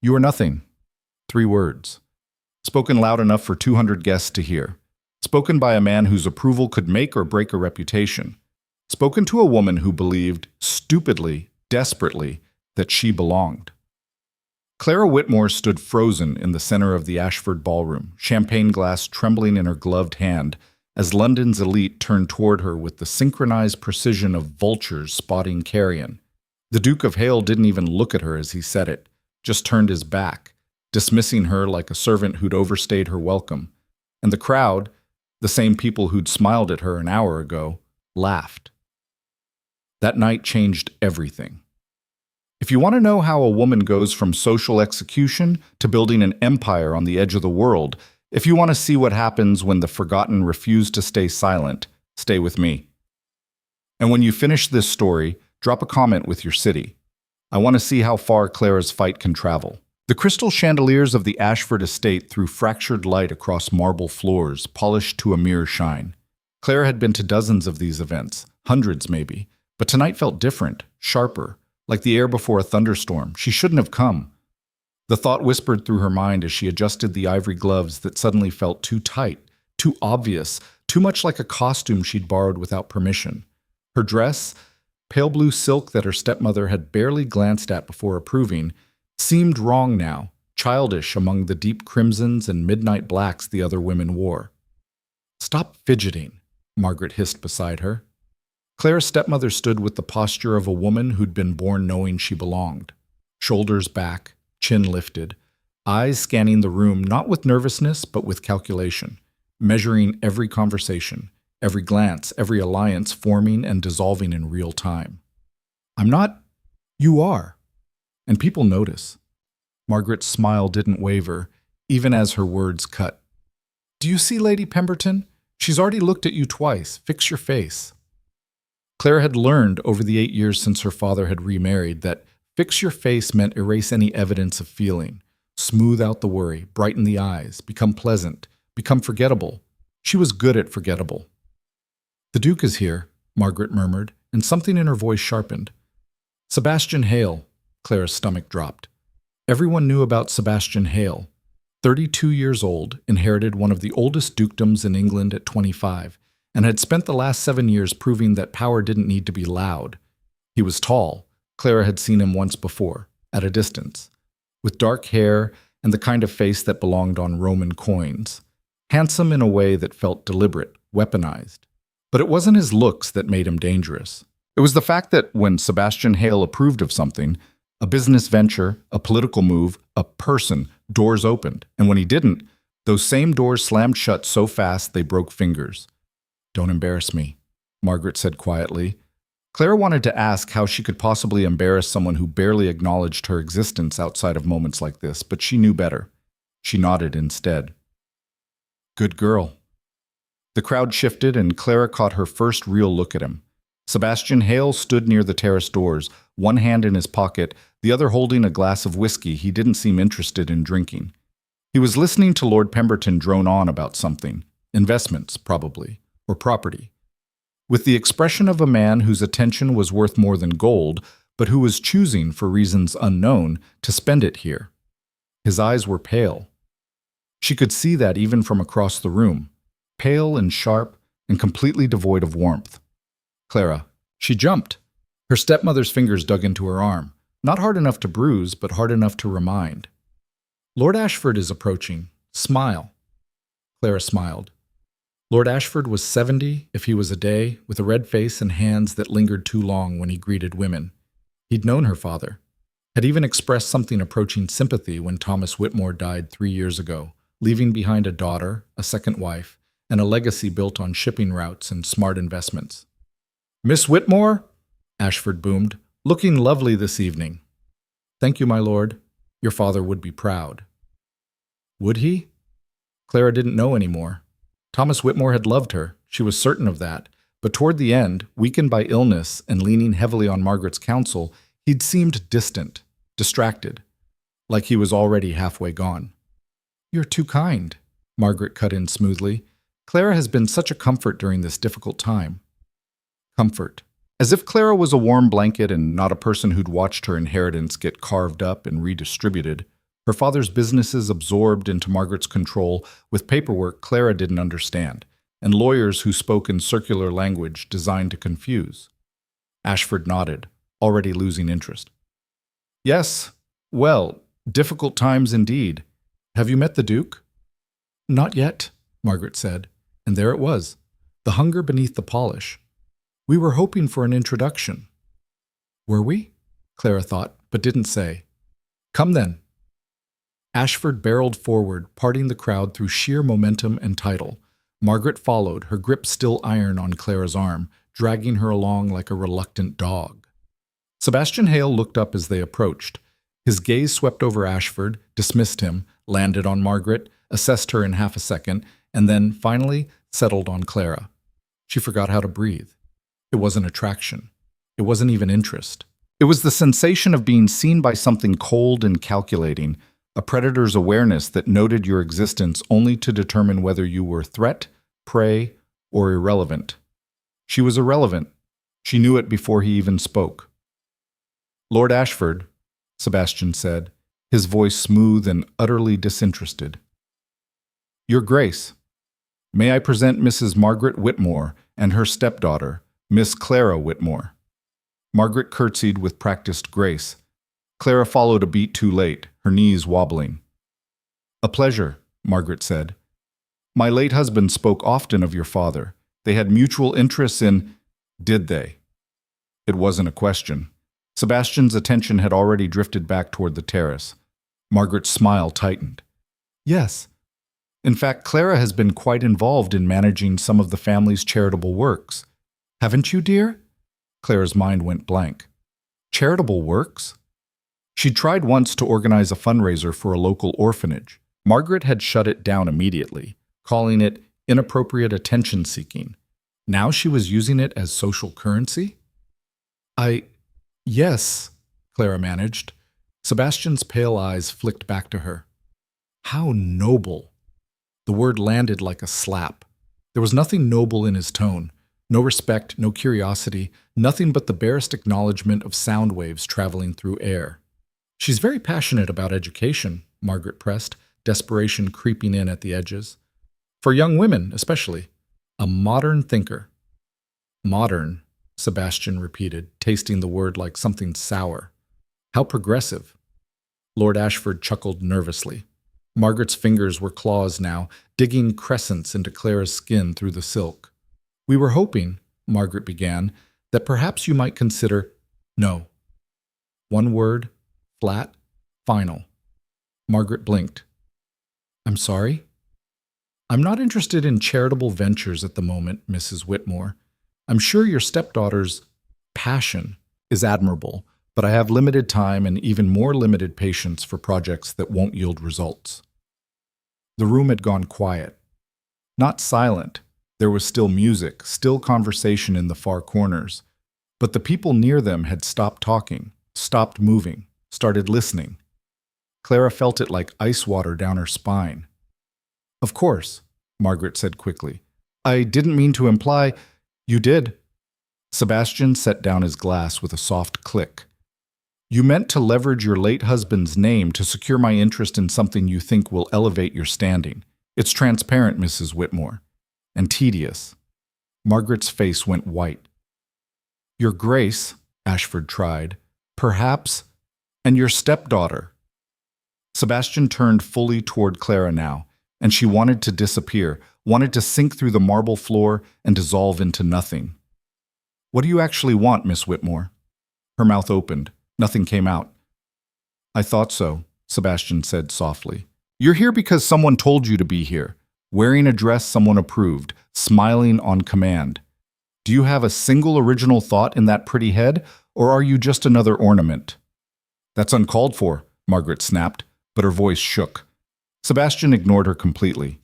You are nothing. 3 words. Spoken loud enough for 200 guests to hear. Spoken by a man whose approval could make or break a reputation. Spoken to a woman who believed, stupidly, desperately, that she belonged. Clara Whitmore stood frozen in the center of the Ashford ballroom, champagne glass trembling in her gloved hand, as London's elite turned toward her with the synchronized precision of vultures spotting carrion. The Duke of Hale didn't even look at her as he said it, just turned his back, dismissing her like a servant who'd overstayed her welcome. And the crowd, the same people who'd smiled at her an hour ago, laughed. That night changed everything. If you want to know how a woman goes from social execution to building an empire on the edge of the world, if you want to see what happens when the forgotten refuse to stay silent, stay with me. And when you finish this story, drop a comment with your city. I want to see how far Clara's fight can travel. The crystal chandeliers of the Ashford estate threw fractured light across marble floors, polished to a mirror shine. Clara had been to dozens of these events, hundreds maybe, but tonight felt different, sharper, like the air before a thunderstorm. She shouldn't have come. The thought whispered through her mind as she adjusted the ivory gloves that suddenly felt too tight, too obvious, too much like a costume she'd borrowed without permission. Her dress, pale blue silk that her stepmother had barely glanced at before approving, seemed wrong now, childish among the deep crimsons and midnight blacks the other women wore. "Stop fidgeting," Margaret hissed beside her. Clara's stepmother stood with the posture of a woman who'd been born knowing she belonged. Shoulders back, chin lifted, eyes scanning the room not with nervousness but with calculation, measuring every conversation, every glance, every alliance forming and dissolving in real time. "I'm not. You are. And people notice." Margaret's smile didn't waver, even as her words cut. "Do you see Lady Pemberton? She's already looked at you twice. Fix your face." Clara had learned over the 8 years since her father had remarried that fix your face meant erase any evidence of feeling, smooth out the worry, brighten the eyes, become pleasant, become forgettable. She was good at forgettable. "The Duke is here," Margaret murmured, and something in her voice sharpened. "Sebastian Hale." Clara's stomach dropped. Everyone knew about Sebastian Hale. 32 years old, inherited one of the oldest dukedoms in England at 25, and had spent the last 7 years proving that power didn't need to be loud. He was tall. Clara had seen him once before, at a distance, with dark hair and the kind of face that belonged on Roman coins. Handsome in a way that felt deliberate, weaponized. But it wasn't his looks that made him dangerous. It was the fact that when Sebastian Hale approved of something, a business venture, a political move, a person, doors opened. And when he didn't, those same doors slammed shut so fast they broke fingers. "Don't embarrass me," Margaret said quietly. Clara wanted to ask how she could possibly embarrass someone who barely acknowledged her existence outside of moments like this, but she knew better. She nodded instead. "Good girl." The crowd shifted, and Clara caught her first real look at him. Sebastian Hale stood near the terrace doors, one hand in his pocket, the other holding a glass of whiskey he didn't seem interested in drinking. He was listening to Lord Pemberton drone on about something, investments, probably, or property, with the expression of a man whose attention was worth more than gold, but who was choosing, for reasons unknown, to spend it here. His eyes were pale. She could see that even from across the room, pale and sharp and completely devoid of warmth. Clara. She jumped. Her stepmother's fingers dug into her arm, not hard enough to bruise, but hard enough to remind. "Lord Ashford is approaching. Smile." Clara smiled. Lord Ashford was 70 if he was a day, with a red face and hands that lingered too long when he greeted women. He'd known her father, had even expressed something approaching sympathy when Thomas Whitmore died 3 years ago, leaving behind a daughter, a second wife, and a legacy built on shipping routes and smart investments. "Miss Whitmore?" Ashford boomed. "Looking lovely this evening." "Thank you, my lord. Your father would be proud." Would he? Clara didn't know anymore. Thomas Whitmore had loved her, she was certain of that, but toward the end, weakened by illness and leaning heavily on Margaret's counsel, he'd seemed distant, distracted, like he was already halfway gone. "You're too kind," Margaret cut in smoothly. "Clara has been such a comfort during this difficult time." Comfort. As if Clara was a warm blanket and not a person who'd watched her inheritance get carved up and redistributed. Her father's businesses absorbed into Margaret's control with paperwork Clara didn't understand, and lawyers who spoke in circular language designed to confuse. Ashford nodded, already losing interest. Yes, well, difficult times indeed. Have you met the Duke? Not yet, Margaret said, and there it was, the hunger beneath the polish. We were hoping for an introduction. Were we? Clara thought, but didn't say. Come then. Ashford barreled forward, parting the crowd through sheer momentum and title. Margaret followed, her grip still iron on Clara's arm, dragging her along like a reluctant dog. Sebastian Hale looked up as they approached. His gaze swept over Ashford, dismissed him, landed on Margaret, assessed her in half a second, and then, finally, settled on Clara. She forgot how to breathe. It wasn't attraction. It wasn't even interest. It was the sensation of being seen by something cold and calculating, a predator's awareness that noted your existence only to determine whether you were threat, prey, or irrelevant. She was irrelevant. She knew it before he even spoke. Lord Ashford, Sebastian said, his voice smooth and utterly disinterested. Your Grace, may I present Mrs. Margaret Whitmore and her stepdaughter, Miss Clara Whitmore. Margaret curtsied with practiced grace. Clara followed a beat too late, her knees wobbling. A pleasure, Margaret said. My late husband spoke often of your father. They had mutual interests in... Did they? It wasn't a question. Sebastian's attention had already drifted back toward the terrace. Margaret's smile tightened. Yes. In fact, Clara has been quite involved in managing some of the family's charitable works. Haven't you, dear? Clara's mind went blank. Charitable works? She'd tried once to organize a fundraiser for a local orphanage. Margaret had shut it down immediately, calling it inappropriate attention-seeking. Now she was using it as social currency? Yes, Clara managed. Sebastian's pale eyes flicked back to her. How noble! The word landed like a slap. There was nothing noble in his tone. No respect, no curiosity, nothing but the barest acknowledgement of sound waves traveling through air. She's very passionate about education, Margaret pressed, desperation creeping in at the edges. For young women, especially. A modern thinker. Modern, Sebastian repeated, tasting the word like something sour. How progressive. Lord Ashford chuckled nervously. Margaret's fingers were claws now, digging crescents into Clara's skin through the silk. We were hoping, Margaret began, that perhaps you might consider... No. One word, flat, final. Margaret blinked. I'm sorry? I'm not interested in charitable ventures at the moment, Mrs. Whitmore. I'm sure your stepdaughter's passion is admirable, but I have limited time and even more limited patience for projects that won't yield results. The room had gone quiet. Not silent. There was still music, still conversation in the far corners. But the people near them had stopped talking, stopped moving, started listening. Clara felt it like ice water down her spine. Of course, Margaret said quickly. I didn't mean to imply... You did. Sebastian set down his glass with a soft click. You meant to leverage your late husband's name to secure my interest in something you think will elevate your standing. It's transparent, Mrs. Whitmore. And tedious. Margaret's face went white. Your Grace, Ashford tried, perhaps, and your stepdaughter. Sebastian turned fully toward Clara now, and she wanted to disappear, wanted to sink through the marble floor and dissolve into nothing. What do you actually want, Miss Whitmore? Her mouth opened. Nothing came out. I thought so, Sebastian said softly. You're here because someone told you to be here, wearing a dress someone approved, smiling on command. Do you have a single original thought in that pretty head, or are you just another ornament? That's uncalled for, Margaret snapped, but her voice shook. Sebastian ignored her completely.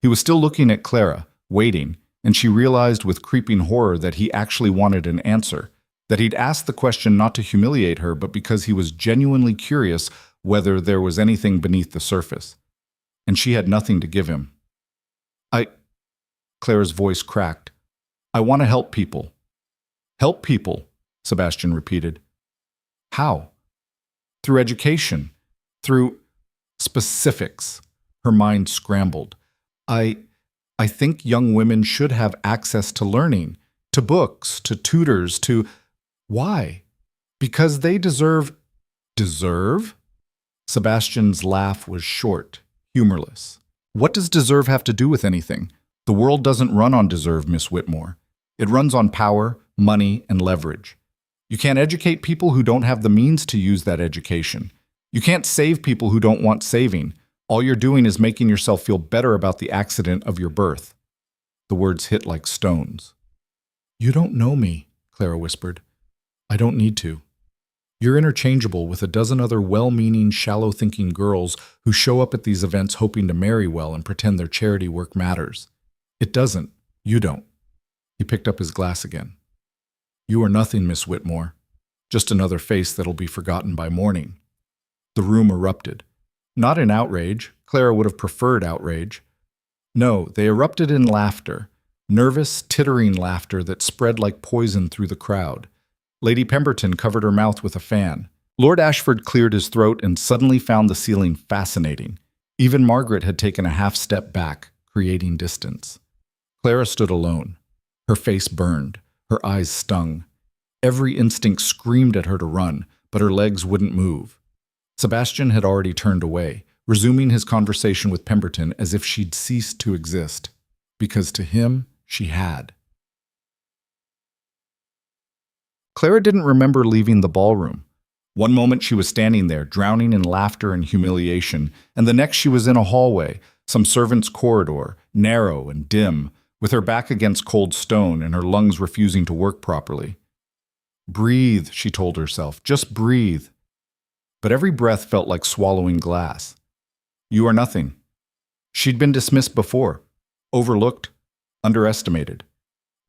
He was still looking at Clara, waiting, and she realized with creeping horror that he actually wanted an answer, that he'd asked the question not to humiliate her, but because he was genuinely curious whether there was anything beneath the surface. And she had nothing to give him. Clara's voice cracked. I want to help people. Help people, Sebastian repeated. How? Through education. Through... Specifics. Her mind scrambled. I I think young women should have access to learning, to books, to tutors, to... Why? Because they deserve... Deserve? Sebastian's laugh was short, humorless. What does deserve have to do with anything? The world doesn't run on deserve, Miss Whitmore. It runs on power, money, and leverage. You can't educate people who don't have the means to use that education. You can't save people who don't want saving. All you're doing is making yourself feel better about the accident of your birth. The words hit like stones. You don't know me, Clara whispered. I don't need to. You're interchangeable with a dozen other well-meaning, shallow-thinking girls who show up at these events hoping to marry well and pretend their charity work matters. It doesn't. You don't. He picked up his glass again. You are nothing, Miss Whitmore. Just another face that'll be forgotten by morning. The room erupted. Not in outrage. Clara would have preferred outrage. No, they erupted in laughter. Nervous, tittering laughter that spread like poison through the crowd. Lady Pemberton covered her mouth with a fan. Lord Ashford cleared his throat and suddenly found the ceiling fascinating. Even Margaret had taken a half step back, creating distance. Clara stood alone. Her face burned. Her eyes stung. Every instinct screamed at her to run, but her legs wouldn't move. Sebastian had already turned away, resuming his conversation with Pemberton as if she'd ceased to exist. Because to him, she had. Clara didn't remember leaving the ballroom. One moment she was standing there, drowning in laughter and humiliation, and the next she was in a hallway, some servant's corridor, narrow and dim, with her back against cold stone and her lungs refusing to work properly. Breathe, she told herself, just breathe. But every breath felt like swallowing glass. You are nothing. She'd been dismissed before, overlooked, underestimated.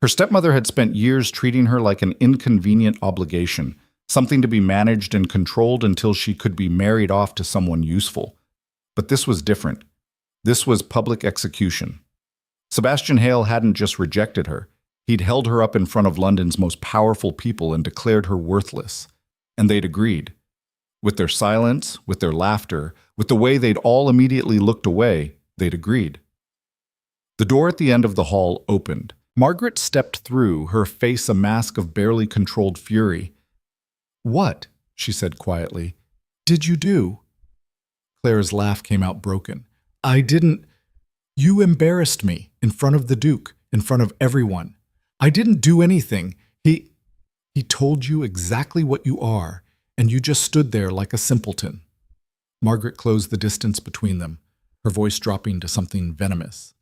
Her stepmother had spent years treating her like an inconvenient obligation, something to be managed and controlled until she could be married off to someone useful. But this was different. This was public execution. Sebastian Hale hadn't just rejected her. He'd held her up in front of London's most powerful people and declared her worthless. And they'd agreed. With their silence, with their laughter, with the way they'd all immediately looked away, they'd agreed. The door at the end of the hall opened. Margaret stepped through, her face a mask of barely controlled fury. What, she said quietly, did you do? Clara's laugh came out broken. I didn't... You embarrassed me in front of the Duke, in front of everyone. I didn't do anything. He told you exactly what you are, and you just stood there like a simpleton. Margaret closed the distance between them, her voice dropping to something venomous.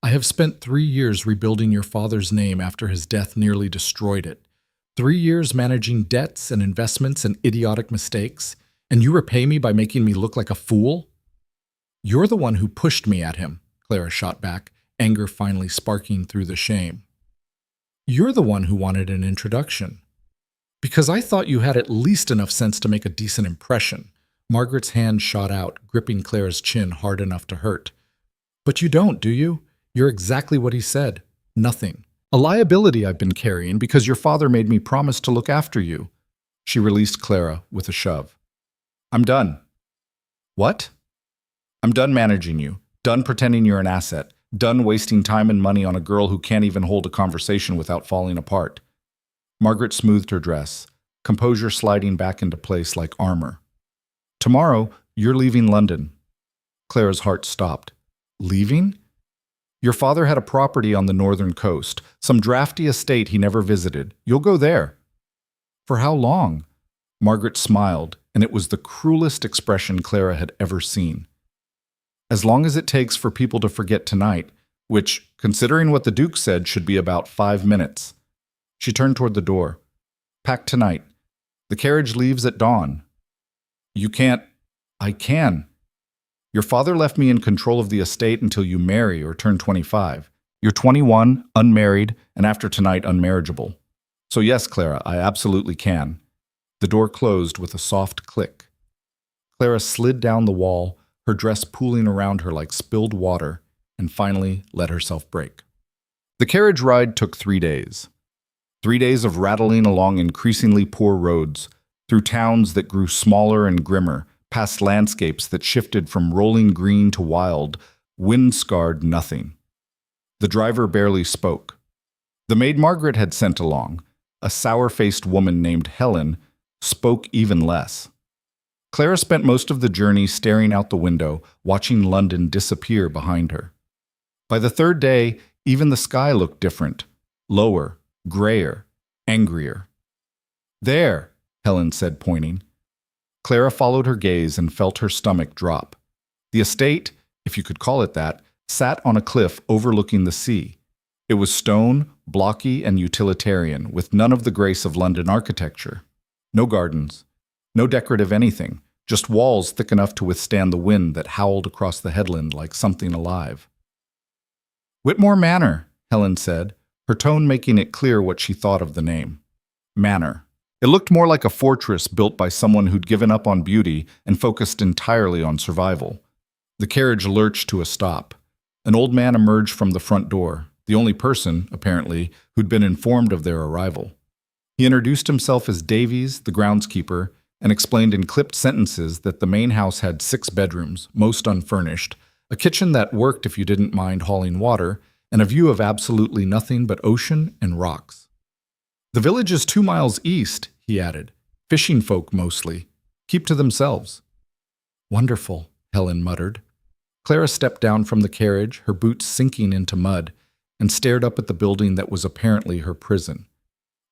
I have spent 3 years rebuilding your father's name after his death nearly destroyed it. 3 years managing debts and investments and idiotic mistakes, and you repay me by making me look like a fool? You're the one who pushed me at him, Clara shot back, anger finally sparking through the shame. You're the one who wanted an introduction. Because I thought you had at least enough sense to make a decent impression. Margaret's hand shot out, gripping Clara's chin hard enough to hurt. But you don't, do you? You're exactly what he said. Nothing. A liability I've been carrying because your father made me promise to look after you. She released Clara with a shove. I'm done. What? I'm done managing you. Done pretending you're an asset. Done wasting time and money on a girl who can't even hold a conversation without falling apart. Margaret smoothed her dress, composure sliding back into place like armor. Tomorrow, you're leaving London. Clara's heart stopped. Leaving? Your father had a property on the northern coast, some drafty estate he never visited. You'll go there. For how long? Margaret smiled, and it was the cruelest expression Clara had ever seen. As long as it takes for people to forget tonight, which, considering what the Duke said, should be about 5 minutes. She turned toward the door. Pack tonight. The carriage leaves at dawn. You can't... I can. Your father left me in control of the estate until you marry or turn 25. You're 21, unmarried, and after tonight unmarriageable. So yes, Clara, I absolutely can. The door closed with a soft click. Clara slid down the wall, her dress pooling around her like spilled water, and finally let herself break. The carriage ride took 3 days. 3 days of rattling along increasingly poor roads, through towns that grew smaller and grimmer, past landscapes that shifted from rolling green to wild, wind-scarred nothing. The driver barely spoke. The maid Margaret had sent along, a sour-faced woman named Helen, spoke even less. Clara spent most of the journey staring out the window, watching London disappear behind her. By the third day, even the sky looked different, lower, grayer, angrier. "There," Helen said, pointing. Clara followed her gaze and felt her stomach drop. The estate, if you could call it that, sat on a cliff overlooking the sea. It was stone, blocky, and utilitarian, with none of the grace of London architecture. No gardens, no decorative anything, just walls thick enough to withstand the wind that howled across the headland like something alive. "Whitmore Manor," Helen said, her tone making it clear what she thought of the name. Manor. It looked more like a fortress built by someone who'd given up on beauty and focused entirely on survival. The carriage lurched to a stop. An old man emerged from the front door, the only person, apparently, who'd been informed of their arrival. He introduced himself as Davies, the groundskeeper, and explained in clipped sentences that the main house had 6 bedrooms, most unfurnished, a kitchen that worked if you didn't mind hauling water, and a view of absolutely nothing but ocean and rocks. "The village is 2 miles east," he added. "Fishing folk mostly. Keep to themselves." "Wonderful," Helen muttered. Clara stepped down from the carriage, her boots sinking into mud, and stared up at the building that was apparently her prison.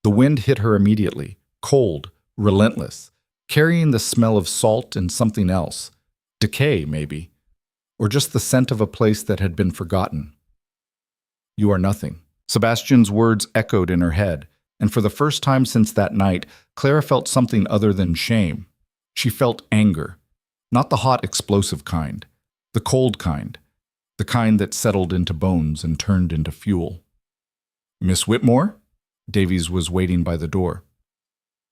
The wind hit her immediately, cold, relentless, carrying the smell of salt and something else. Decay, maybe. Or just the scent of a place that had been forgotten. "You are nothing." Sebastian's words echoed in her head, and for the first time since that night, Clara felt something other than shame. She felt anger. Not the hot, explosive kind. The cold kind. The kind that settled into bones and turned into fuel. "Miss Whitmore?" Davies was waiting by the door.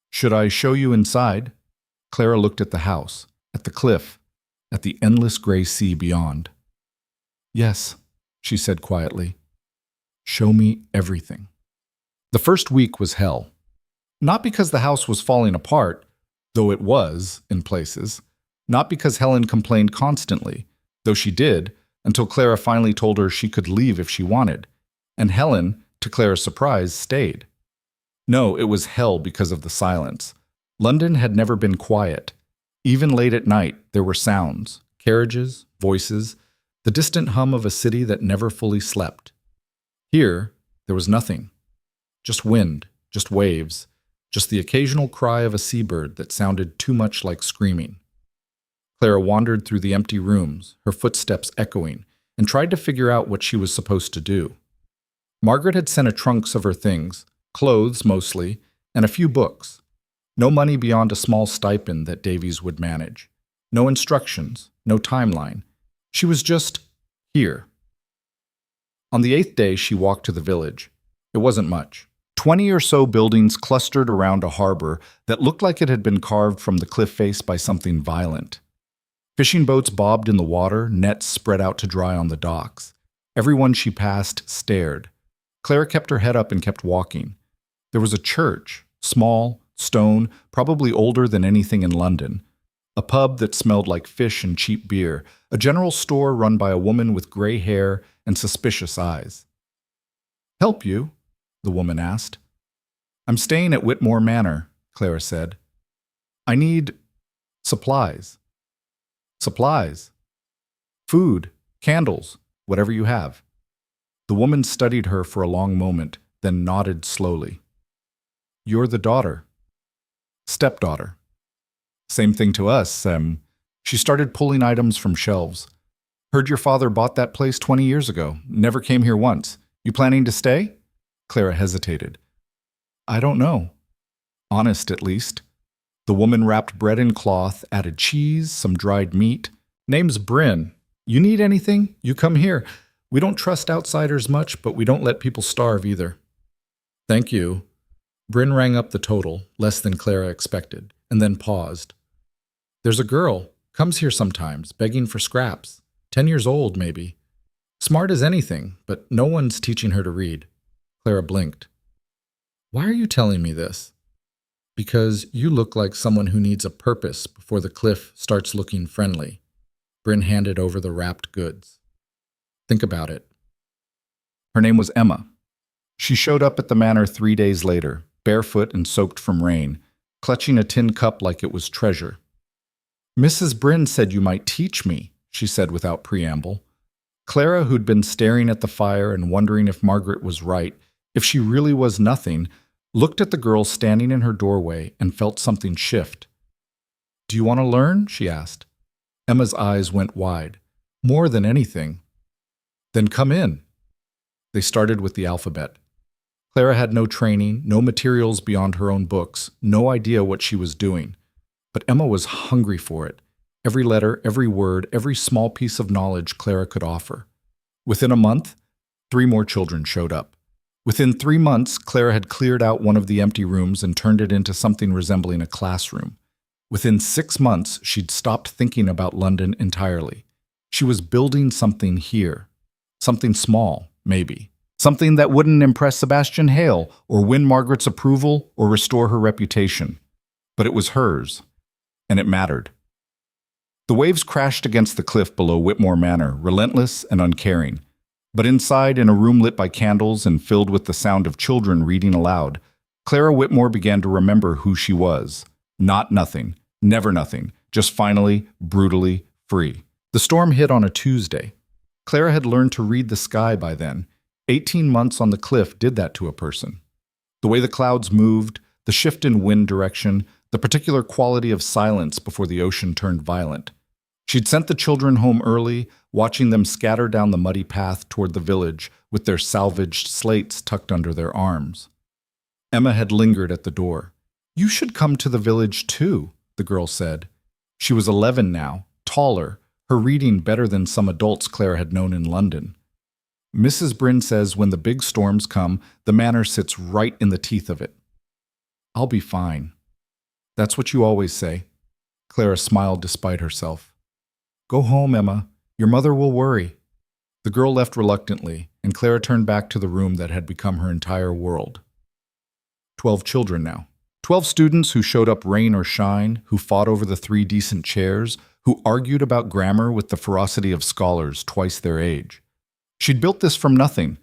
"Should I show you inside?" Clara looked at the house, at the cliff, at the endless gray sea beyond. "Yes," she said quietly. "Show me everything." The first week was hell. Not because the house was falling apart, though it was, in places. Not because Helen complained constantly, though she did, until Clara finally told her she could leave if she wanted. And Helen, to Clara's surprise, stayed. No, it was hell because of the silence. London had never been quiet. Even late at night, there were sounds, carriages, voices, the distant hum of a city that never fully slept. Here, there was nothing. Just wind, just waves, just the occasional cry of a seabird that sounded too much like screaming. Clara wandered through the empty rooms, her footsteps echoing, and tried to figure out what she was supposed to do. Margaret had sent a trunks of her things, clothes mostly, and a few books. No money beyond a small stipend that Davies would manage. No instructions, no timeline. She was just here. On the 8th day, she walked to the village. It wasn't much. 20 or so buildings clustered around a harbor that looked like it had been carved from the cliff face by something violent. Fishing boats bobbed in the water, nets spread out to dry on the docks. Everyone she passed stared. Clara kept her head up and kept walking. There was a church, small, stone, probably older than anything in London. A pub that smelled like fish and cheap beer. A general store run by a woman with gray hair and suspicious eyes. "Help you?" the woman asked. "I'm staying at Whitmore Manor," Clara said. "I need supplies." "Supplies?" "Food, candles, whatever you have." The woman studied her for a long moment, then nodded slowly. "You're the daughter." "Stepdaughter." "Same thing to us, She started pulling items from shelves. "Heard your father bought that place 20 years ago. Never came here once. You planning to stay?" Clara hesitated. "I don't know. Honest, at least." The woman wrapped bread in cloth, added cheese, some dried meat. "Name's Bryn. You need anything? You come here. We don't trust outsiders much, but we don't let people starve either." "Thank you." Bryn rang up the total, less than Clara expected, and then paused. "There's a girl. Comes here sometimes, begging for scraps. 10 years old, maybe. Smart as anything, but no one's teaching her to read." Clara blinked. "Why are you telling me this?" Because you look like someone who needs a purpose before the cliff starts looking friendly. Bryn handed over the wrapped goods. Think about it. Her name was Emma. She showed up at the manor 3 days later, barefoot and soaked from rain, clutching a tin cup like it was treasure. "Mrs. Bryn said you might teach me," she said without preamble. Clara, who'd been staring at the fire and wondering if Margaret was right, if she really was nothing, looked at the girl standing in her doorway and felt something shift. "Do you want to learn?" she asked. Emma's eyes went wide. "More than anything." "Then come in." They started with the alphabet. Clara had no training, no materials beyond her own books, no idea what she was doing. But Emma was hungry for it. Every letter, every word, every small piece of knowledge Clara could offer. Within a month, 3 more children showed up. Within 3 months, Clara had cleared out one of the empty rooms and turned it into something resembling a classroom. Within 6 months, she'd stopped thinking about London entirely. She was building something here. Something small, maybe. Something that wouldn't impress Sebastian Hale or win Margaret's approval or restore her reputation. But it was hers, and it mattered. The waves crashed against the cliff below Whitmore Manor, relentless and uncaring. But inside, in a room lit by candles and filled with the sound of children reading aloud, Clara Whitmore began to remember who she was. Not nothing, never nothing, just finally, brutally free. The storm hit on a Tuesday. Clara had learned to read the sky by then. 18 months on the cliff did that to a person. The way the clouds moved, the shift in wind direction, the particular quality of silence before the ocean turned violent. She'd sent the children home early, watching them scatter down the muddy path toward the village with their salvaged slates tucked under their arms. Emma had lingered at the door. "You should come to the village too," the girl said. She was 11 now, taller, her reading better than some adults Clara had known in London. "Mrs. Bryn says when the big storms come, the manor sits right in the teeth of it." "I'll be fine." "That's what you always say." Clara smiled despite herself. "Go home, Emma. Your mother will worry." The girl left reluctantly, and Clara turned back to the room that had become her entire world. 12 children now. 12 students who showed up rain or shine, who fought over the 3 decent chairs, who argued about grammar with the ferocity of scholars twice their age. She'd built this from nothing.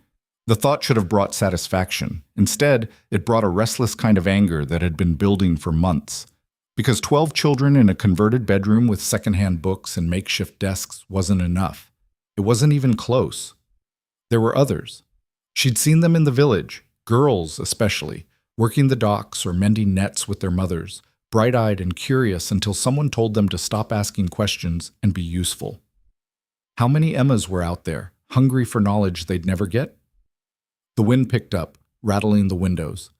The thought should have brought satisfaction. Instead, it brought a restless kind of anger that had been building for months. Because 12 children in a converted bedroom with secondhand books and makeshift desks wasn't enough. It wasn't even close. There were others. She'd seen them in the village, girls especially, working the docks or mending nets with their mothers, bright-eyed and curious until someone told them to stop asking questions and be useful. How many Emmas were out there, hungry for knowledge they'd never get? The wind picked up, rattling the windows.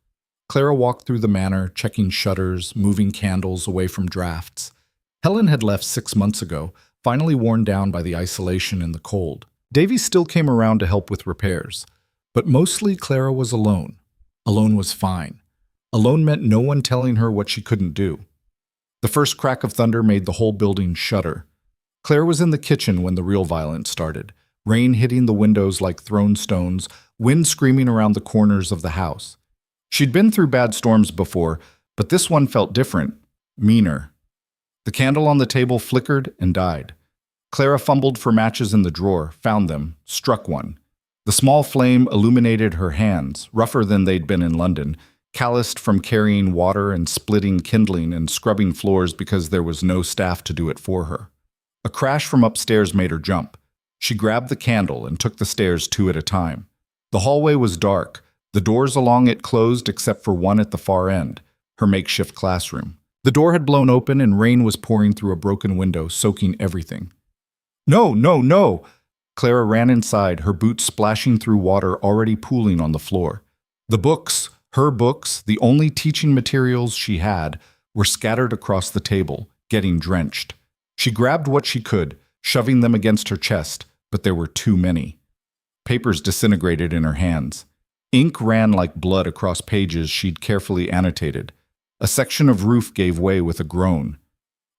Clara walked through the manor, checking shutters, moving candles away from drafts. Helen had left 6 months ago, finally worn down by the isolation and the cold. Davy still came around to help with repairs. But mostly Clara was alone. Alone was fine. Alone meant no one telling her what she couldn't do. The first crack of thunder made the whole building shudder. Claire was in the kitchen when the real violence started, rain hitting the windows like thrown stones, wind screaming around the corners of the house. She'd been through bad storms before, but this one felt different, meaner. The candle on the table flickered and died. Clara fumbled for matches in the drawer, found them, struck one. The small flame illuminated her hands, rougher than they'd been in London, calloused from carrying water and splitting kindling and scrubbing floors because there was no staff to do it for her. A crash from upstairs made her jump. She grabbed the candle and took the stairs 2 at a time. The hallway was dark. The doors along it closed except for one at the far end, her makeshift classroom. The door had blown open and rain was pouring through a broken window, soaking everything. "No, no, no!" Clara ran inside, her boots splashing through water already pooling on the floor. The books, her books, the only teaching materials she had, were scattered across the table, getting drenched. She grabbed what she could, shoving them against her chest, but there were too many. Papers disintegrated in her hands. Ink ran like blood across pages she'd carefully annotated. A section of roof gave way with a groan.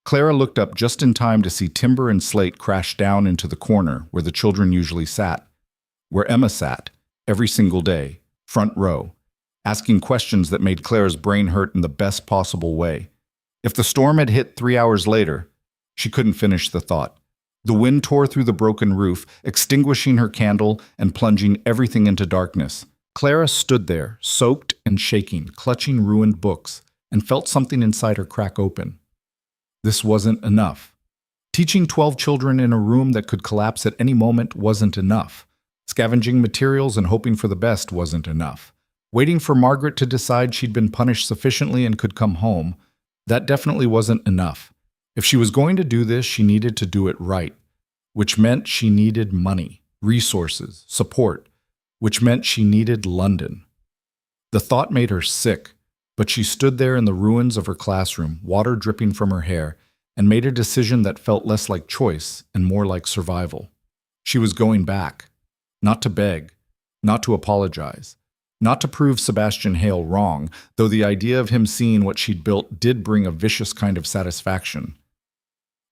Clara looked up just in time to see timber and slate crash down into the corner where the children usually sat. Where Emma sat, every single day, front row. asking questions that made Clara's brain hurt in the best possible way. If the storm had hit 3 hours later, she couldn't finish the thought. The wind tore through the broken roof, extinguishing her candle and plunging everything into darkness. Clara stood there, soaked and shaking, clutching ruined books, and felt something inside her crack open. This wasn't enough. Teaching 12 children in a room that could collapse at any moment wasn't enough. Scavenging materials and hoping for the best wasn't enough. Waiting for Margaret to decide she'd been punished sufficiently and could come home, that definitely wasn't enough. If she was going to do this, she needed to do it right, which meant she needed money, resources, support, which meant she needed London. The thought made her sick, but she stood there in the ruins of her classroom, water dripping from her hair, and made a decision that felt less like choice and more like survival. She was going back, not to beg, not to apologize, not to prove Sebastian Hale wrong, though the idea of him seeing what she'd built did bring a vicious kind of satisfaction.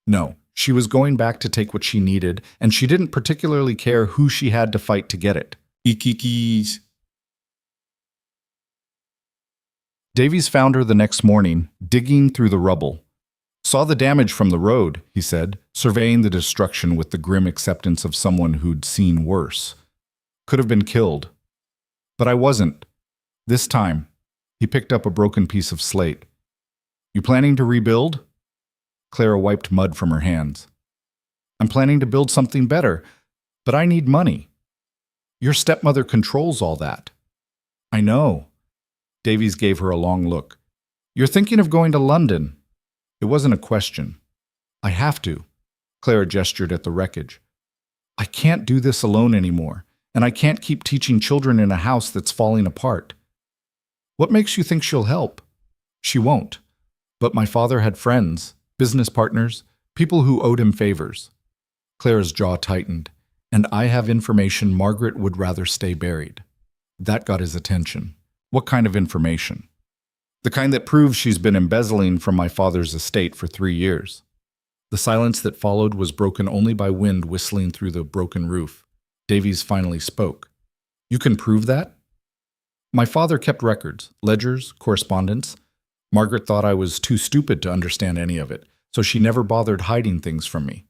No, she was going back to take what she needed, and she didn't particularly care who she had to fight to get it. Ikikis. Davies found her the next morning, digging through the rubble. Saw the damage from the road, he said, surveying the destruction with the grim acceptance of someone who'd seen worse. Could have been killed. But I wasn't. This time, he picked up a broken piece of slate. You planning to rebuild? Clara wiped mud from her hands. I'm planning to build something better, but I need money. Your stepmother controls all that. I know. Davies gave her a long look. You're thinking of going to London. It wasn't a question. I have to. Clara gestured at the wreckage. I can't do this alone anymore, and I can't keep teaching children in a house that's falling apart. What makes you think she'll help? She won't. But my father had friends, business partners, people who owed him favors. Clara's jaw tightened. And I have information Margaret would rather stay buried. That got his attention. What kind of information? The kind that proves she's been embezzling from my father's estate for 3 years. The silence that followed was broken only by wind whistling through the broken roof. Davies finally spoke. You can prove that? My father kept records, ledgers, correspondence. Margaret thought I was too stupid to understand any of it, so she never bothered hiding things from me.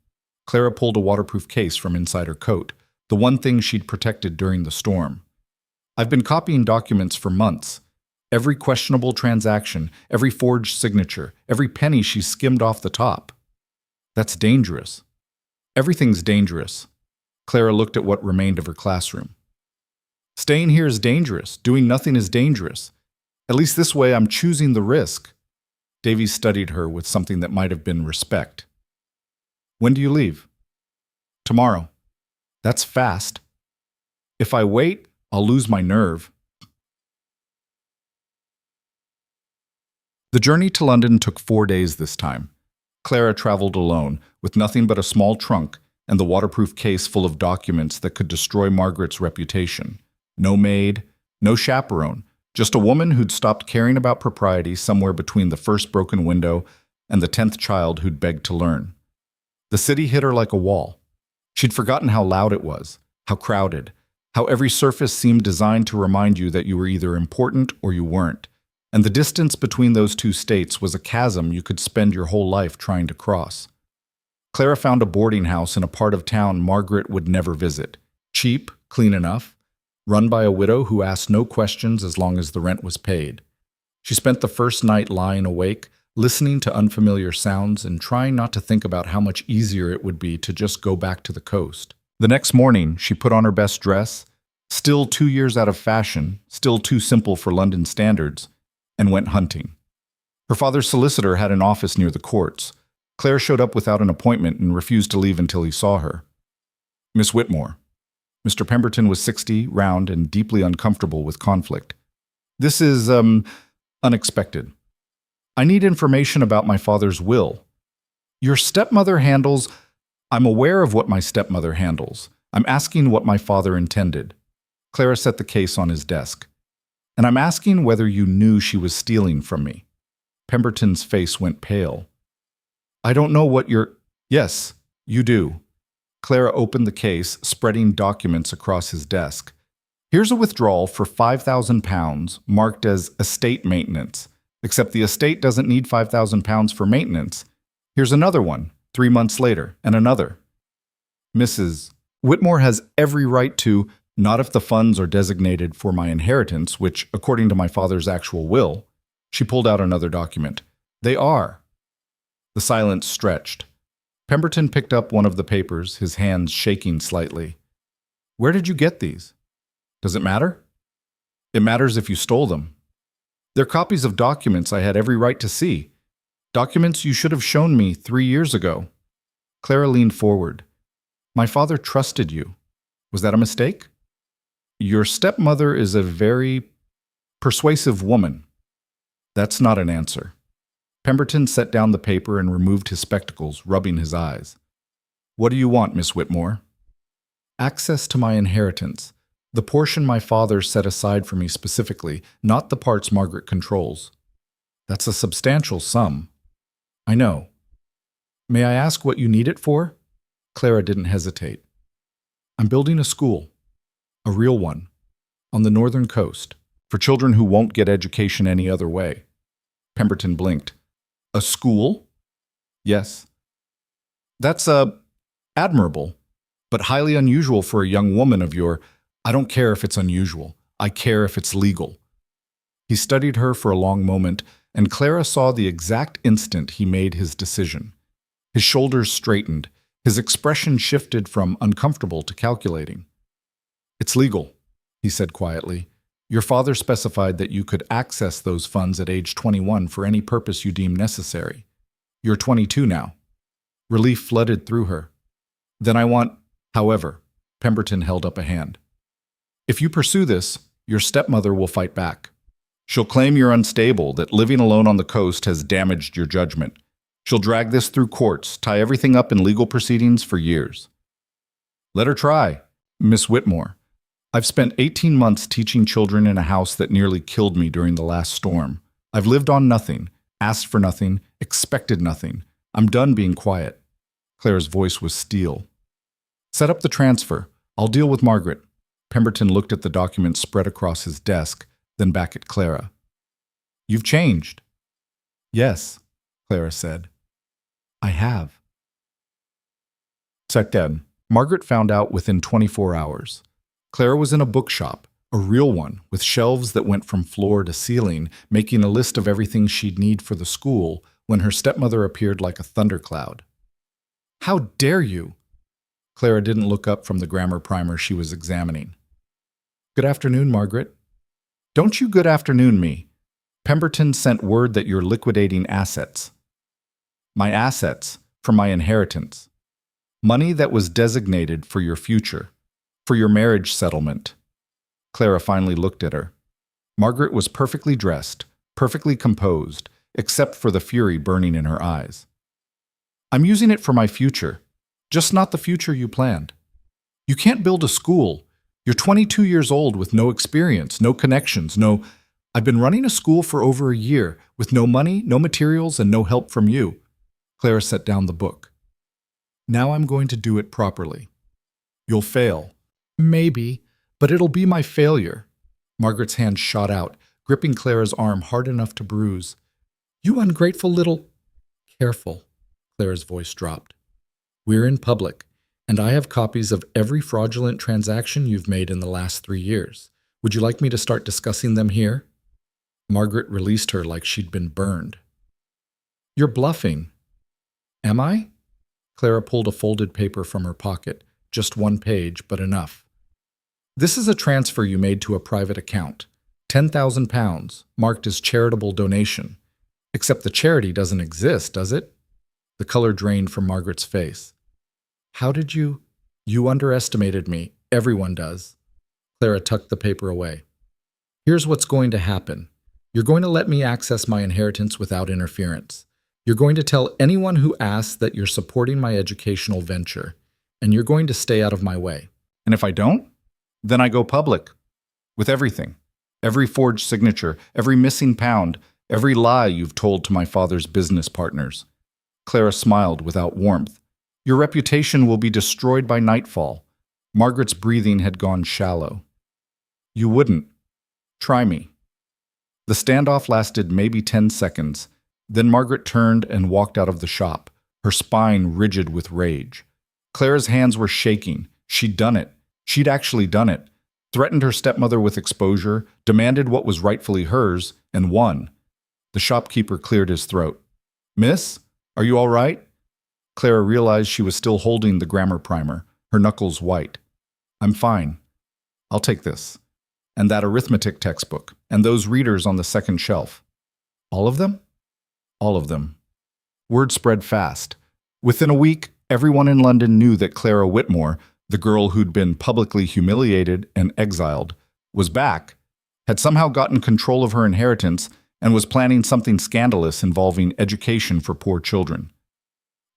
Clara pulled a waterproof case from inside her coat, the one thing she'd protected during the storm. I've been copying documents for months. Every questionable transaction, every forged signature, every penny she skimmed off the top. That's dangerous. Everything's dangerous. Clara looked at what remained of her classroom. Staying here is dangerous. Doing nothing is dangerous. At least this way I'm choosing the risk. Davies studied her with something that might have been respect. When do you leave? Tomorrow. That's fast. If I wait, I'll lose my nerve. The journey to London took 4 days this time. Clara traveled alone, with nothing but a small trunk and the waterproof case full of documents that could destroy Margaret's reputation. No maid, no chaperone, just a woman who'd stopped caring about propriety somewhere between the first broken window and the 10th child who'd begged to learn. The city hit her like a wall. She'd forgotten how loud it was, how crowded, how every surface seemed designed to remind you that you were either important or you weren't. And the distance between those two states was a chasm you could spend your whole life trying to cross. Clara found a boarding house in a part of town Margaret would never visit. Cheap, clean enough, run by a widow who asked no questions as long as the rent was paid. She spent the first night lying awake, listening to unfamiliar sounds and trying not to think about how much easier it would be to just go back to the coast. The next morning, she put on her best dress, still 2 years out of fashion, still too simple for London standards, and went hunting. Her father's solicitor had an office near the courts. Claire showed up without an appointment and refused to leave until he saw her. Miss Whitmore. Mr. Pemberton was 60, round, and deeply uncomfortable with conflict. This is, unexpected. I need information about my father's will. Your stepmother handles... I'm aware of what my stepmother handles. I'm asking what my father intended. Clara set the case on his desk. And I'm asking whether you knew she was stealing from me. Pemberton's face went pale. I don't know what you're... Yes, you do. Clara opened the case, spreading documents across his desk. Here's a withdrawal for £5,000 marked as estate maintenance, except the estate doesn't need £5,000 for maintenance. Here's another one, 3 months later, and another. Mrs. Whitmore has every right to, not if the funds are designated for my inheritance, which, according to my father's actual will, she pulled out another document. They are. The silence stretched. Pemberton picked up one of the papers, his hands shaking slightly. Where did you get these? Does it matter? It matters if you stole them. They're copies of documents I had every right to see. Documents you should have shown me 3 years ago. Clara leaned forward. My father trusted you. Was that a mistake? Your stepmother is a very persuasive woman. That's not an answer. Pemberton set down the paper and removed his spectacles, rubbing his eyes. What do you want, Miss Whitmore? Access to my inheritance. The portion my father set aside for me specifically, not the parts Margaret controls. That's a substantial sum. I know. May I ask what you need it for? Clara didn't hesitate. I'm building a school. A real one. On the northern coast. For children who won't get education any other way. Pemberton blinked. A school? Yes. That's admirable, but highly unusual for a young woman of your... I don't care if it's unusual. I care if it's legal. He studied her for a long moment, and Clara saw the exact instant he made his decision. His shoulders straightened. His expression shifted from uncomfortable to calculating. It's legal, he said quietly. Your father specified that you could access those funds at age 21 for any purpose you deem necessary. You're 22 now. Relief flooded through her. Then I want, however, Pemberton held up a hand. If you pursue this, your stepmother will fight back. She'll claim you're unstable, that living alone on the coast has damaged your judgment. She'll drag this through courts, tie everything up in legal proceedings for years. Let her try, Miss Whitmore. I've spent 18 months teaching children in a house that nearly killed me during the last storm. I've lived on nothing, asked for nothing, expected nothing. I'm done being quiet. Clara's voice was steel. Set up the transfer. I'll deal with Margaret. Pemberton looked at the document spread across his desk, then back at Clara. You've changed. Yes, Clara said. I have. Second, Margaret found out within 24 hours. Clara was in a bookshop, a real one, with shelves that went from floor to ceiling, making a list of everything she'd need for the school, when her stepmother appeared like a thundercloud. How dare you? Clara didn't look up from the grammar primer she was examining. Good afternoon, Margaret. Don't you good afternoon me. Pemberton sent word that you're liquidating assets. My assets, from my inheritance. Money that was designated for your future. For your marriage settlement. Clara finally looked at her. Margaret was perfectly dressed, perfectly composed, except for the fury burning in her eyes. I'm using it for my future, just not the future you planned. You can't build a school. You're 22 years old with no experience, no connections, no... I've been running a school for over a year, with no money, no materials, and no help from you. Clara set down the book. Now I'm going to do it properly. You'll fail. Maybe, but it'll be my failure. Margaret's hand shot out, gripping Clara's arm hard enough to bruise. You ungrateful little... Careful, Clara's voice dropped. We're in public, and I have copies of every fraudulent transaction you've made in the last 3 years. Would you like me to start discussing them here? Margaret released her like she'd been burned. You're bluffing. Am I? Clara pulled a folded paper from her pocket, just 1 page, but enough. This is a transfer you made to a private account. £10,000, marked as charitable donation. Except the charity doesn't exist, does it? The color drained from Margaret's face. How did you... You underestimated me. Everyone does. Clara tucked the paper away. Here's what's going to happen. You're going to let me access my inheritance without interference. You're going to tell anyone who asks that you're supporting my educational venture, and you're going to stay out of my way. And if I don't? Then I go public. With everything. Every forged signature, every missing pound, every lie you've told to my father's business partners. Clara smiled without warmth. Your reputation will be destroyed by nightfall. Margaret's breathing had gone shallow. You wouldn't. Try me. The standoff lasted maybe 10 seconds. Then Margaret turned and walked out of the shop, her spine rigid with rage. Clara's hands were shaking. She'd done it. She'd actually done it. Threatened her stepmother with exposure, demanded what was rightfully hers, and won. The shopkeeper cleared his throat. Miss, are you all right? Clara realized she was still holding the grammar primer, her knuckles white. I'm fine. I'll take this. And that arithmetic textbook, and those readers on the second shelf. All of them? All of them. Word spread fast. Within a week, everyone in London knew that Clara Whitmore, the girl who'd been publicly humiliated and exiled, was back, had somehow gotten control of her inheritance, and was planning something scandalous involving education for poor children.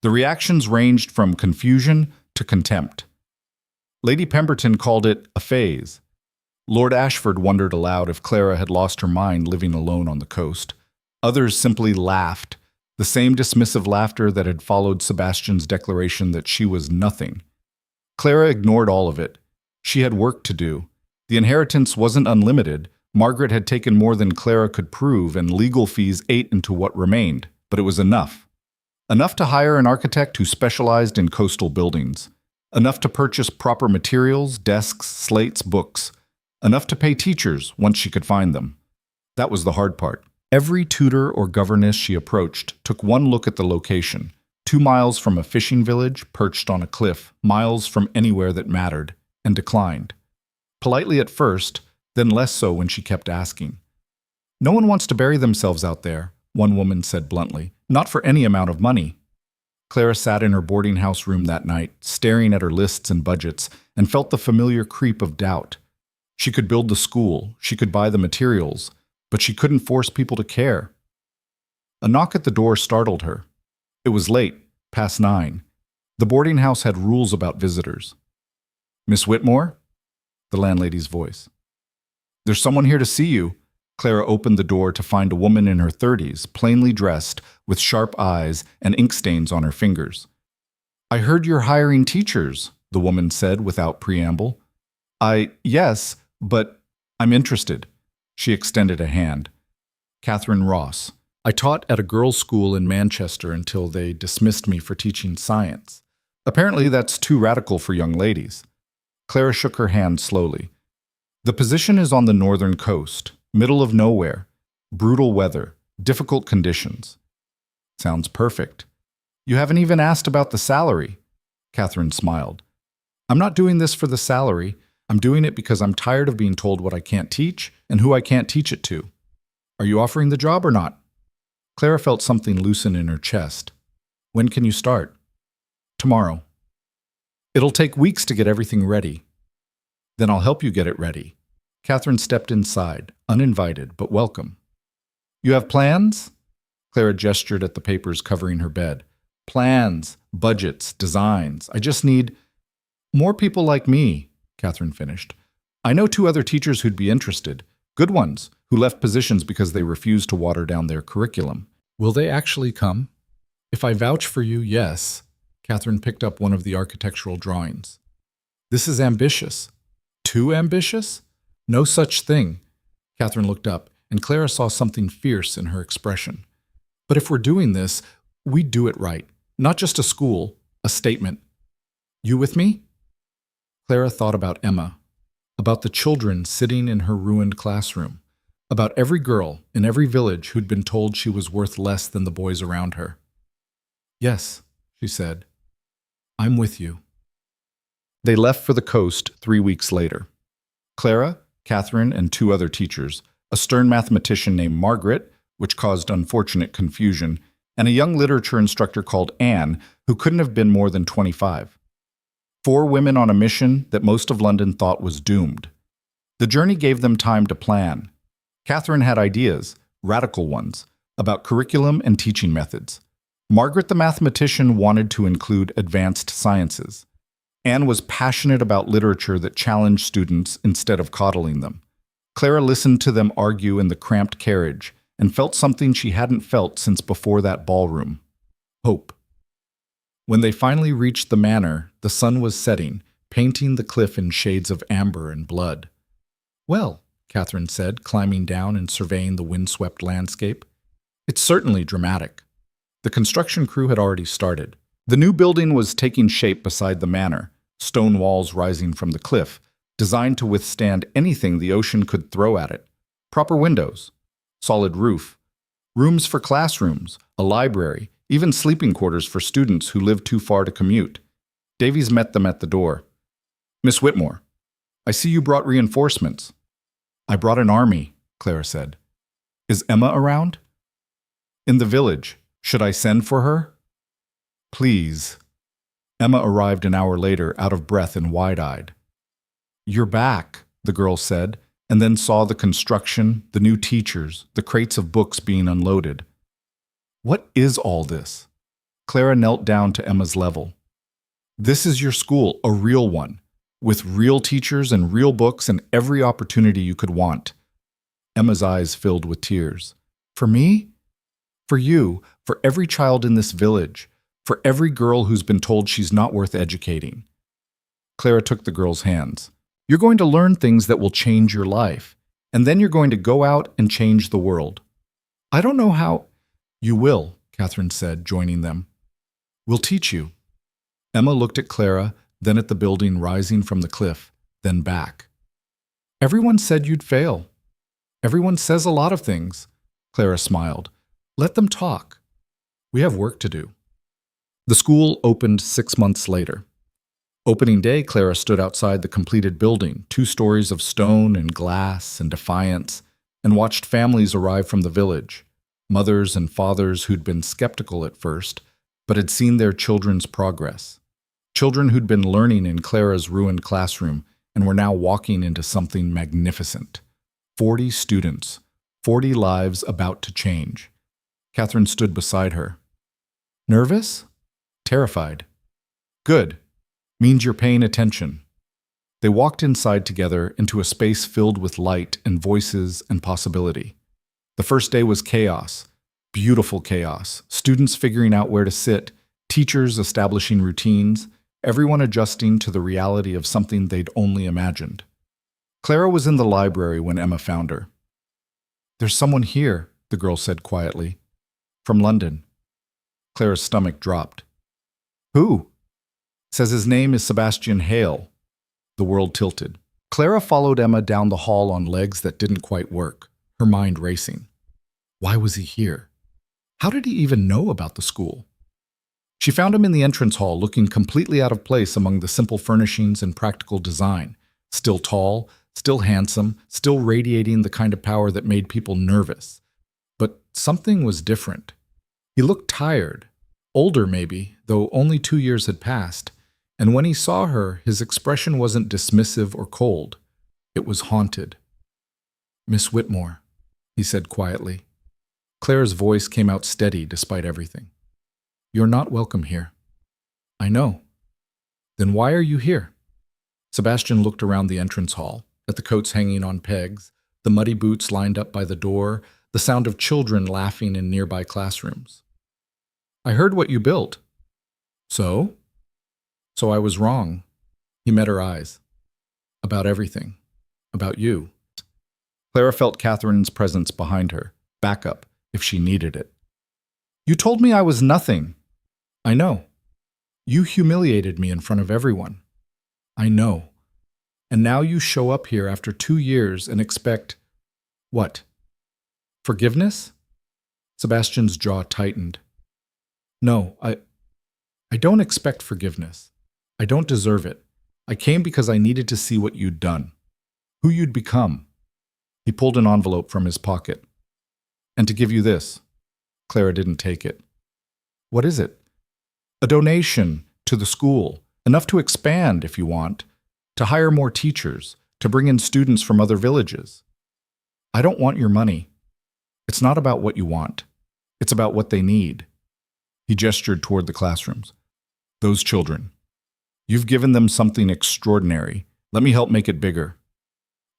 The reactions ranged from confusion to contempt. Lady Pemberton called it a phase. Lord Ashford wondered aloud if Clara had lost her mind living alone on the coast. Others simply laughed, the same dismissive laughter that had followed Sebastian's declaration that she was nothing. Clara ignored all of it. She had work to do. The inheritance wasn't unlimited. Margaret had taken more than Clara could prove, and legal fees ate into what remained, but it was enough. Enough to hire an architect who specialized in coastal buildings. Enough to purchase proper materials, desks, slates, books. Enough to pay teachers once she could find them. That was the hard part. Every tutor or governess she approached took one look at the location, 2 miles from a fishing village perched on a cliff, miles from anywhere that mattered, and declined. Politely at first, then less so when she kept asking. No one wants to bury themselves out there, one woman said bluntly, not for any amount of money. Clara sat in her boarding house room that night, staring at her lists and budgets, and felt the familiar creep of doubt. She could build the school, she could buy the materials, but she couldn't force people to care. A knock at the door startled her. It was late, past 9. The boarding house had rules about visitors. Miss Whitmore? The landlady's voice. There's someone here to see you. Clara opened the door to find a woman in her 30s, plainly dressed, with sharp eyes and ink stains on her fingers. I heard you're hiring teachers, the woman said without preamble. Yes, but I'm interested. She extended a hand. Catherine Ross. I taught at a girls' school in Manchester until they dismissed me for teaching science. Apparently that's too radical for young ladies. Clara shook her hand slowly. The position is on the northern coast, middle of nowhere, brutal weather, difficult conditions. Sounds perfect. You haven't even asked about the salary. Catherine smiled. I'm not doing this for the salary. I'm doing it because I'm tired of being told what I can't teach and who I can't teach it to. Are you offering the job or not? Clara felt something loosen in her chest. When can you start? Tomorrow. It'll take weeks to get everything ready. Then I'll help you get it ready. Catherine stepped inside, uninvited but welcome. You have plans? Clara gestured at the papers covering her bed. Plans, budgets, designs. I just need more people like me, Catherine finished. I know 2 other teachers who'd be interested. Good ones, who left positions because they refused to water down their curriculum. Will they actually come? If I vouch for you, yes. Catherine picked up one of the architectural drawings. This is ambitious. Too ambitious? No such thing. Catherine looked up, and Clara saw something fierce in her expression. But if we're doing this, we do it right. Not just a school, a statement. You with me? Clara thought about Emma, about the children sitting in her ruined classroom, about every girl in every village who'd been told she was worth less than the boys around her. Yes, she said. I'm with you. They left for the coast 3 weeks later. Clara, Catherine, and 2 other teachers, a stern mathematician named Margaret, which caused unfortunate confusion, and a young literature instructor called Anne, who couldn't have been more than 25. 4 women on a mission that most of London thought was doomed. The journey gave them time to plan. Catherine had ideas, radical ones, about curriculum and teaching methods. Margaret the mathematician wanted to include advanced sciences. Anne was passionate about literature that challenged students instead of coddling them. Clara listened to them argue in the cramped carriage and felt something she hadn't felt since before that ballroom. Hope. When they finally reached the manor, the sun was setting, painting the cliff in shades of amber and blood. Well, Catherine said, climbing down and surveying the windswept landscape. It's certainly dramatic. The construction crew had already started. The new building was taking shape beside the manor, stone walls rising from the cliff, designed to withstand anything the ocean could throw at it. Proper windows, solid roof, rooms for classrooms, a library, even sleeping quarters for students who lived too far to commute. Davies met them at the door. "Miss Whitmore, I see you brought reinforcements." "I brought an army," Clara said. "Is Emma around?" "In the village. Should I send for her?" "Please." Emma arrived an hour later, out of breath and wide-eyed. "You're back," the girl said, and then saw the construction, the new teachers, the crates of books being unloaded. "What is all this?" Clara knelt down to Emma's level. "This is your school, a real one, with real teachers and real books and every opportunity you could want." Emma's eyes filled with tears. "For me? For you, for every child in this village, for every girl who's been told she's not worth educating." Clara took the girl's hands. "You're going to learn things that will change your life, and then you're going to go out and change the world." "I don't know how—" "You will," Catherine said, joining them. "We'll teach you." Emma looked at Clara, then at the building rising from the cliff, then back. "Everyone said you'd fail. Everyone says a lot of things." Clara smiled. "Let them talk. We have work to do." The school opened 6 months later. Opening day, Clara stood outside the completed building, 2 stories of stone and glass and defiance, and watched families arrive from the village, mothers and fathers who'd been skeptical at first, but had seen their children's progress. Children who'd been learning in Clara's ruined classroom and were now walking into something magnificent. 40 students, 40 lives about to change. Catherine stood beside her. "Nervous? Terrified? Good. Means you're paying attention." They walked inside together into a space filled with light and voices and possibility. The first day was chaos, beautiful chaos, students figuring out where to sit, teachers establishing routines, everyone adjusting to the reality of something they'd only imagined. Clara was in the library when Emma found her. "There's someone here," the girl said quietly. "From London." Clara's stomach dropped. "Who?" "Says his name is Sebastian Hale." The world tilted. Clara followed Emma down the hall on legs that didn't quite work, her mind racing. Why was he here? How did he even know about the school? She found him in the entrance hall, looking completely out of place among the simple furnishings and practical design. Still tall, still handsome, still radiating the kind of power that made people nervous. But something was different. He looked tired, older maybe, though only 2 years had passed, and when he saw her, his expression wasn't dismissive or cold. It was haunted. "Miss Whitmore," he said quietly. Clara's voice came out steady despite everything. "You're not welcome here." "I know." "Then why are you here?" Sebastian looked around the entrance hall, at the coats hanging on pegs, the muddy boots lined up by the door, the sound of children laughing in nearby classrooms. "I heard what you built." "So?" "So I was wrong." He met her eyes. "About everything. About you." Clara felt Catherine's presence behind her, backup, if she needed it. "You told me I was nothing." "I know. You humiliated me in front of everyone." "I know. And now you show up here after 2 years and expect— what? Forgiveness?" Sebastian's jaw tightened. "No, I don't expect forgiveness. I don't deserve it. I came because I needed to see what you'd done, who you'd become." He pulled an envelope from his pocket. "And to give you this." Clara didn't take it. "What is it?" "A donation to the school, enough to expand if you want, to hire more teachers, to bring in students from other villages." "I don't want your money. It's not about what you want. It's about what they need." He gestured toward the classrooms. "Those children. You've given them something extraordinary. Let me help make it bigger."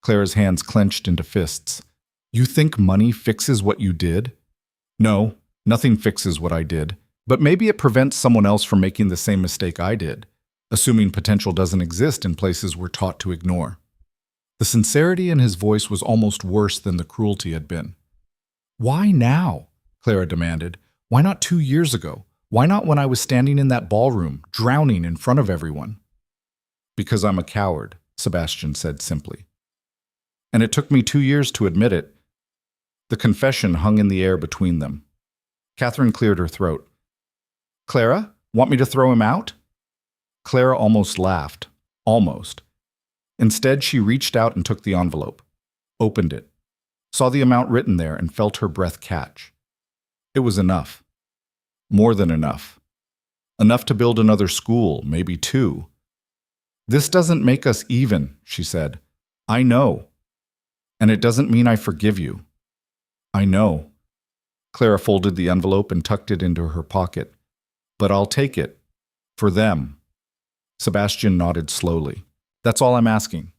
Clara's hands clenched into fists. "You think money fixes what you did?" "No, nothing fixes what I did. But maybe it prevents someone else from making the same mistake I did, assuming potential doesn't exist in places we're taught to ignore." The sincerity in his voice was almost worse than the cruelty had been. "Why now?" Clara demanded. "Why not 2 years ago? Why not when I was standing in that ballroom, drowning in front of everyone?" "Because I'm a coward," Sebastian said simply. "And it took me 2 years to admit it." The confession hung in the air between them. Catherine cleared her throat. "Clara, want me to throw him out?" Clara almost laughed. Almost. Instead, she reached out and took the envelope, opened it, saw the amount written there, and felt her breath catch. It was enough. More than enough. Enough to build another school, maybe 2. "This doesn't make us even," she said. "I know. And it doesn't mean I forgive you." "I know." Clara folded the envelope and tucked it into her pocket. "But I'll take it. For them." Sebastian nodded slowly. "That's all I'm asking."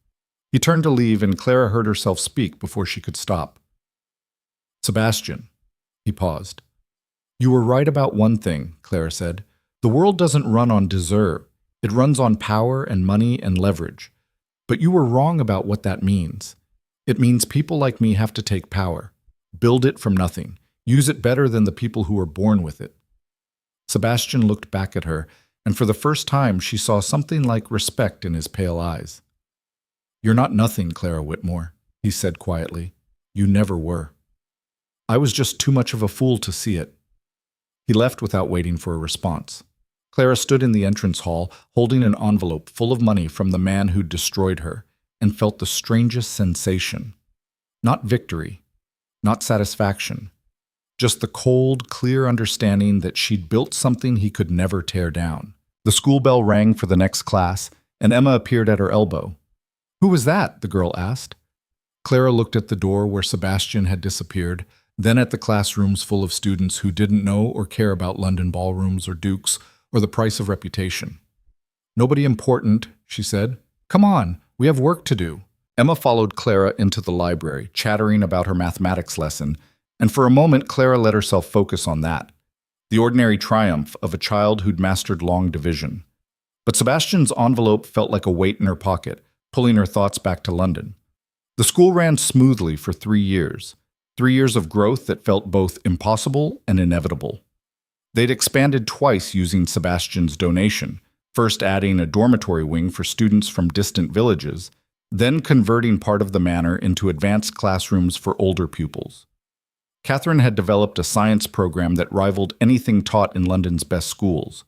He turned to leave, and Clara heard herself speak before she could stop. "Sebastian." He paused. "You were right about one thing," Clara said. "The world doesn't run on deserve. It runs on power and money and leverage. But you were wrong about what that means. It means people like me have to take power, build it from nothing, use it better than the people who were born with it." Sebastian looked back at her, and for the first time she saw something like respect in his pale eyes. "You're not nothing, Clara Whitmore," he said quietly. "You never were. I was just too much of a fool to see it." He left without waiting for a response. Clara stood in the entrance hall, holding an envelope full of money from the man who'd destroyed her, and felt the strangest sensation. Not victory, not satisfaction, just the cold, clear understanding that she'd built something he could never tear down. The school bell rang for the next class, and Emma appeared at her elbow. "Who was that?" the girl asked. Clara looked at the door where Sebastian had disappeared, then at the classrooms full of students who didn't know or care about London ballrooms or dukes or the price of reputation. "Nobody important," she said. "Come on, we have work to do." Emma followed Clara into the library, chattering about her mathematics lesson, and for a moment Clara let herself focus on that, the ordinary triumph of a child who'd mastered long division. But Sebastian's envelope felt like a weight in her pocket, pulling her thoughts back to London. The school ran smoothly for 3 years, 3 years of growth that felt both impossible and inevitable. They'd expanded twice using Sebastian's donation, first adding a dormitory wing for students from distant villages, then converting part of the manor into advanced classrooms for older pupils. Catherine had developed a science program that rivaled anything taught in London's best schools.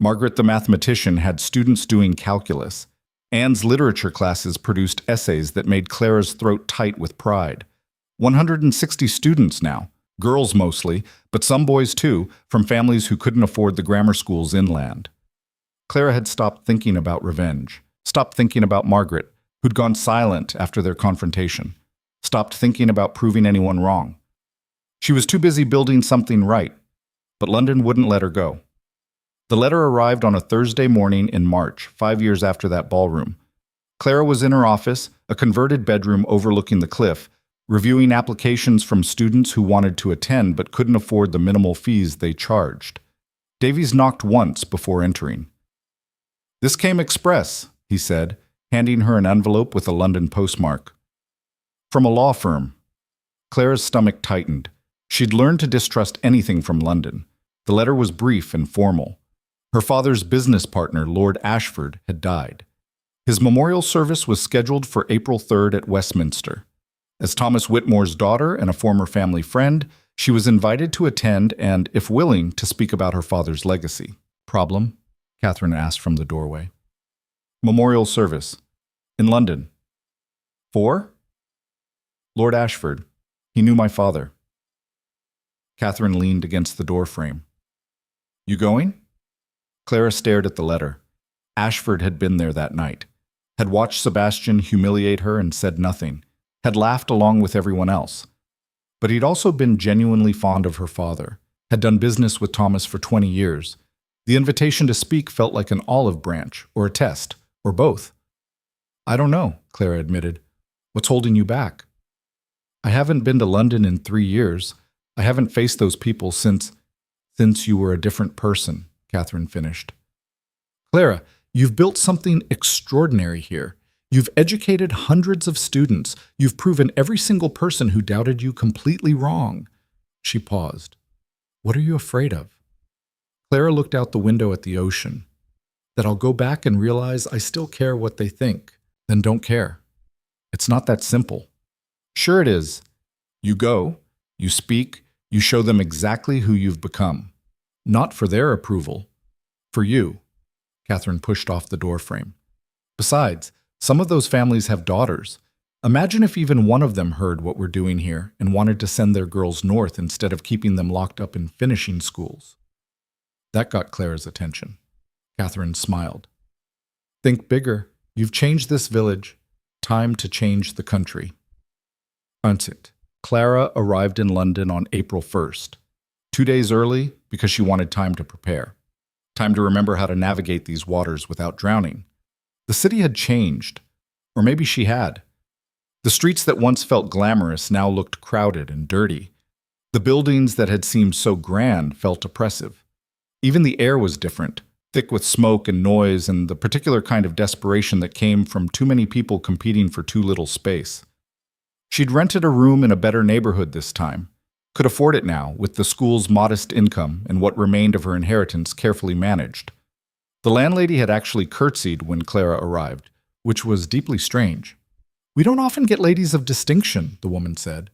Margaret the mathematician had students doing calculus. Anne's literature classes produced essays that made Clara's throat tight with pride. 160 students now, girls mostly, but some boys too, from families who couldn't afford the grammar schools inland. Clara had stopped thinking about revenge, stopped thinking about Margaret, who'd gone silent after their confrontation, stopped thinking about proving anyone wrong. She was too busy building something right, but London wouldn't let her go. The letter arrived on a Thursday morning in March, 5 years after that ballroom. Clara was in her office, a converted bedroom overlooking the cliff, reviewing applications from students who wanted to attend but couldn't afford the minimal fees they charged. Davies knocked once before entering. "This came express," he said, handing her an envelope with a London postmark. "From a law firm." Clara's stomach tightened. She'd learned to distrust anything from London. The letter was brief and formal. Her father's business partner, Lord Ashford, had died. His memorial service was scheduled for April 3rd at Westminster. As Thomas Whitmore's daughter and a former family friend, she was invited to attend and, if willing, to speak about her father's legacy. "Problem?" Catherine asked from the doorway. "Memorial service. In London." "For?" "Lord Ashford. He knew my father." Catherine leaned against the door frame. "You going?" Clara stared at the letter. Ashford had been there that night, had watched Sebastian humiliate her and said nothing, had laughed along with everyone else. But he'd also been genuinely fond of her father, had done business with Thomas for 20 years. The invitation to speak felt like an olive branch, or a test, or both. "I don't know," Clara admitted. "What's holding you back?" "I haven't been to London in 3 years. I haven't faced those people since you were a different person," Catherine finished. "Clara, you've built something extraordinary here. You've educated hundreds of students. You've proven every single person who doubted you completely wrong. She paused. What are you afraid of? Clara looked out the window at the ocean. That I'll go back and realize I still care what they think, then don't care. It's not that simple. Sure it is. You go, you speak, you show them exactly who you've become. Not for their approval. For you. Catherine pushed off the doorframe. Besides, some of those families have daughters. Imagine if even one of them heard what we're doing here and wanted to send their girls north instead of keeping them locked up in finishing schools. That got Clara's attention. Catherine smiled. Think bigger. You've changed this village. Time to change the country. Transit. Clara arrived in London on April 1st. 2 days early because she wanted time to prepare. Time to remember how to navigate these waters without drowning. The city had changed. Or maybe she had. The streets that once felt glamorous now looked crowded and dirty. The buildings that had seemed so grand felt oppressive. Even the air was different. Thick with smoke and noise and the particular kind of desperation that came from too many people competing for too little space. She'd rented a room in a better neighborhood this time, could afford it now with the school's modest income and what remained of her inheritance carefully managed. The landlady had actually curtsied when Clara arrived, which was deeply strange. We don't often get ladies of distinction, the woman said.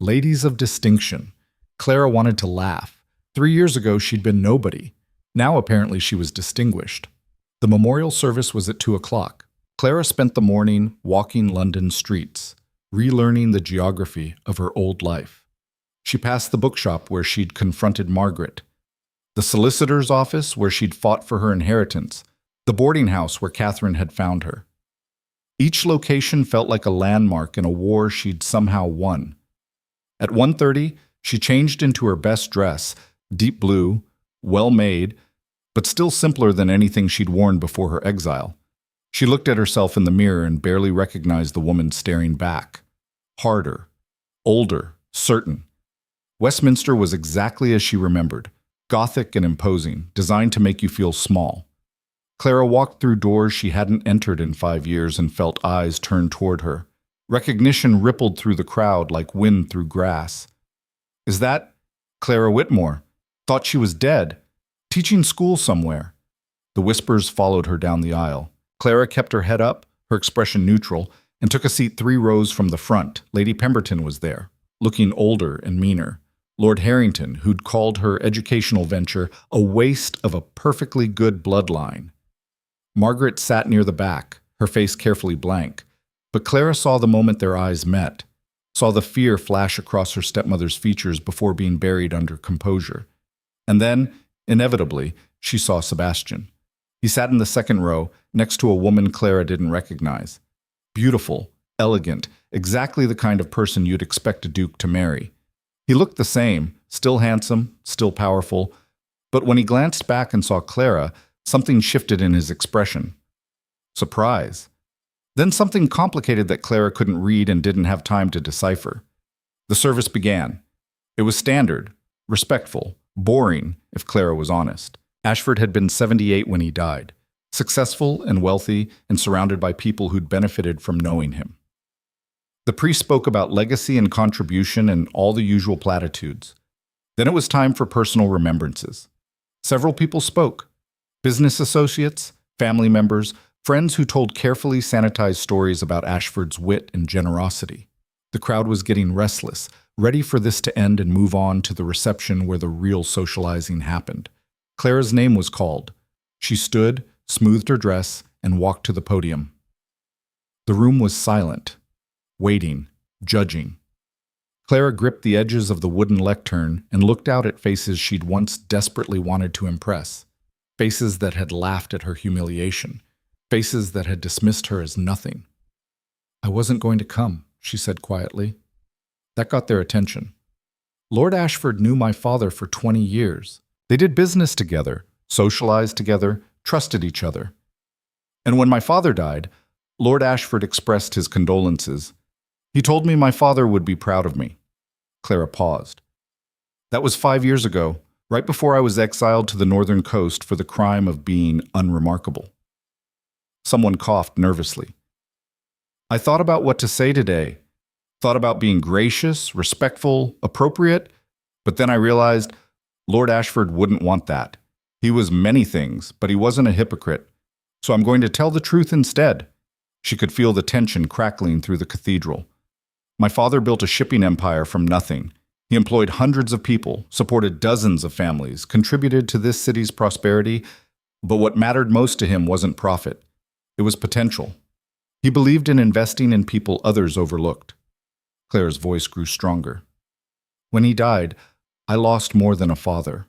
Ladies of distinction. Clara wanted to laugh. 3 years ago she'd been nobody. Now apparently she was distinguished. The memorial service was at 2 o'clock. Clara spent the morning walking London streets, relearning the geography of her old life. She passed the bookshop where she'd confronted Margaret, the solicitor's office where she'd fought for her inheritance, the boarding house where Catherine had found her. Each location felt like a landmark in a war she'd somehow won. At 1:30, she changed into her best dress, deep blue, well-made, but still simpler than anything she'd worn before her exile. She looked at herself in the mirror and barely recognized the woman staring back. Harder, older, certain. Westminster was exactly as she remembered, Gothic and imposing, designed to make you feel small. Clara walked through doors she hadn't entered in 5 years and felt eyes turn toward her. Recognition rippled through the crowd like wind through grass. Is that Clara Whitmore? Thought she was dead. Teaching school somewhere. The whispers followed her down the aisle. Clara kept her head up, her expression neutral, and took a seat 3 rows from the front. Lady Pemberton was there, looking older and meaner. Lord Harrington, who'd called her educational venture a waste of a perfectly good bloodline. Margaret sat near the back, her face carefully blank. But Clara saw the moment their eyes met, saw the fear flash across her stepmother's features before being buried under composure. And then, inevitably, she saw Sebastian. He sat in the second row, next to a woman Clara didn't recognize. Beautiful, elegant, exactly the kind of person you'd expect a duke to marry. He looked the same, still handsome, still powerful, but when he glanced back and saw Clara, something shifted in his expression. Surprise. Then something complicated that Clara couldn't read and didn't have time to decipher. The service began. It was standard, respectful, boring, if Clara was honest. Ashford had been 78 when he died, successful and wealthy and surrounded by people who'd benefited from knowing him. The priest spoke about legacy and contribution and all the usual platitudes. Then it was time for personal remembrances. Several people spoke. Business associates, family members, friends who told carefully sanitized stories about Ashford's wit and generosity. The crowd was getting restless, ready for this to end and move on to the reception where the real socializing happened. Clara's name was called. She stood, smoothed her dress, and walked to the podium. The room was silent, waiting, judging. Clara gripped the edges of the wooden lectern and looked out at faces she'd once desperately wanted to impress. Faces that had laughed at her humiliation. Faces that had dismissed her as nothing. I wasn't going to come, she said quietly. That got their attention. Lord Ashford knew my father for 20 years. They did business together, socialized together, trusted each other. And when my father died, Lord Ashford expressed his condolences. He told me my father would be proud of me. Clara paused. That was 5 years ago, right before I was exiled to the northern coast for the crime of being unremarkable. Someone coughed nervously. I thought about what to say today, thought about being gracious, respectful, appropriate, but then I realized Lord Ashford wouldn't want that. He was many things, but he wasn't a hypocrite. So I'm going to tell the truth instead. She could feel the tension crackling through the cathedral. My father built a shipping empire from nothing. He employed hundreds of people, supported dozens of families, contributed to this city's prosperity, but what mattered most to him wasn't profit. It was potential. He believed in investing in people others overlooked. Clara's voice grew stronger. When he died, I lost more than a father.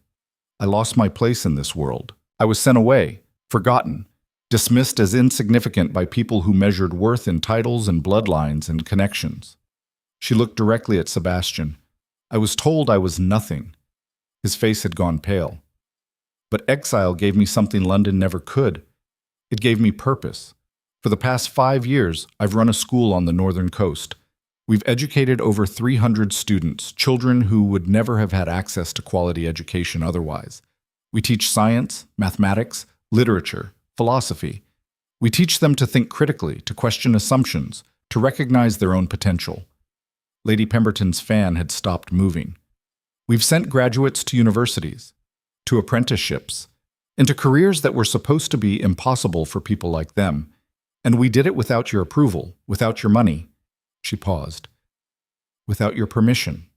I lost my place in this world. I was sent away, forgotten, dismissed as insignificant by people who measured worth in titles and bloodlines and connections. She looked directly at Sebastian. I was told I was nothing. His face had gone pale. But Exile gave me something London never could. It gave me purpose. For the past 5 years, I've run a school on the northern coast. We've educated over 300 students, children who would never have had access to quality education otherwise. We teach science, mathematics, literature, philosophy. We teach them to think critically, to question assumptions, to recognize their own potential. Lady Pemberton's fan had stopped moving. We've sent graduates to universities, to apprenticeships, into careers that were supposed to be impossible for people like them. And we did it without your approval, without your money. She paused. Without your permission.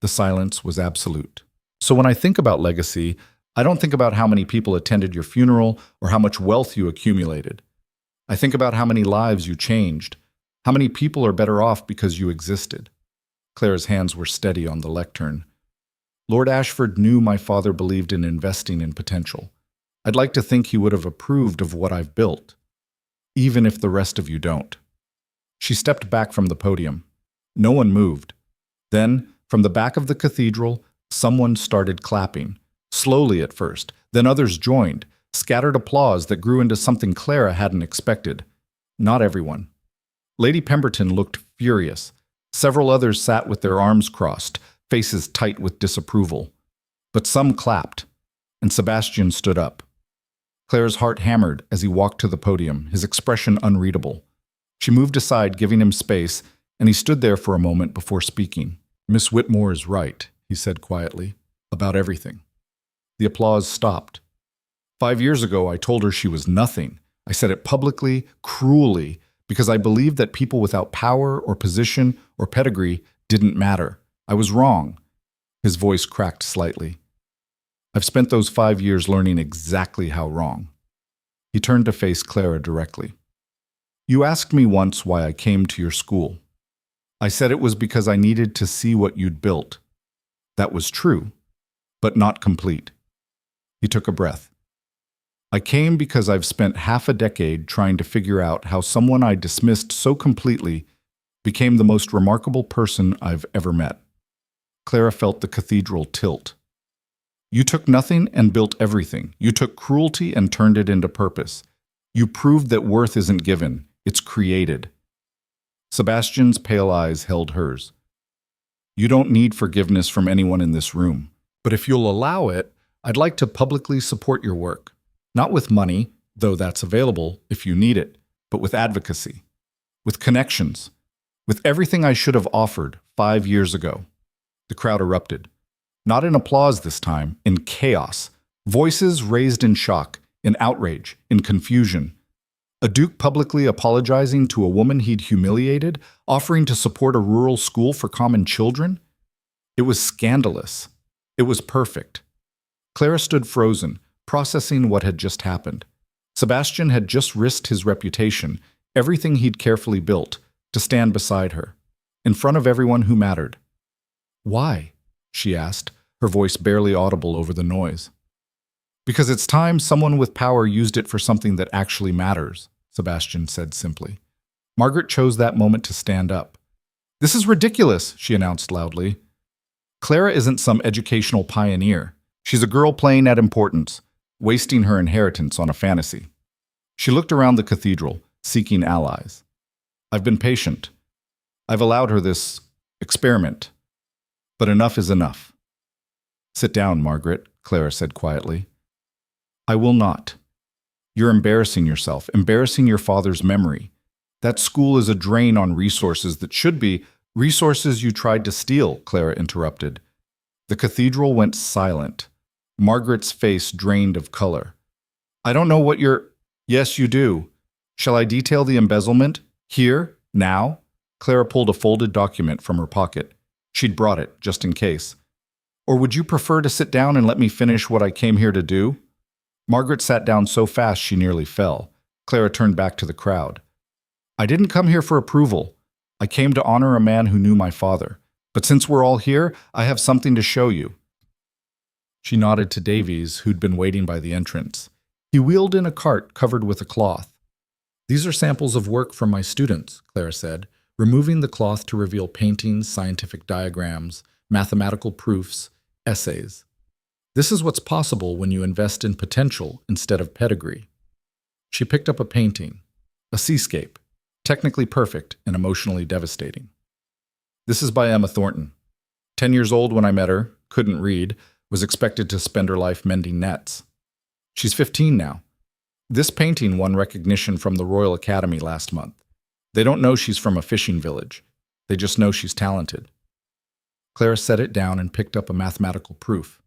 The silence was absolute. So when I think about legacy, I don't think about how many people attended your funeral or how much wealth you accumulated. I think about how many lives you changed, how many people are better off because you existed. Clara's hands were steady on the lectern. Lord Ashford knew my father believed in investing in potential. I'd like to think he would have approved of what I've built, even if the rest of you don't. She stepped back from the podium. No one moved. Then, from the back of the cathedral, someone started clapping, slowly at first. Then others joined, scattered applause that grew into something Clara hadn't expected. Not everyone. Lady Pemberton looked furious. Several others sat with their arms crossed, faces tight with disapproval. But some clapped, and Sebastian stood up. Clara's heart hammered as he walked to the podium, his expression unreadable. She moved aside, giving him space, and he stood there for a moment before speaking. Miss Whitmore is right, he said quietly, about everything. The applause stopped. 5 years ago, I told her she was nothing. I said it publicly, cruelly, because I believed that people without power or position or pedigree didn't matter. I was wrong. His voice cracked slightly. I've spent those 5 years learning exactly how wrong. He turned to face Clara directly. You asked me once why I came to your school. I said it was because I needed to see what you'd built. That was true, but not complete. He took a breath. I came because I've spent half a decade trying to figure out how someone I dismissed so completely became the most remarkable person I've ever met. Clara felt the cathedral tilt. You took nothing and built everything. You took cruelty and turned it into purpose. You proved that worth isn't given, it's created. Sebastian's pale eyes held hers. You don't need forgiveness from anyone in this room, but if you'll allow it, I'd like to publicly support your work. Not with money, though that's available if you need it, but with advocacy, with connections, with everything I should have offered 5 years ago. The crowd erupted. Not in applause this time, in chaos. Voices raised in shock, in outrage, in confusion. A duke publicly apologizing to a woman he'd humiliated, offering to support a rural school for common children? It was scandalous. It was perfect. Clara stood frozen, processing what had just happened. Sebastian had just risked his reputation, everything he'd carefully built, to stand beside her, in front of everyone who mattered. Why? She asked, her voice barely audible over the noise. Because it's time someone with power used it for something that actually matters, Sebastian said simply. Margaret chose that moment to stand up. This is ridiculous, she announced loudly. Clara isn't some educational pioneer. She's a girl playing at importance, wasting her inheritance on a fantasy. She looked around the cathedral, seeking allies. I've been patient. I've allowed her this experiment. But enough is enough. Sit down, Margaret, Clara said quietly. I will not. You're embarrassing yourself, embarrassing your father's memory. That school is a drain on resources that should be resources you tried to steal, Clara interrupted. The cathedral went silent. Margaret's face drained of color. I don't know what you're... Yes, you do. Shall I detail the embezzlement? Here? Now? Clara pulled a folded document from her pocket. She'd brought it, just in case. Or would you prefer to sit down and let me finish what I came here to do? Margaret sat down so fast she nearly fell. Clara turned back to the crowd. I didn't come here for approval. I came to honor a man who knew my father. But since we're all here, I have something to show you. She nodded to Davies, who'd been waiting by the entrance. He wheeled in a cart covered with a cloth. These are samples of work from my students, Clara said, removing the cloth to reveal paintings, scientific diagrams, mathematical proofs, essays. This is what's possible when you invest in potential instead of pedigree. She picked up a painting, a seascape, technically perfect and emotionally devastating. This is by Emma Thornton. 10 years old when I met her, couldn't read, was expected to spend her life mending nets. She's 15 now. This painting won recognition from the Royal Academy last month. They don't know she's from a fishing village. They just know she's talented. Clara set it down and picked up a mathematical proof.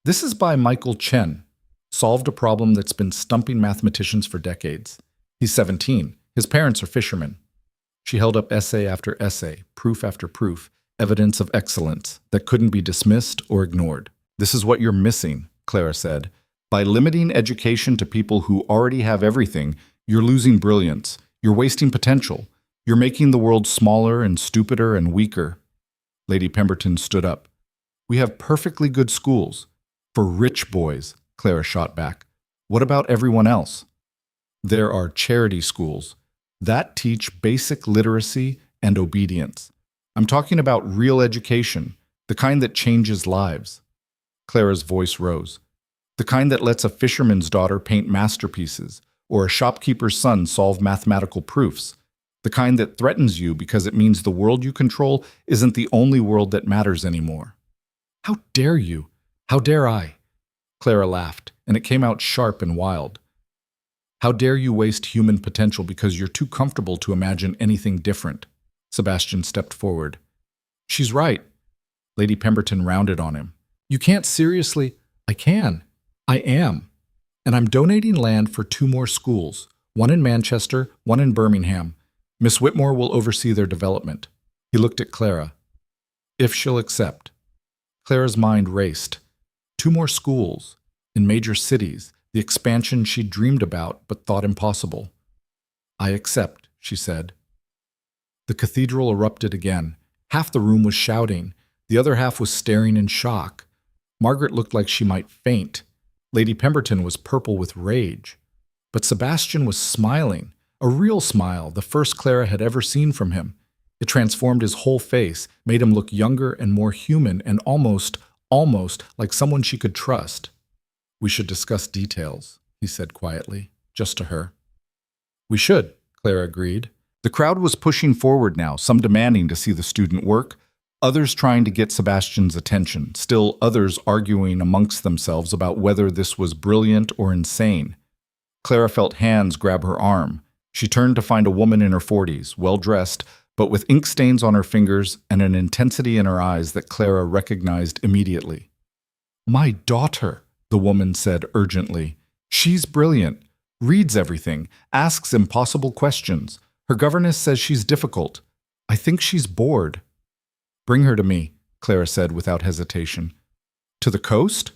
This is by Michael Chen. Solved a problem that's been stumping mathematicians for decades. He's 17. His parents are fishermen. She held up essay after essay, proof after proof, evidence of excellence that couldn't be dismissed or ignored. This is what you're missing, Clara said. By limiting education to people who already have everything, you're losing brilliance. You're wasting potential. You're making the world smaller and stupider and weaker. Lady Pemberton stood up. We have perfectly good schools. For rich boys, Clara shot back. What about everyone else? There are charity schools that teach basic literacy and obedience. I'm talking about real education, the kind that changes lives. Clara's voice rose. The kind that lets a fisherman's daughter paint masterpieces, or a shopkeeper's son solve mathematical proofs. The kind that threatens you because it means the world you control isn't the only world that matters anymore. How dare you? How dare I? Clara laughed, and it came out sharp and wild. How dare you waste human potential because you're too comfortable to imagine anything different? Sebastian stepped forward. She's right. Lady Pemberton rounded on him. You can't seriously... I can. I am. And I'm donating land for 2 more schools, one in Manchester, one in Birmingham. Miss Whitmore will oversee their development. He looked at Clara. If she'll accept. Clara's mind raced. 2 more schools, in major cities, the expansion she'd dreamed about but thought impossible. I accept, she said. The cathedral erupted again. Half the room was shouting. The other half was staring in shock. Margaret looked like she might faint. Lady Pemberton was purple with rage. But Sebastian was smiling, a real smile, the first Clara had ever seen from him. It transformed his whole face, made him look younger and more human and almost like someone she could trust. We should discuss details, he said quietly, just to her. We should, Clara agreed. The crowd was pushing forward now, some demanding to see the student work, others trying to get Sebastian's attention, still others arguing amongst themselves about whether this was brilliant or insane. Clara felt hands grab her arm. She turned to find a woman in her 40s, well-dressed, but with ink stains on her fingers and an intensity in her eyes that Clara recognized immediately. My daughter, the woman said urgently. She's brilliant, reads everything, asks impossible questions. Her governess says she's difficult. I think she's bored. Bring her to me, Clara said without hesitation. To the coast?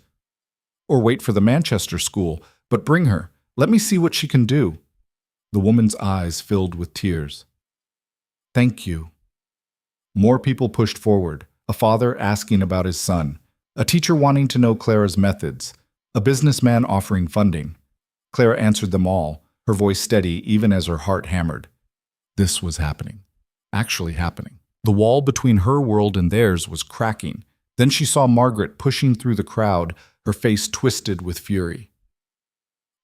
Or wait for the Manchester school, but bring her. Let me see what she can do. The woman's eyes filled with tears. Thank you. More people pushed forward, a father asking about his son, a teacher wanting to know Clara's methods, a businessman offering funding. Clara answered them all, her voice steady even as her heart hammered. This was happening. Actually happening. The wall between her world and theirs was cracking. Then she saw Margaret pushing through the crowd, her face twisted with fury.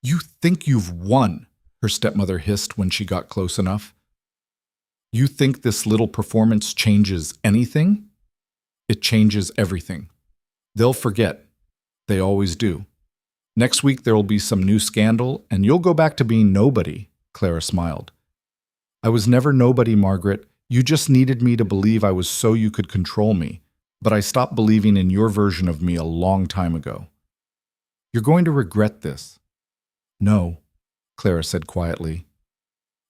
You think you've won, her stepmother hissed when she got close enough. You think this little performance changes anything? It changes everything. They'll forget. They always do. Next week there will be some new scandal, and you'll go back to being nobody, Clara smiled. I was never nobody, Margaret. You just needed me to believe I was so you could control me. But I stopped believing in your version of me a long time ago. You're going to regret this. No, Clara said quietly.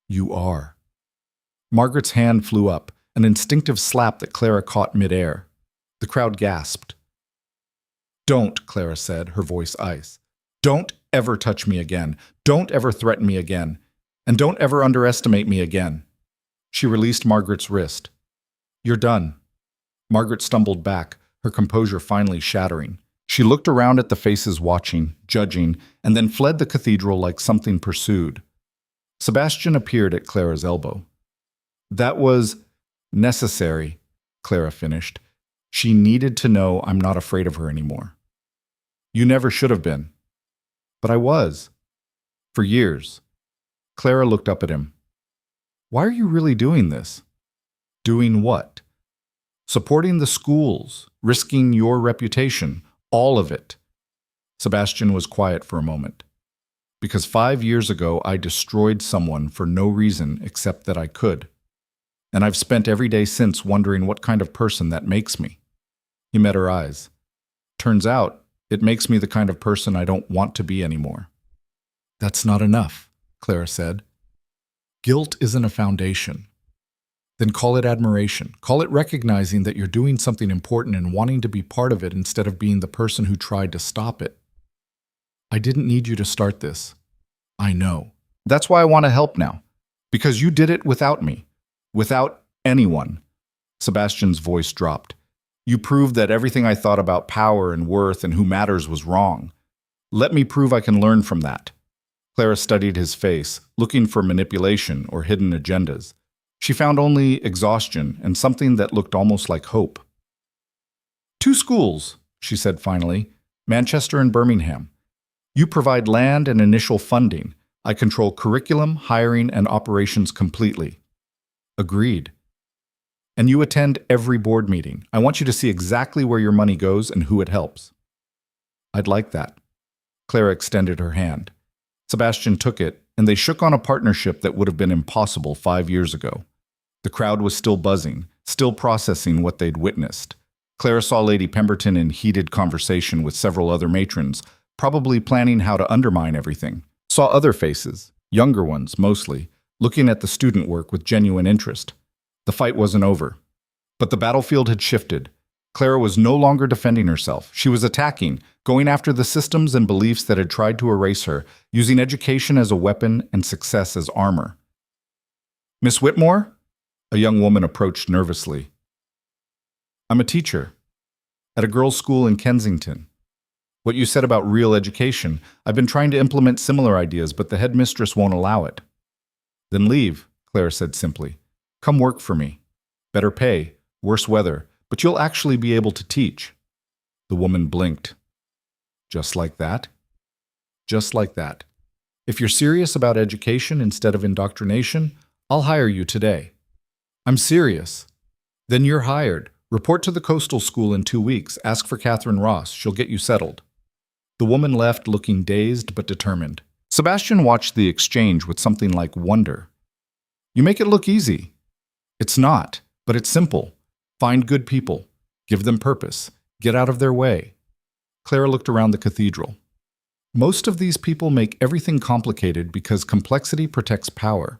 You are. Margaret's hand flew up, an instinctive slap that Clara caught midair. The crowd gasped. Don't, Clara said, her voice ice. Don't ever touch me again. Don't ever threaten me again. And don't ever underestimate me again. She released Margaret's wrist. You're done. Margaret stumbled back, her composure finally shattering. She looked around at the faces watching, judging, and then fled the cathedral like something pursued. Sebastian appeared at Clara's elbow. That was necessary, Clara finished. She needed to know I'm not afraid of her anymore. You never should have been. But I was. For years. Clara looked up at him. Why are you really doing this? Doing what? Supporting the schools, risking your reputation, all of it. Sebastian was quiet for a moment. Because 5 years ago I destroyed someone for no reason except that I could. And I've spent every day since wondering what kind of person that makes me. He met her eyes. Turns out, it makes me the kind of person I don't want to be anymore. That's not enough, Clara said. Guilt isn't a foundation. Then call it admiration. Call it recognizing that you're doing something important and wanting to be part of it instead of being the person who tried to stop it. I didn't need you to start this. I know. That's why I want to help now. Because you did it without me. Without anyone. Sebastian's voice dropped. You proved that everything I thought about power and worth and who matters was wrong. Let me prove I can learn from that. Clara studied his face, looking for manipulation or hidden agendas. She found only exhaustion and something that looked almost like hope. 2 schools, she said finally, Manchester and Birmingham. You provide land and initial funding. I control curriculum, hiring, and operations completely. Agreed. And you attend every board meeting. I want you to see exactly where your money goes and who it helps. I'd like that. Clara extended her hand. Sebastian took it, and they shook on a partnership that would have been impossible 5 years ago. The crowd was still buzzing, still processing what they'd witnessed. Clara saw Lady Pemberton in heated conversation with several other matrons, probably planning how to undermine everything. Saw other faces, younger ones mostly, looking at the student work with genuine interest. The fight wasn't over. But the battlefield had shifted. Clara was no longer defending herself. She was attacking, going after the systems and beliefs that had tried to erase her, using education as a weapon and success as armor. Miss Whitmore? A young woman approached nervously. I'm a teacher. At a girls' school in Kensington. What you said about real education, I've been trying to implement similar ideas, but the headmistress won't allow it. Then leave, Clara said simply. Come work for me. Better pay, worse weather, but you'll actually be able to teach. The woman blinked. Just like that? Just like that. If you're serious about education instead of indoctrination, I'll hire you today. I'm serious. Then you're hired. Report to the coastal school in 2 weeks. Ask for Catherine Ross. She'll get you settled. The woman left looking dazed but determined. Sebastian watched the exchange with something like wonder. You make it look easy. It's not, but it's simple. Find good people. Give them purpose. Get out of their way. Clara looked around the cathedral. Most of these people make everything complicated because complexity protects power.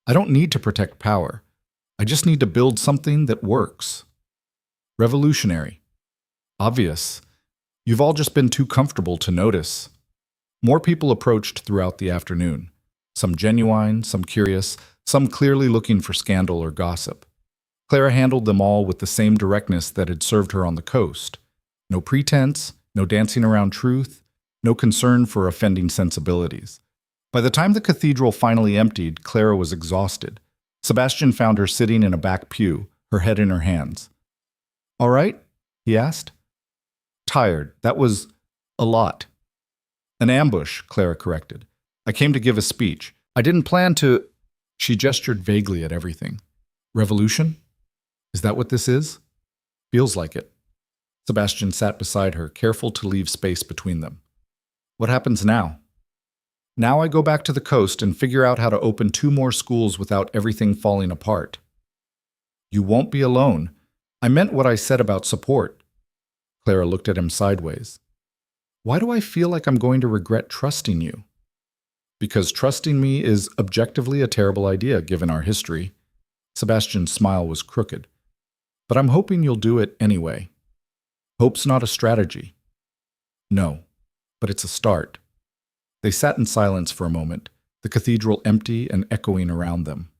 I don't need to protect power. I just need to build something that works. Revolutionary. Obvious. You've all just been too comfortable to notice. More people approached throughout the afternoon. Some genuine, some curious, some clearly looking for scandal or gossip. Clara handled them all with the same directness that had served her on the coast. No pretense, no dancing around truth, no concern for offending sensibilities. By the time the cathedral finally emptied, Clara was exhausted. Sebastian found her sitting in a back pew, her head in her hands. All right? He asked. Tired. That was a lot. An ambush, Clara corrected. I came to give a speech. I didn't plan to... She gestured vaguely at everything. Revolution? Is that what this is? Feels like it. Sebastian sat beside her, careful to leave space between them. What happens now? Now I go back to the coast and figure out how to open 2 more schools without everything falling apart. You won't be alone. I meant what I said about support. Clara looked at him sideways. Why do I feel like I'm going to regret trusting you? Because trusting me is objectively a terrible idea given our history. Sebastian's smile was crooked. But I'm hoping you'll do it anyway. Hope's not a strategy. No, but it's a start. They sat in silence for a moment, the cathedral empty and echoing around them.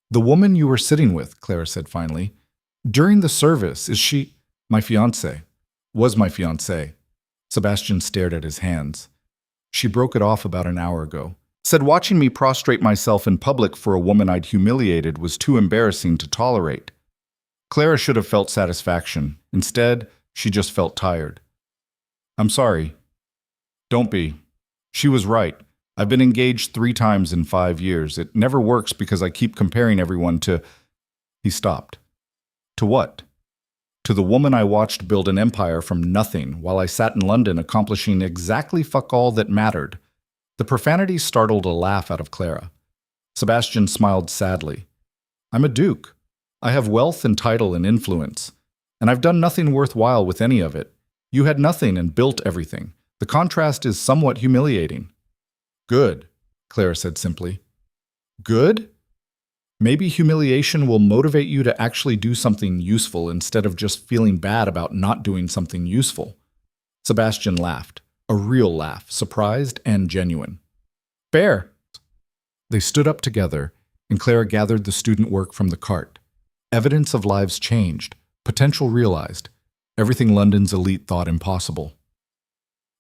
The woman you were sitting with, Clara said finally, during the service, is she my fiancée? Was my fiancée. Sebastian stared at his hands. She broke it off about an hour ago. Said watching me prostrate myself in public for a woman I'd humiliated was too embarrassing to tolerate. Clara should have felt satisfaction. Instead, she just felt tired. I'm sorry. Don't be. She was right. I've been engaged 3 times in 5 years. It never works because I keep comparing everyone to... He stopped. To what? To the woman I watched build an empire from nothing while I sat in London accomplishing exactly fuck all that mattered. The profanity startled a laugh out of Clara. Sebastian smiled sadly. I'm a duke. I have wealth and title and influence. And I've done nothing worthwhile with any of it. You had nothing and built everything. The contrast is somewhat humiliating. Good, Clara said simply. Good? Maybe humiliation will motivate you to actually do something useful instead of just feeling bad about not doing something useful. Sebastian laughed, a real laugh, surprised and genuine. Fair. They stood up together, and Clara gathered the student work from the cart. Evidence of lives changed, potential realized, everything London's elite thought impossible.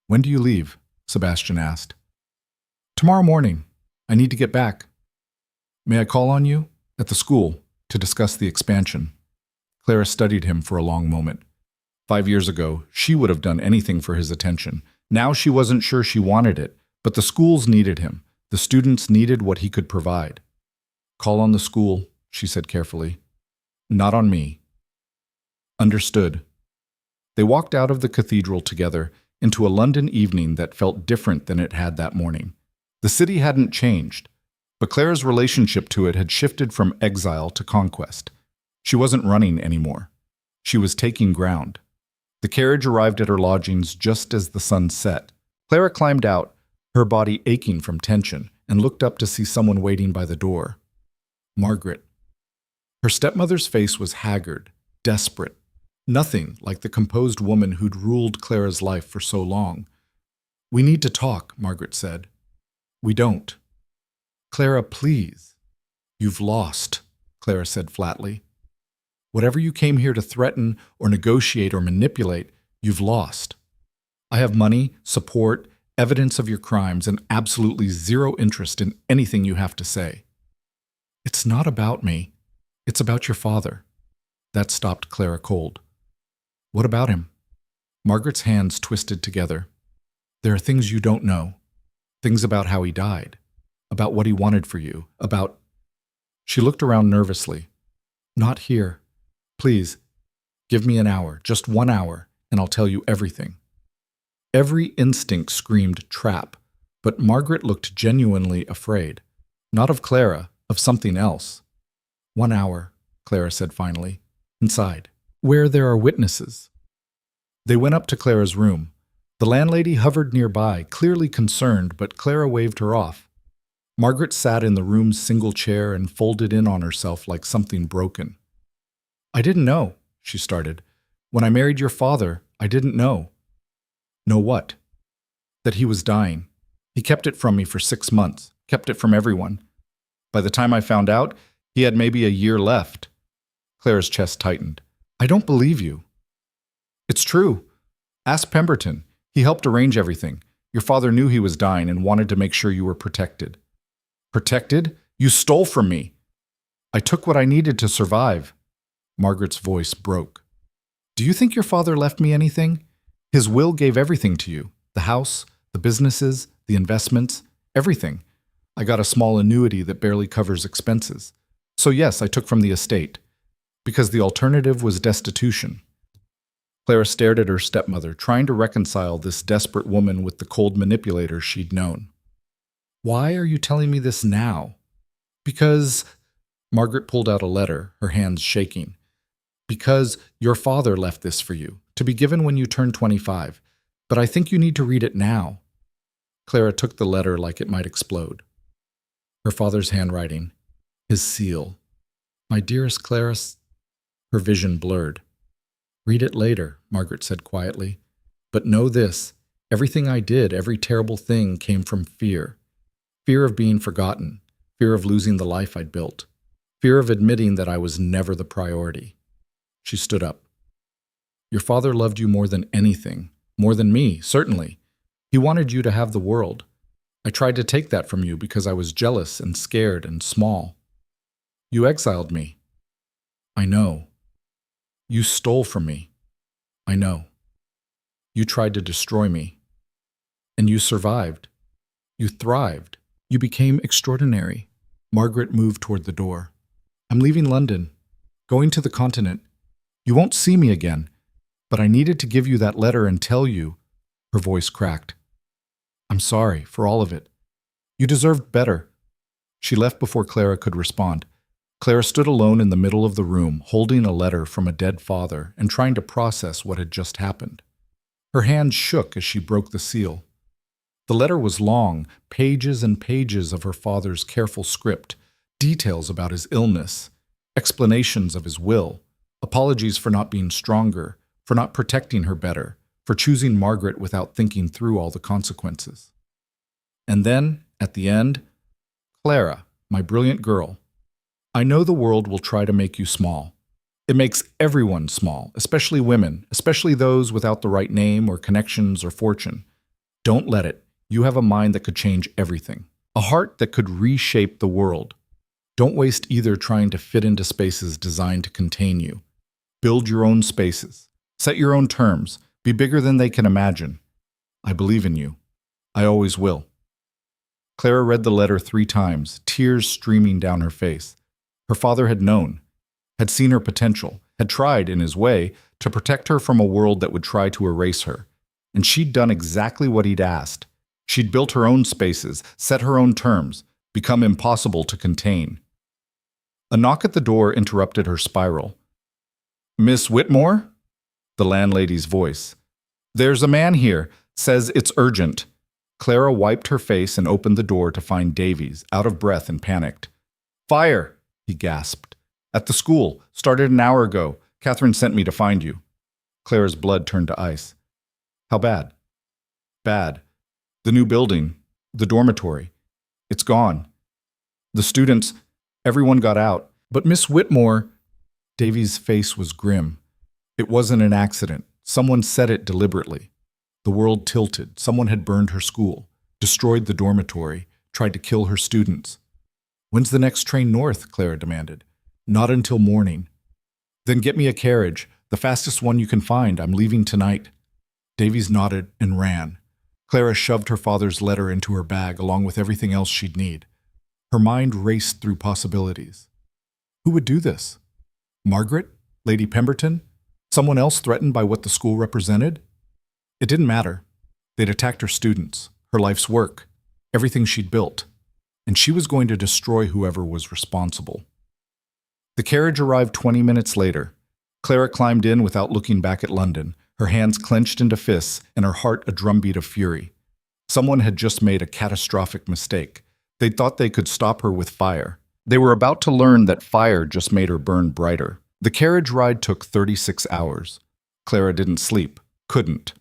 When do you leave? Sebastian asked. Tomorrow morning. I need to get back. May I call on you? At the school, to discuss the expansion. Clara studied him for a long moment. 5 years ago, she would have done anything for his attention. Now she wasn't sure she wanted it, but the schools needed him. The students needed what he could provide. Call on the school, she said carefully. Not on me. Understood. They walked out of the cathedral together into a London evening that felt different than it had that morning. The city hadn't changed, but Clara's relationship to it had shifted from exile to conquest. She wasn't running anymore. She was taking ground. The carriage arrived at her lodgings just as the sun set. Clara climbed out, her body aching from tension, and looked up to see someone waiting by the door. Margaret. Her stepmother's face was haggard, desperate. Nothing like the composed woman who'd ruled Clara's life for so long. We need to talk, Margaret said. We don't. Clara, please. You've lost, Clara said flatly. Whatever you came here to threaten or negotiate or manipulate, you've lost. I have money, support, evidence of your crimes, and absolutely zero interest in anything you have to say. It's not about me. It's about your father. That stopped Clara cold. What about him? Margaret's hands twisted together. There are things you don't know. Things about how he died. About what he wanted for you. About... She looked around nervously. Not here. Please, give me an hour, just 1 hour, and I'll tell you everything. Every instinct screamed trap, but Margaret looked genuinely afraid. Not of Clara, of something else. 1 hour, Clara said finally. Inside, where there are witnesses. They went up to Clara's room. The landlady hovered nearby, clearly concerned, but Clara waved her off. Margaret sat in the room's single chair and folded in on herself like something broken. I didn't know, she started. When I married your father, I didn't know. Know what? That he was dying. He kept it from me for 6 months, kept it from everyone. By the time I found out, he had maybe a year left. Clara's chest tightened. I don't believe you. It's true. Ask Pemberton. He helped arrange everything. Your father knew he was dying and wanted to make sure you were protected. Protected? You stole from me. I took what I needed to survive. Margaret's voice broke. Do you think your father left me anything? His will gave everything to you. The house, the businesses, the investments, everything. I got a small annuity that barely covers expenses. So yes, I took from the estate. Because the alternative was destitution. Clara stared at her stepmother, trying to reconcile this desperate woman with the cold manipulator she'd known. Why are you telling me this now? Because Margaret pulled out a letter, her hands shaking. Because your father left this for you, to be given when you turn 25. But I think you need to read it now. Clara took the letter like it might explode. Her father's handwriting, his seal. My dearest Clara, her vision blurred. Read it later, Margaret said quietly. But know this, everything I did, every terrible thing came from fear. Fear of being forgotten, fear of losing the life I'd built, fear of admitting that I was never the priority. She stood up. Your father loved you more than anything, more than me, certainly. He wanted you to have the world. I tried to take that from you because I was jealous and scared and small. You exiled me. I know. You stole from me. I know. You tried to destroy me. And you survived. You thrived. You became extraordinary. Margaret moved toward the door. I'm leaving London, going to the continent. You won't see me again, but I needed to give you that letter and tell you. Her voice cracked. I'm sorry for all of it. You deserved better. She left before Clara could respond. Clara stood alone in the middle of the room, holding a letter from a dead father and trying to process what had just happened. Her hands shook as she broke the seal. The letter was long, pages and pages of her father's careful script, details about his illness, explanations of his will, apologies for not being stronger, for not protecting her better, for choosing Margaret without thinking through all the consequences. And then, at the end, Clara, my brilliant girl, I know the world will try to make you small. It makes everyone small, especially women, especially those without the right name or connections or fortune. Don't let it. You have a mind that could change everything, a heart that could reshape the world. Don't waste either trying to fit into spaces designed to contain you. Build your own spaces. Set your own terms. Be bigger than they can imagine. I believe in you. I always will. Clara read the letter 3 times, tears streaming down her face. Her father had known, had seen her potential, had tried, in his way, to protect her from a world that would try to erase her. And she'd done exactly what he'd asked. She'd built her own spaces, set her own terms, become impossible to contain. A knock at the door interrupted her spiral. Miss Whitmore? The landlady's voice. There's a man here. Says it's urgent. Clara wiped her face and opened the door to find Davies, out of breath and panicked. Fire! He gasped. At the school. Started an hour ago. Catherine sent me to find you. Clara's blood turned to ice. How bad? Bad. The new building. The dormitory. It's gone. The students. Everyone got out. But Miss Whitmore... Davies' face was grim. It wasn't an accident. Someone said it deliberately. The world tilted. Someone had burned her school, destroyed the dormitory, tried to kill her students. When's the next train north? Clara demanded. Not until morning. Then get me a carriage, the fastest one you can find. I'm leaving tonight. Davies nodded and ran. Clara shoved her father's letter into her bag along with everything else she'd need. Her mind raced through possibilities. Who would do this? Margaret? Lady Pemberton? Someone else threatened by what the school represented? It didn't matter. They'd attacked her students, her life's work, everything she'd built, and she was going to destroy whoever was responsible. The carriage arrived 20 minutes later. Clara climbed in without looking back at London, her hands clenched into fists and her heart a drumbeat of fury. Someone had just made a catastrophic mistake. They'd thought they could stop her with fire. They were about to learn that fire just made her burn brighter. The carriage ride took 36 hours. Clara didn't sleep, couldn't.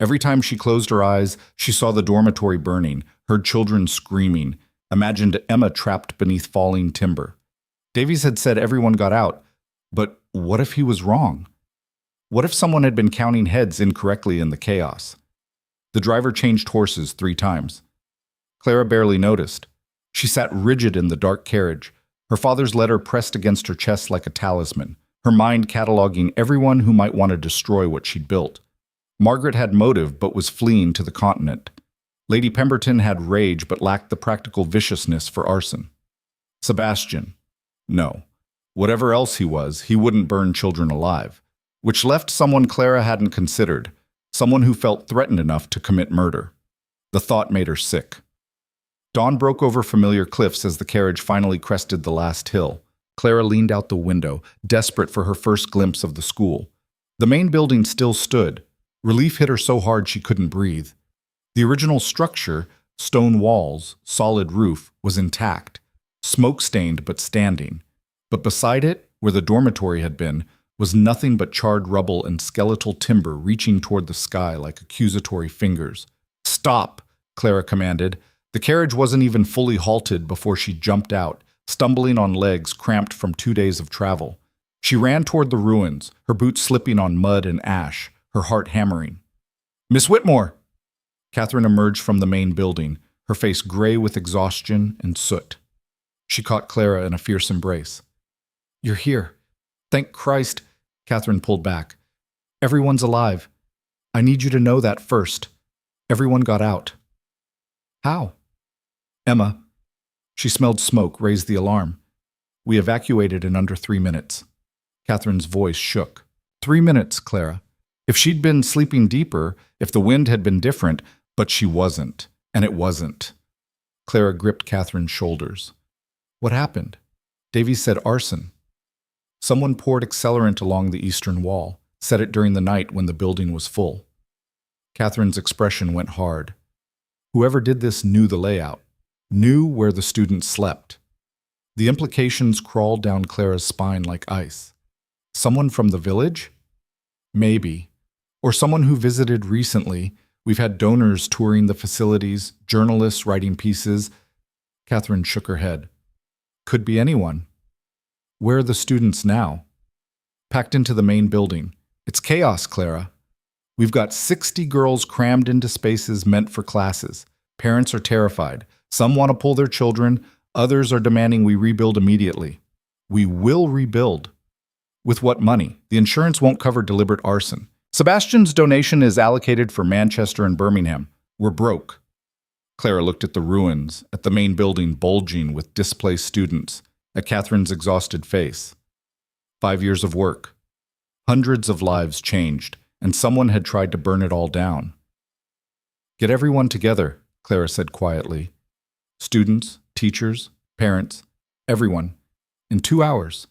Every time she closed her eyes, she saw the dormitory burning, heard children screaming, imagined Emma trapped beneath falling timber. Davies had said everyone got out, but what if he was wrong? What if someone had been counting heads incorrectly in the chaos? The driver changed horses 3 times. Clara barely noticed. She sat rigid in the dark carriage, her father's letter pressed against her chest like a talisman, her mind cataloging everyone who might want to destroy what she'd built. Margaret had motive but was fleeing to the continent. Lady Pemberton had rage but lacked the practical viciousness for arson. Sebastian. No. Whatever else he was, he wouldn't burn children alive. Which left someone Clara hadn't considered, someone who felt threatened enough to commit murder. The thought made her sick. Dawn broke over familiar cliffs as the carriage finally crested the last hill. Clara leaned out the window, desperate for her first glimpse of the school. The main building still stood. Relief hit her so hard she couldn't breathe. The original structure, stone walls, solid roof, was intact, smoke-stained but standing. But beside it, where the dormitory had been, was nothing but charred rubble and skeletal timber reaching toward the sky like accusatory fingers. "Stop!" Clara commanded. The carriage wasn't even fully halted before she jumped out, stumbling on legs cramped from 2 days of travel. She ran toward the ruins, her boots slipping on mud and ash, her heart hammering. "Miss Whitmore!" Catherine emerged from the main building, her face gray with exhaustion and soot. She caught Clara in a fierce embrace. "You're here. Thank Christ." Catherine pulled back. "Everyone's alive. I need you to know that first. Everyone got out." "How?" "Emma." She smelled smoke, raised the alarm. "We evacuated in under 3 minutes." Catherine's voice shook. 3 minutes, Clara. If she'd been sleeping deeper, if the wind had been different, but she wasn't, and it wasn't. Clara gripped Catherine's shoulders. "What happened?" Davy said arson. Someone poured accelerant along the eastern wall, set it during the night when the building was full. Catherine's expression went hard. Whoever did this knew the layout, knew where the students slept. The implications crawled down Clara's spine like ice. Someone from the village? Maybe. Or someone who visited recently. We've had donors touring the facilities, journalists writing pieces. Catherine shook her head. Could be anyone. Where are the students now? Packed into the main building. It's chaos, Clara. We've got 60 girls crammed into spaces meant for classes. Parents are terrified. Some want to pull their children. Others are demanding we rebuild immediately. We will rebuild. With what money? The insurance won't cover deliberate arson. Sebastian's donation is allocated for Manchester and Birmingham. We're broke. Clara looked at the ruins, at the main building bulging with displaced students, at Catherine's exhausted face. 5 years of work. Hundreds of lives changed, and someone had tried to burn it all down. Get everyone together, Clara said quietly. Students, teachers, parents, everyone. In 2 hours.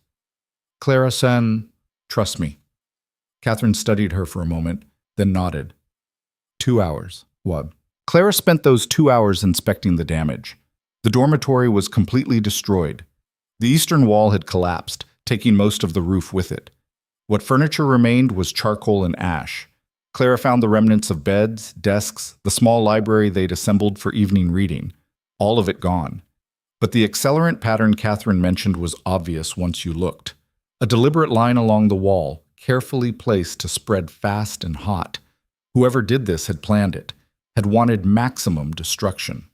Clara-san, trust me. Catherine studied her for a moment, then nodded. 2 hours, Wub. Clara spent those 2 hours inspecting the damage. The dormitory was completely destroyed. The eastern wall had collapsed, taking most of the roof with it. What furniture remained was charcoal and ash. Clara found the remnants of beds, desks, the small library they'd assembled for evening reading. All of it gone. But the accelerant pattern Catherine mentioned was obvious once you looked. A deliberate line along the wall, carefully placed to spread fast and hot. Whoever did this had planned it, had wanted maximum destruction.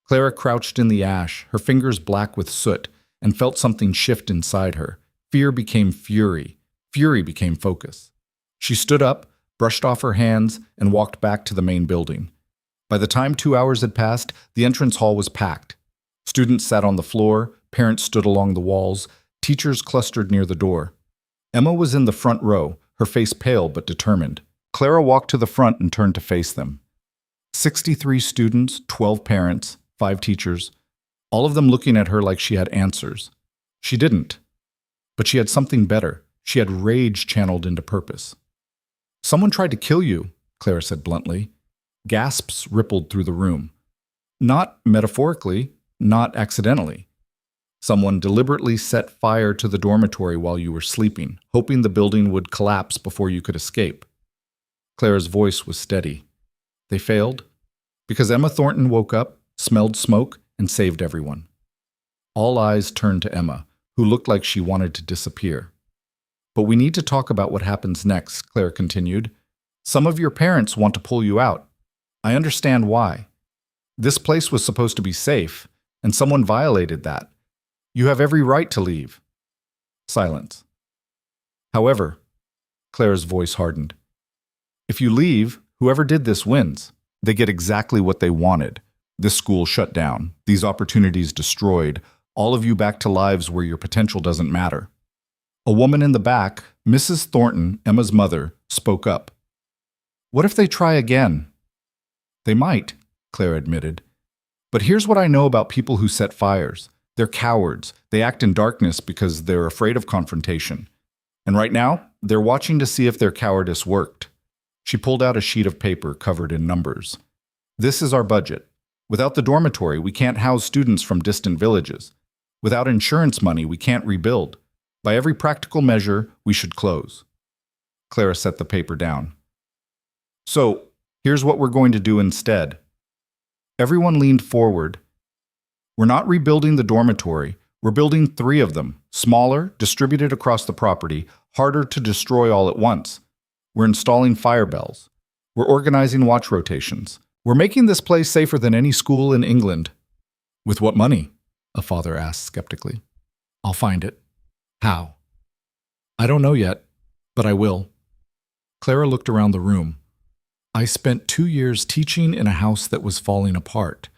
Clara crouched in the ash, her fingers black with soot, and felt something shift inside her. Fear became fury. Fury became focus. She stood up, brushed off her hands, and walked back to the main building. By the time 2 hours had passed, the entrance hall was packed. Students sat on the floor, parents stood along the walls, teachers clustered near the door. Emma was in the front row, her face pale but determined. Clara walked to the front and turned to face them. 63 students, 12 parents, 5 teachers, all of them looking at her like she had answers. She didn't. But she had something better. She had rage channeled into purpose. "Someone tried to kill you," Clara said bluntly. Gasps rippled through the room. Not metaphorically, not accidentally. Someone deliberately set fire to the dormitory while you were sleeping, hoping the building would collapse before you could escape. Clara's voice was steady. They failed because Emma Thornton woke up, smelled smoke, and saved everyone. All eyes turned to Emma, who looked like she wanted to disappear. "But we need to talk about what happens next," Claire continued. "Some of your parents want to pull you out. I understand why. This place was supposed to be safe, and someone violated that. You have every right to leave." Silence. "However," Claire's voice hardened, "if you leave, whoever did this wins. They get exactly what they wanted. This school shut down, these opportunities destroyed, all of you back to lives where your potential doesn't matter." A woman in the back, Mrs. Thornton, Emma's mother, spoke up. "What if they try again?" "They might," Claire admitted. But here's what I know about people who set fires. They're cowards. They act in darkness because they're afraid of confrontation. And right now, they're watching to see if their cowardice worked. She pulled out a sheet of paper covered in numbers. This is our budget. Without the dormitory, we can't house students from distant villages. Without insurance money, we can't rebuild. By every practical measure, we should close. Clara set the paper down. So, here's what we're going to do instead. Everyone leaned forward. We're not rebuilding the dormitory. We're building 3 of them, smaller, distributed across the property, harder to destroy all at once. We're installing fire bells. We're organizing watch rotations. We're making this place safer than any school in England. With what money? A father asked skeptically. I'll find it. How? I don't know yet, but I will. Clara looked around the room. I spent 2 years teaching in a house that was falling apart.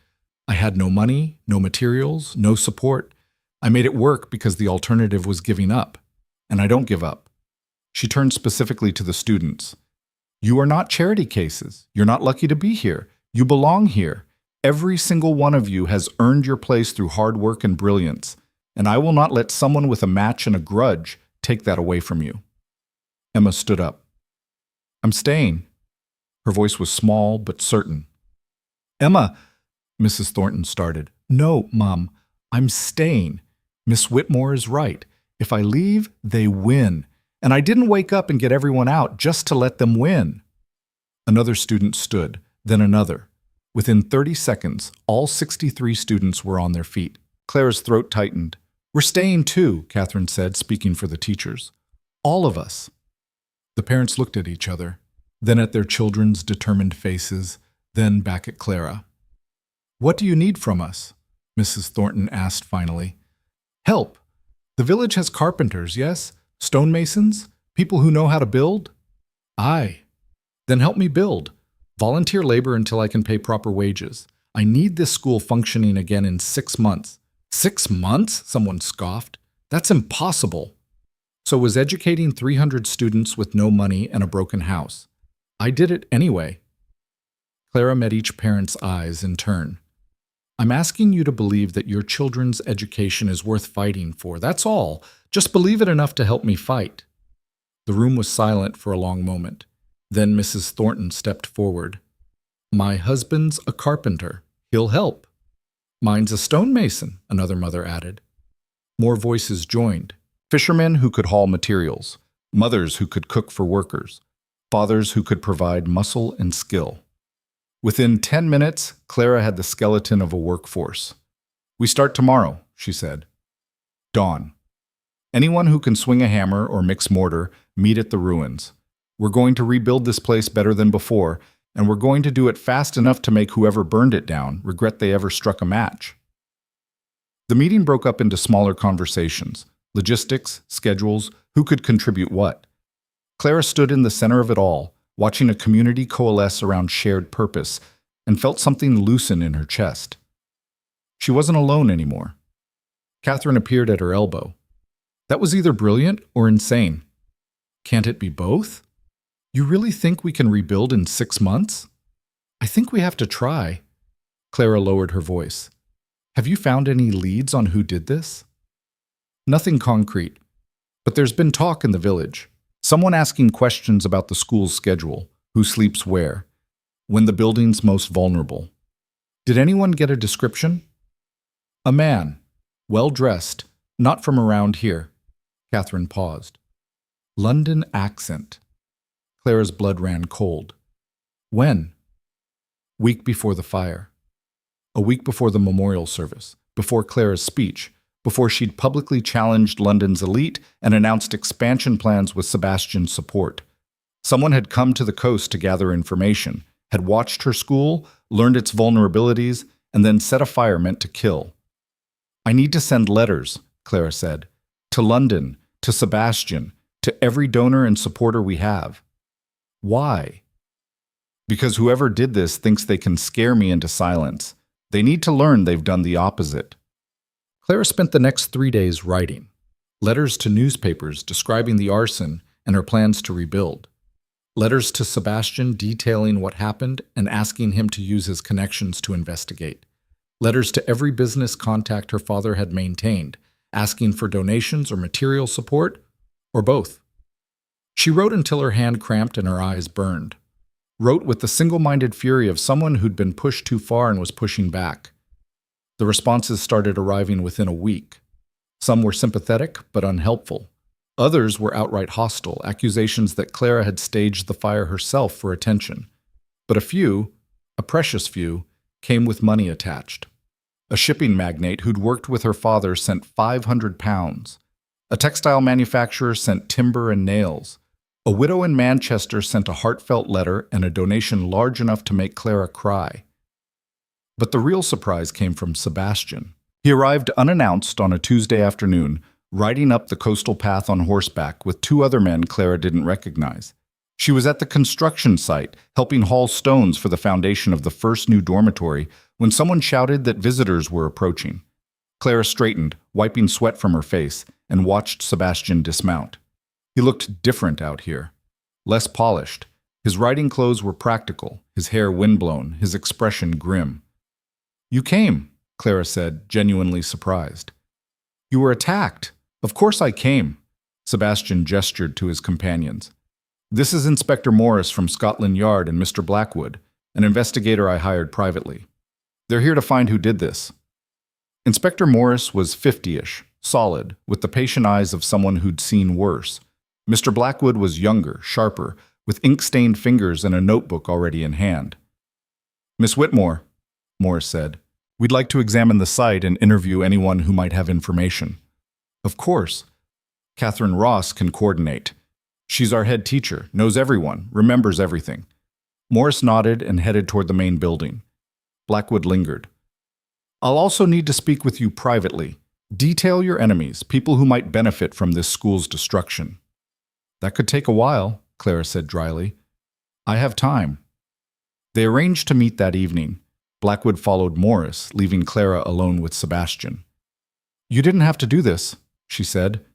I had no money, no materials, no support. I made it work because the alternative was giving up. And I don't give up. She turned specifically to the students. You are not charity cases. You're not lucky to be here. You belong here. Every single one of you has earned your place through hard work and brilliance, and I will not let someone with a match and a grudge take that away from you. Emma stood up. I'm staying. Her voice was small but certain. Emma, Mrs. Thornton started. No, Mom, I'm staying. Miss Whitmore is right. If I leave, they win. And I didn't wake up and get everyone out just to let them win. Another student stood, then another. Within 30 seconds, all 63 students were on their feet. Clara's throat tightened. We're staying too, Catherine said, speaking for the teachers. All of us. The parents looked at each other, then at their children's determined faces, then back at Clara. What do you need from us? Mrs. Thornton asked finally. Help. The village has carpenters, yes? Stonemasons? People who know how to build? Aye. Then help me build. Volunteer labor until I can pay proper wages. I need this school functioning again in 6 months. 6 months? Someone scoffed. That's impossible. So was educating 300 students with no money and a broken house. I did it anyway. Clara met each parent's eyes in turn. I'm asking you to believe that your children's education is worth fighting for. That's all. Just believe it enough to help me fight. The room was silent for a long moment. Then Mrs. Thornton stepped forward. My husband's a carpenter. He'll help. Mine's a stonemason, another mother added. More voices joined. Fishermen who could haul materials. Mothers who could cook for workers. Fathers who could provide muscle and skill. Within 10 minutes, Clara had the skeleton of a workforce. We start tomorrow, she said. Dawn. Anyone who can swing a hammer or mix mortar, meet at the ruins. We're going to rebuild this place better than before, and we're going to do it fast enough to make whoever burned it down regret they ever struck a match. The meeting broke up into smaller conversations. Logistics, schedules, who could contribute what. Clara stood in the center of it all, watching a community coalesce around shared purpose, and felt something loosen in her chest. She wasn't alone anymore. Catherine appeared at her elbow. That was either brilliant or insane. Can't it be both? You really think we can rebuild in 6 months? I think we have to try. Clara lowered her voice. Have you found any leads on who did this? Nothing concrete, but there's been talk in the village. Someone asking questions about the school's schedule, who sleeps where, when the building's most vulnerable. Did anyone get a description? A man, well-dressed, not from around here. Catherine paused. London accent. Clara's blood ran cold. When? Week before the fire. A week before the memorial service, before Clara's speech, before she'd publicly challenged London's elite and announced expansion plans with Sebastian's support. Someone had come to the coast to gather information, had watched her school, learned its vulnerabilities, and then set a fire meant to kill. I need to send letters, Clara said, to London, to Sebastian, to every donor and supporter we have. Why? Because whoever did this thinks they can scare me into silence. They need to learn they've done the opposite. Clara spent the next 3 days writing. Letters to newspapers describing the arson and her plans to rebuild. Letters to Sebastian detailing what happened and asking him to use his connections to investigate. Letters to every business contact her father had maintained, asking for donations or material support, or both. She wrote until her hand cramped and her eyes burned. Wrote with the single-minded fury of someone who'd been pushed too far and was pushing back. The responses started arriving within a week. Some were sympathetic but unhelpful. Others were outright hostile, accusations that Clara had staged the fire herself for attention. But a few, a precious few, came with money attached. A shipping magnate who'd worked with her father sent £500. A textile manufacturer sent timber and nails. A widow in Manchester sent a heartfelt letter and a donation large enough to make Clara cry. But the real surprise came from Sebastian. He arrived unannounced on a Tuesday afternoon, riding up the coastal path on horseback with two other men Clara didn't recognize. She was at the construction site, helping haul stones for the foundation of the first new dormitory, when someone shouted that visitors were approaching. Clara straightened, wiping sweat from her face, and watched Sebastian dismount. He looked different out here, less polished. His riding clothes were practical, his hair windblown, his expression grim. "You came," Clara said, genuinely surprised. "You were attacked. Of course I came." Sebastian gestured to his companions. "This is Inspector Morris from Scotland Yard and Mr. Blackwood, an investigator I hired privately. They're here to find who did this." Inspector Morris was 50-ish, solid, with the patient eyes of someone who'd seen worse. Mr. Blackwood was younger, sharper, with ink-stained fingers and a notebook already in hand. "Miss Whitmore," Morris said, "we'd like to examine the site and interview anyone who might have information." "Of course. Catherine Ross can coordinate. She's our head teacher, knows everyone, remembers everything." Morris nodded and headed toward the main building. Blackwood lingered. "I'll also need to speak with you privately. Detail your enemies, people who might benefit from this school's destruction." "That could take a while," Clara said dryly. "I have time." They arranged to meet that evening. Blackwood followed Morris, leaving Clara alone with Sebastian. "You didn't have to do this," she said.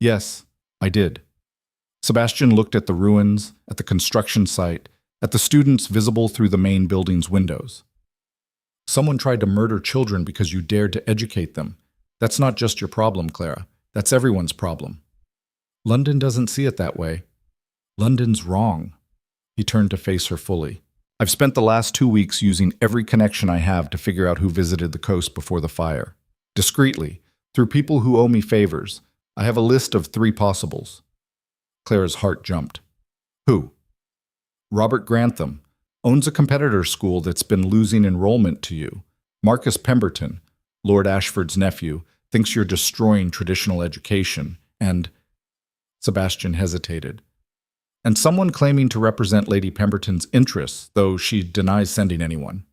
"Yes, I did." Sebastian looked at the ruins, at the construction site, at the students visible through the main building's windows. "Someone tried to murder children because you dared to educate them. That's not just your problem, Clara. That's everyone's problem. London doesn't see it that way. London's wrong." He turned to face her fully. "I've spent the last 2 weeks using every connection I have to figure out who visited the coast before the fire. Discreetly, through people who owe me favors. I have a list of 3 possibles." Clara's heart jumped. "Who?" "Robert Grantham. Owns a competitor school that's been losing enrollment to you. Marcus Pemberton, Lord Ashford's nephew, thinks you're destroying traditional education. And—" Sebastian hesitated. "And someone claiming to represent Lady Pemberton's interests, though she denies sending anyone."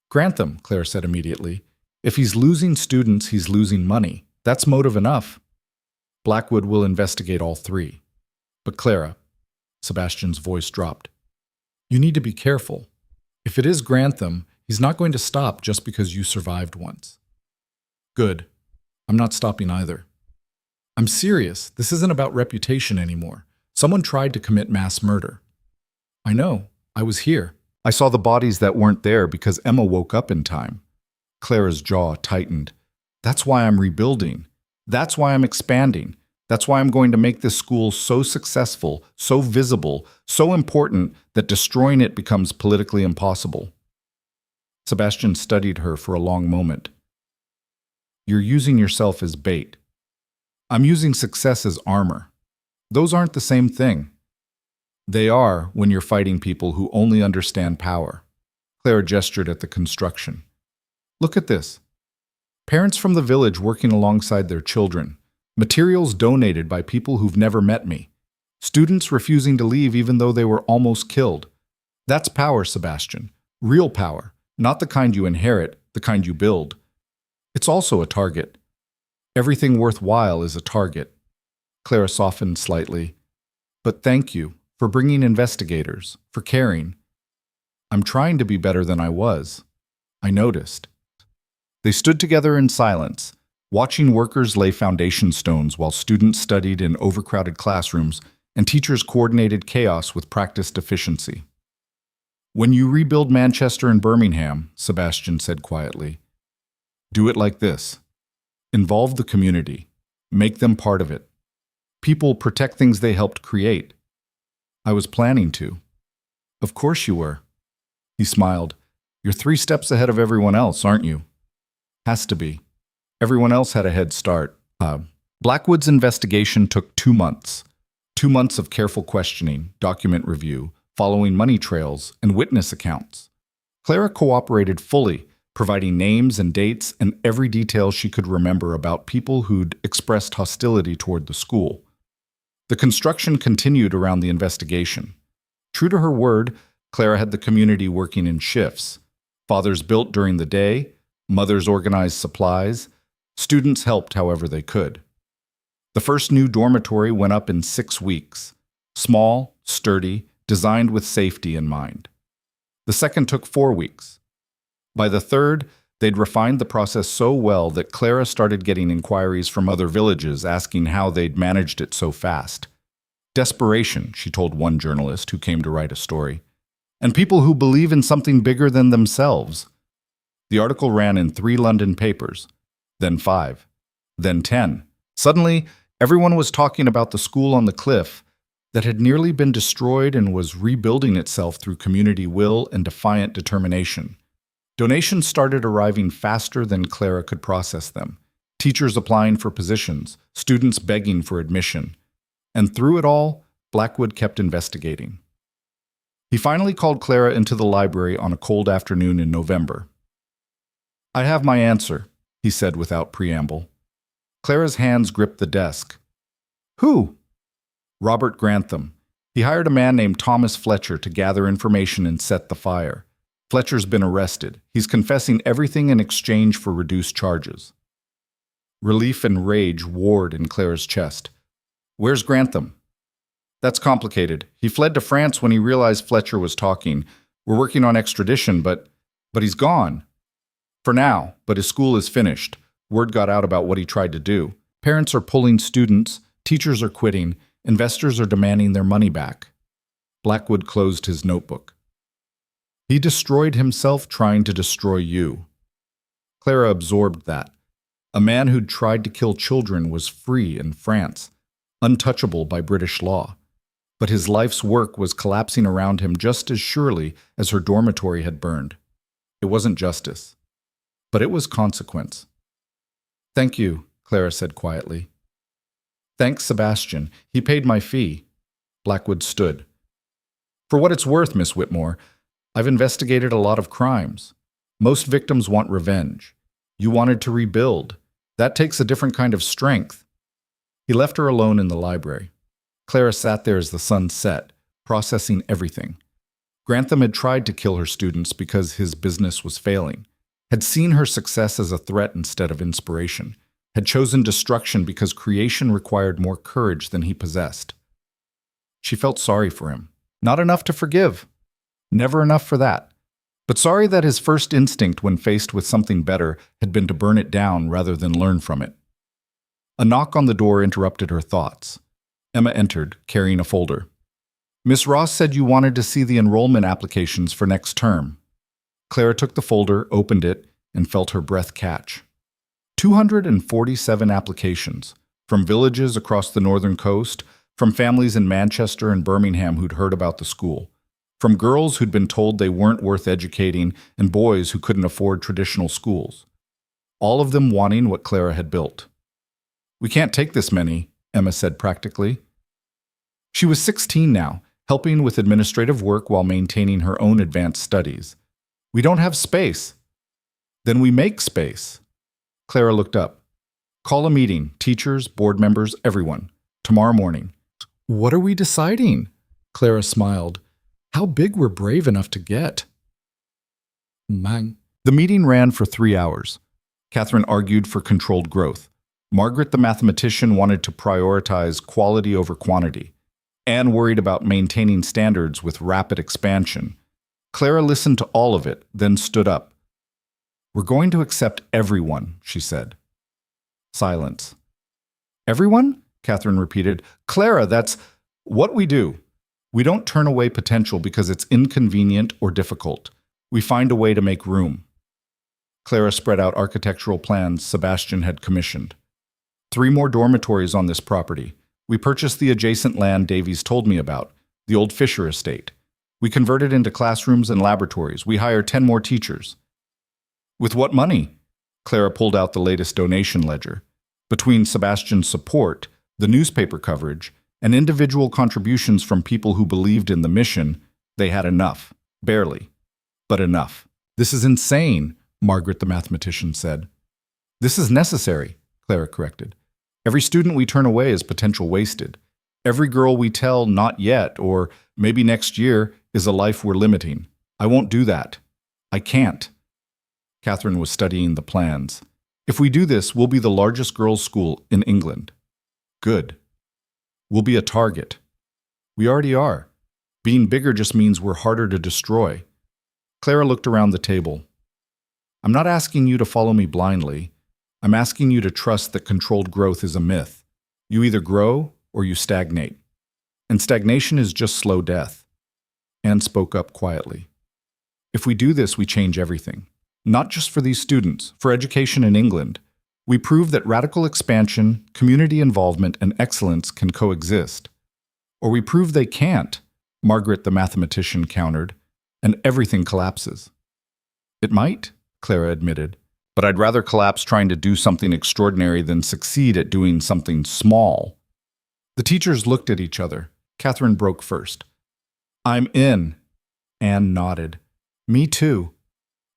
"Grantham," Claire said immediately. "If he's losing students, he's losing money. That's motive enough." "Blackwood will investigate all 3. But Clara," Sebastian's voice dropped, "you need to be careful. If it is Grantham, he's not going to stop just because you survived once." "Good. I'm not stopping either. I'm serious. This isn't about reputation anymore. Someone tried to commit mass murder." "I know. I was here. I saw the bodies that weren't there because Emma woke up in time." Clara's jaw tightened. "That's why I'm rebuilding. That's why I'm expanding. That's why I'm going to make this school so successful, so visible, so important that destroying it becomes politically impossible." Sebastian studied her for a long moment. "You're using yourself as bait. I'm using success as armor. Those aren't the same thing." "They are when you're fighting people who only understand power." Clara gestured at the construction. "Look at this. Parents from the village working alongside their children. Materials donated by people who've never met me. Students refusing to leave even though they were almost killed. That's power, Sebastian. Real power. Not the kind you inherit, the kind you build. It's also a target. Everything worthwhile is a target." Clara softened slightly. "But thank you for bringing investigators, for caring. I'm trying to be better than I was. I noticed." They stood together in silence, watching workers lay foundation stones while students studied in overcrowded classrooms and teachers coordinated chaos with practiced efficiency. When you rebuild Manchester and Birmingham, Sebastian said quietly, do it like this. Involve the community. Make them part of it. People protect things they helped create. I was planning to. Of course you were. He smiled. You're 3 steps ahead of everyone else, aren't you? Has to be. Everyone else had a head start. Blackwood's investigation took 2 months. 2 months of careful questioning, document review, following money trails, and witness accounts. Clara cooperated fully, providing names and dates and every detail she could remember about people who'd expressed hostility toward the school. The construction continued around the investigation. True to her word, Clara had the community working in shifts. Fathers built during the day, mothers organized supplies, students helped however they could. The first new dormitory went up in 6 weeks. Small, sturdy, designed with safety in mind. The second took 4 weeks. By the third, they'd refined the process so well that Clara started getting inquiries from other villages asking how they'd managed it so fast. Desperation, she told one journalist who came to write a story. And people who believe in something bigger than themselves. The article ran in 3 London papers, then 5, then 10. Suddenly, everyone was talking about the school on the cliff that had nearly been destroyed and was rebuilding itself through community will and defiant determination. Donations started arriving faster than Clara could process them. Teachers applying for positions, students begging for admission. And through it all, Blackwood kept investigating. He finally called Clara into the library on a cold afternoon in November. I have my answer, he said without preamble. Clara's hands gripped the desk. Who? Robert Grantham. He hired a man named Thomas Fletcher to gather information and set the fire. Fletcher's been arrested. He's confessing everything in exchange for reduced charges. Relief and rage warred in Clara's chest. Where's Grantham? That's complicated. He fled to France when he realized Fletcher was talking. We're working on extradition, but he's gone. For now, but his school is finished. Word got out about what he tried to do. Parents are pulling students, teachers are quitting, investors are demanding their money back. Blackwood closed his notebook. He destroyed himself trying to destroy you. Clara absorbed that. A man who'd tried to kill children was free in France, untouchable by British law. But his life's work was collapsing around him just as surely as her dormitory had burned. It wasn't justice, but it was consequence. Thank you, Clara said quietly. Thanks, Sebastian. He paid my fee. Blackwood stood. For what it's worth, Miss Whitmore, I've investigated a lot of crimes. Most victims want revenge. You wanted to rebuild. That takes a different kind of strength. He left her alone in the library. Clara sat there as the sun set, processing everything. Grantham had tried to kill her students because his business was failing, had seen her success as a threat instead of inspiration, had chosen destruction because creation required more courage than he possessed. She felt sorry for him. Not enough to forgive. Never enough for that. But sorry that his first instinct when faced with something better had been to burn it down rather than learn from it. A knock on the door interrupted her thoughts. Emma entered, carrying a folder. Miss Ross said you wanted to see the enrollment applications for next term. Clara took the folder, opened it, and felt her breath catch. 247 applications, from villages across the northern coast, from families in Manchester and Birmingham who'd heard about the school, from girls who'd been told they weren't worth educating and boys who couldn't afford traditional schools. All of them wanting what Clara had built. We can't take this many, Emma said practically. She was 16 now, helping with administrative work while maintaining her own advanced studies. We don't have space. Then we make space. Clara looked up. Call a meeting, teachers, board members, everyone. Tomorrow morning. What are we deciding? Clara smiled. How big we're brave enough to get. The meeting ran for 3 hours. Catherine argued for controlled growth. Margaret the mathematician wanted to prioritize quality over quantity. Anne worried about maintaining standards with rapid expansion. Clara listened to all of it, then stood up. We're going to accept everyone, she said. Silence. Everyone? Catherine repeated. Clara, that's what we do. We don't turn away potential because it's inconvenient or difficult. We find a way to make room. Clara spread out architectural plans Sebastian had commissioned. 3 more dormitories on this property. We purchased the adjacent land Davies told me about, the old Fisher estate. We convert it into classrooms and laboratories. We hire 10 more teachers. With what money? Clara pulled out the latest donation ledger. Between Sebastian's support, the newspaper coverage, and individual contributions from people who believed in the mission, they had enough. Barely, but enough. This is insane, Margaret the mathematician said. This is necessary, Clara corrected. Every student we turn away is potential wasted. Every girl we tell not yet, or maybe next year, is a life we're limiting. I won't do that. I can't. Catherine was studying the plans. If we do this, we'll be the largest girls' school in England. Good. We'll be a target. We already are. Being bigger just means we're harder to destroy. Clara looked around the table. I'm not asking you to follow me blindly. I'm asking you to trust that controlled growth is a myth. You either grow or you stagnate. And stagnation is just slow death. Anne spoke up quietly. If we do this, we change everything. Not just for these students, for education in England. We prove that radical expansion, community involvement, and excellence can coexist. Or we prove they can't, Margaret the mathematician countered, and everything collapses. It might, Clara admitted, but I'd rather collapse trying to do something extraordinary than succeed at doing something small. The teachers looked at each other. Catherine broke first. I'm in. Anne nodded. Me too.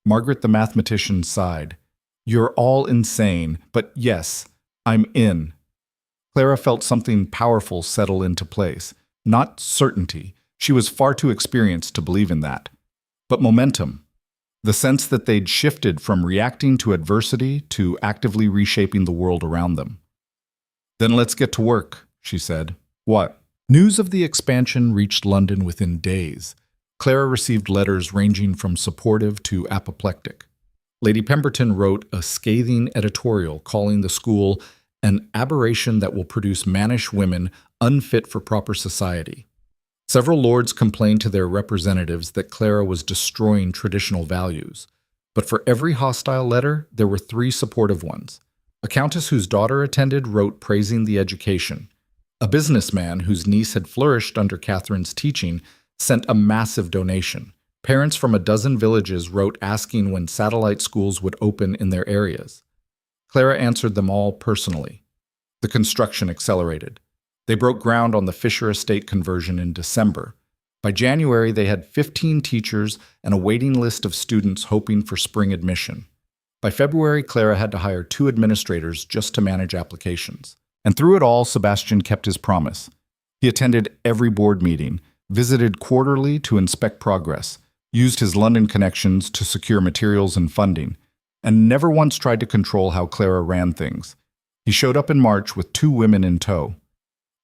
Margaret the mathematician sighed. You're all insane, but yes, I'm in. Clara felt something powerful settle into place. Not certainty. She was far too experienced to believe in that. But momentum. The sense that they'd shifted from reacting to adversity to actively reshaping the world around them. Then let's get to work, she said. What? News of the expansion reached London within days. Clara received letters ranging from supportive to apoplectic. Lady Pemberton wrote a scathing editorial calling the school an aberration that will produce mannish women unfit for proper society. Several lords complained to their representatives that Clara was destroying traditional values. But for every hostile letter, there were 3 supportive ones. A countess whose daughter attended wrote praising the education. A businessman whose niece had flourished under Catherine's teaching sent a massive donation. Parents from a dozen villages wrote asking when satellite schools would open in their areas. Clara answered them all personally. The construction accelerated. They broke ground on the Fisher estate conversion in December. By January, they had 15 teachers and a waiting list of students hoping for spring admission. By February, Clara had to hire 2 administrators just to manage applications. And through it all, Sebastian kept his promise. He attended every board meeting, visited quarterly to inspect progress, used his London connections to secure materials and funding, and never once tried to control how Clara ran things. He showed up in March with 2 women in tow.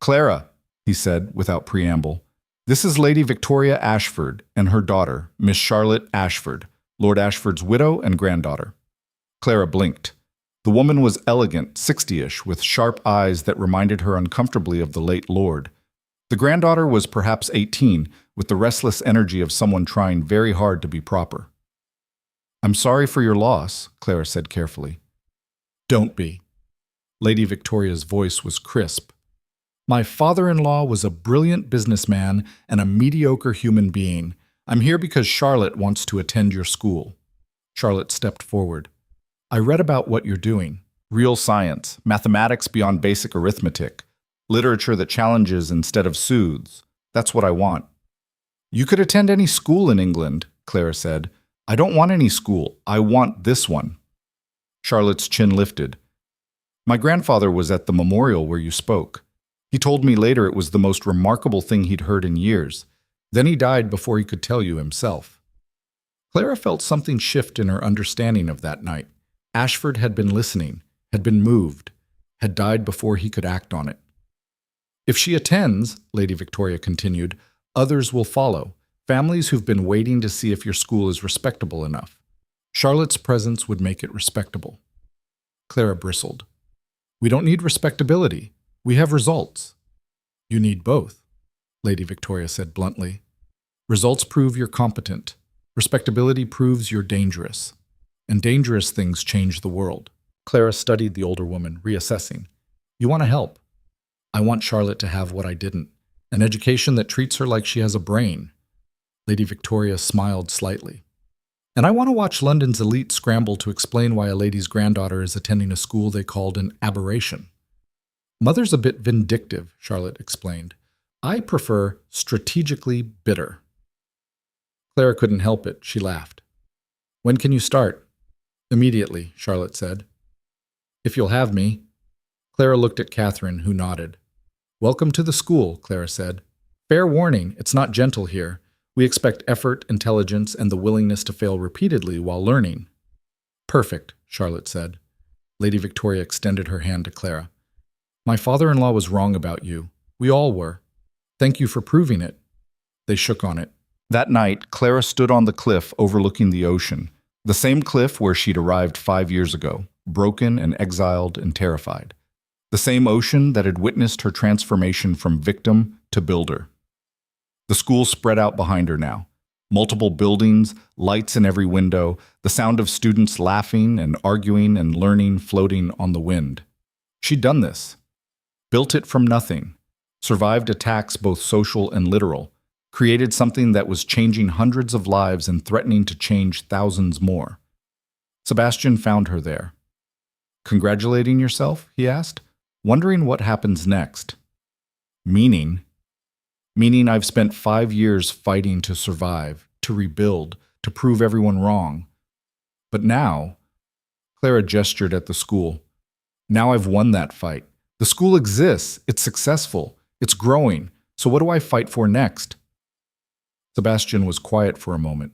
Clara, he said without preamble, this is Lady Victoria Ashford and her daughter, Miss Charlotte Ashford, Lord Ashford's widow and granddaughter. Clara blinked. The woman was elegant, 60-ish, with sharp eyes that reminded her uncomfortably of the late lord. The granddaughter was perhaps 18, with the restless energy of someone trying very hard to be proper. I'm sorry for your loss, Clara said carefully. Don't be. Lady Victoria's voice was crisp. My father-in-law was a brilliant businessman and a mediocre human being. I'm here because Charlotte wants to attend your school. Charlotte stepped forward. I read about what you're doing. Real science, mathematics beyond basic arithmetic, literature that challenges instead of soothes. That's what I want. You could attend any school in England, Clara said. I don't want any school. I want this one. Charlotte's chin lifted. My grandfather was at the memorial where you spoke. He told me later it was the most remarkable thing he'd heard in years. Then he died before he could tell you himself. Clara felt something shift in her understanding of that night. Ashford had been listening, had been moved, had died before he could act on it. If she attends, Lady Victoria continued, others will follow, families who've been waiting to see if your school is respectable enough. Charlotte's presence would make it respectable. Clara bristled. We don't need respectability. We have results. You need both. Lady Victoria said bluntly. Results prove you're competent. Respectability proves you're dangerous. And dangerous things change the world. Clara studied the older woman, reassessing. You want to help. I want Charlotte to have what I didn't. An education that treats her like she has a brain. Lady Victoria smiled slightly. And I want to watch London's elite scramble to explain why a lady's granddaughter is attending a school they called an aberration. Mother's a bit vindictive, Charlotte explained. I prefer strategically bitter. Clara couldn't help it. She laughed. When can you start? Immediately, Charlotte said. If you'll have me. Clara looked at Catherine, who nodded. Welcome to the school, Clara said. Fair warning, it's not gentle here. We expect effort, intelligence, and the willingness to fail repeatedly while learning. Perfect, Charlotte said. Lady Victoria extended her hand to Clara. My father-in-law was wrong about you. We all were. Thank you for proving it. They shook on it. That night, Clara stood on the cliff overlooking the ocean, the same cliff where she'd arrived 5 years ago, broken and exiled and terrified. The same ocean that had witnessed her transformation from victim to builder. The school spread out behind her now. Multiple buildings, lights in every window, the sound of students laughing and arguing and learning floating on the wind. She'd done this. Built it from nothing. Survived attacks both social and literal. Created something that was changing hundreds of lives and threatening to change thousands more. Sebastian found her there. Congratulating yourself? He asked, wondering what happens next. Meaning I've spent 5 years fighting to survive, to rebuild, to prove everyone wrong. But now, Clara gestured at the school. Now I've won that fight. The school exists. It's successful. It's growing. So what do I fight for next? Sebastian was quiet for a moment.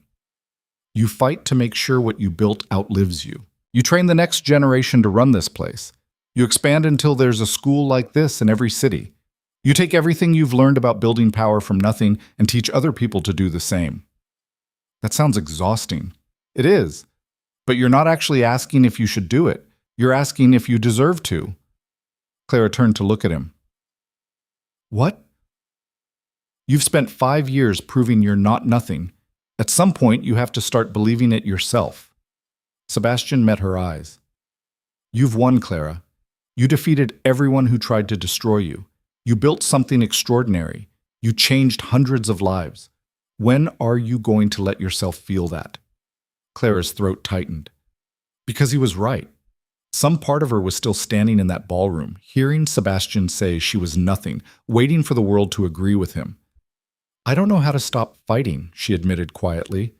You fight to make sure what you built outlives you. You train the next generation to run this place. You expand until there's a school like this in every city. You take everything you've learned about building power from nothing and teach other people to do the same. That sounds exhausting. It is. But you're not actually asking if you should do it. You're asking if you deserve to. Clara turned to look at him. What? You've spent 5 years proving you're not nothing. At some point, you have to start believing it yourself. Sebastian met her eyes. You've won, Clara. You defeated everyone who tried to destroy you. You built something extraordinary. You changed hundreds of lives. When are you going to let yourself feel that? Clara's throat tightened. Because he was right. Some part of her was still standing in that ballroom, hearing Sebastian say she was nothing, waiting for the world to agree with him. I don't know how to stop fighting, she admitted quietly.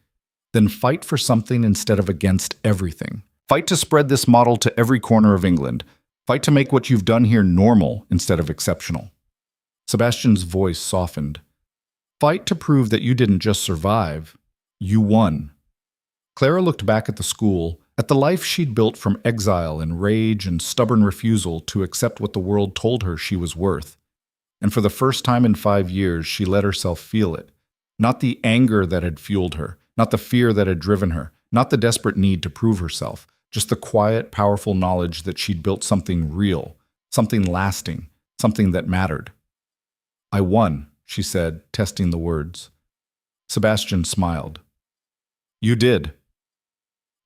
Then fight for something instead of against everything. Fight to spread this model to every corner of England. Fight to make what you've done here normal instead of exceptional. Sebastian's voice softened. Fight to prove that you didn't just survive, you won. Clara looked back at the school, at the life she'd built from exile and rage and stubborn refusal to accept what the world told her she was worth. And for the first time in 5 years, she let herself feel it. Not the anger that had fueled her, not the fear that had driven her, not the desperate need to prove herself, just the quiet, powerful knowledge that she'd built something real, something lasting, something that mattered. I won, she said, testing the words. Sebastian smiled. You did.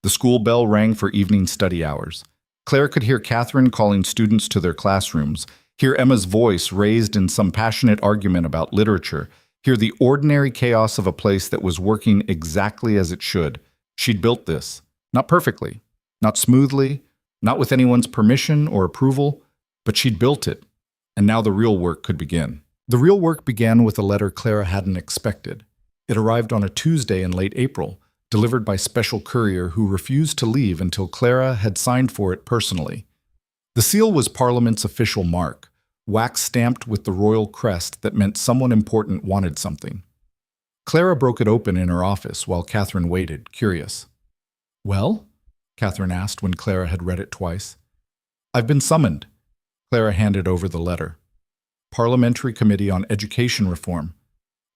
The school bell rang for evening study hours. Clara could hear Catherine calling students to their classrooms, hear Emma's voice raised in some passionate argument about literature, hear the ordinary chaos of a place that was working exactly as it should. She'd built this. Not perfectly, not smoothly, not with anyone's permission or approval, but she'd built it, and now the real work could begin. The real work began with a letter Clara hadn't expected. It arrived on a Tuesday in late April, delivered by special courier who refused to leave until Clara had signed for it personally. The seal was Parliament's official mark, wax-stamped with the royal crest that meant someone important wanted something. Clara broke it open in her office while Catherine waited, curious. Well? Catherine asked when Clara had read it twice. I've been summoned. Clara handed over the letter. Parliamentary Committee on Education Reform.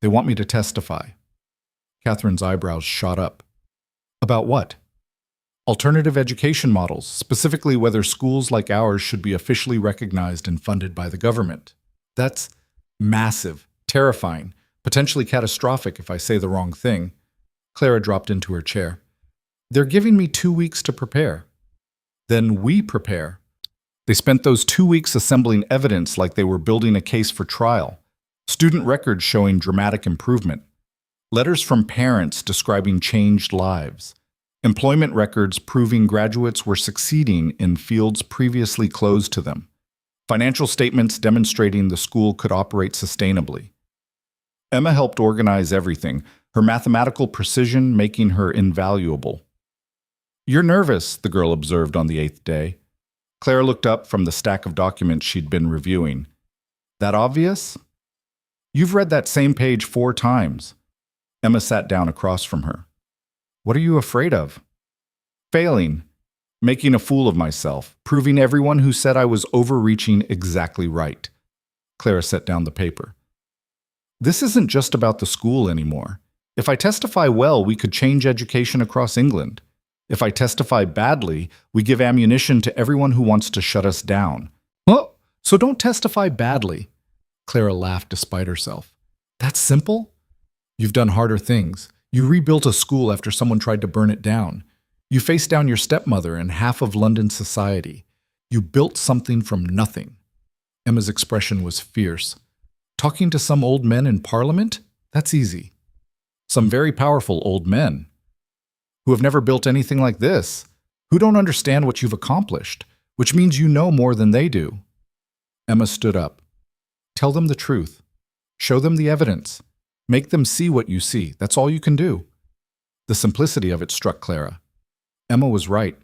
They want me to testify. Catherine's eyebrows shot up. About what? Alternative education models, specifically whether schools like ours should be officially recognized and funded by the government. That's massive. Terrifying, potentially catastrophic if I say the wrong thing. Clara dropped into her chair. They're giving me 2 weeks to prepare. Then we prepare. They spent those 2 weeks assembling evidence like they were building a case for trial. Student records showing dramatic improvement. Letters from parents describing changed lives. Employment records proving graduates were succeeding in fields previously closed to them. Financial statements demonstrating the school could operate sustainably. Emma helped organize everything, her mathematical precision making her invaluable. "You're nervous," the girl observed on the 8th day. Clara looked up from the stack of documents she'd been reviewing. "That obvious?" "You've read that same page 4 times. Emma sat down across from her. "What are you afraid of?" "Failing. Making a fool of myself. Proving everyone who said I was overreaching exactly right." Clara set down the paper. "This isn't just about the school anymore. If I testify well, we could change education across England. If I testify badly, we give ammunition to everyone who wants to shut us down." "Oh, so don't testify badly." Clara laughed despite herself. "That's simple? You've done harder things. You rebuilt a school after someone tried to burn it down. You faced down your stepmother and half of London society. You built something from nothing." Emma's expression was fierce. "Talking to some old men in Parliament? That's easy. Some very powerful old men who have never built anything like this, who don't understand what you've accomplished, which means you know more than they do." Emma stood up. "Tell them the truth. Show them the evidence. Make them see what you see. That's all you can do." The simplicity of it struck Clara. Emma was right.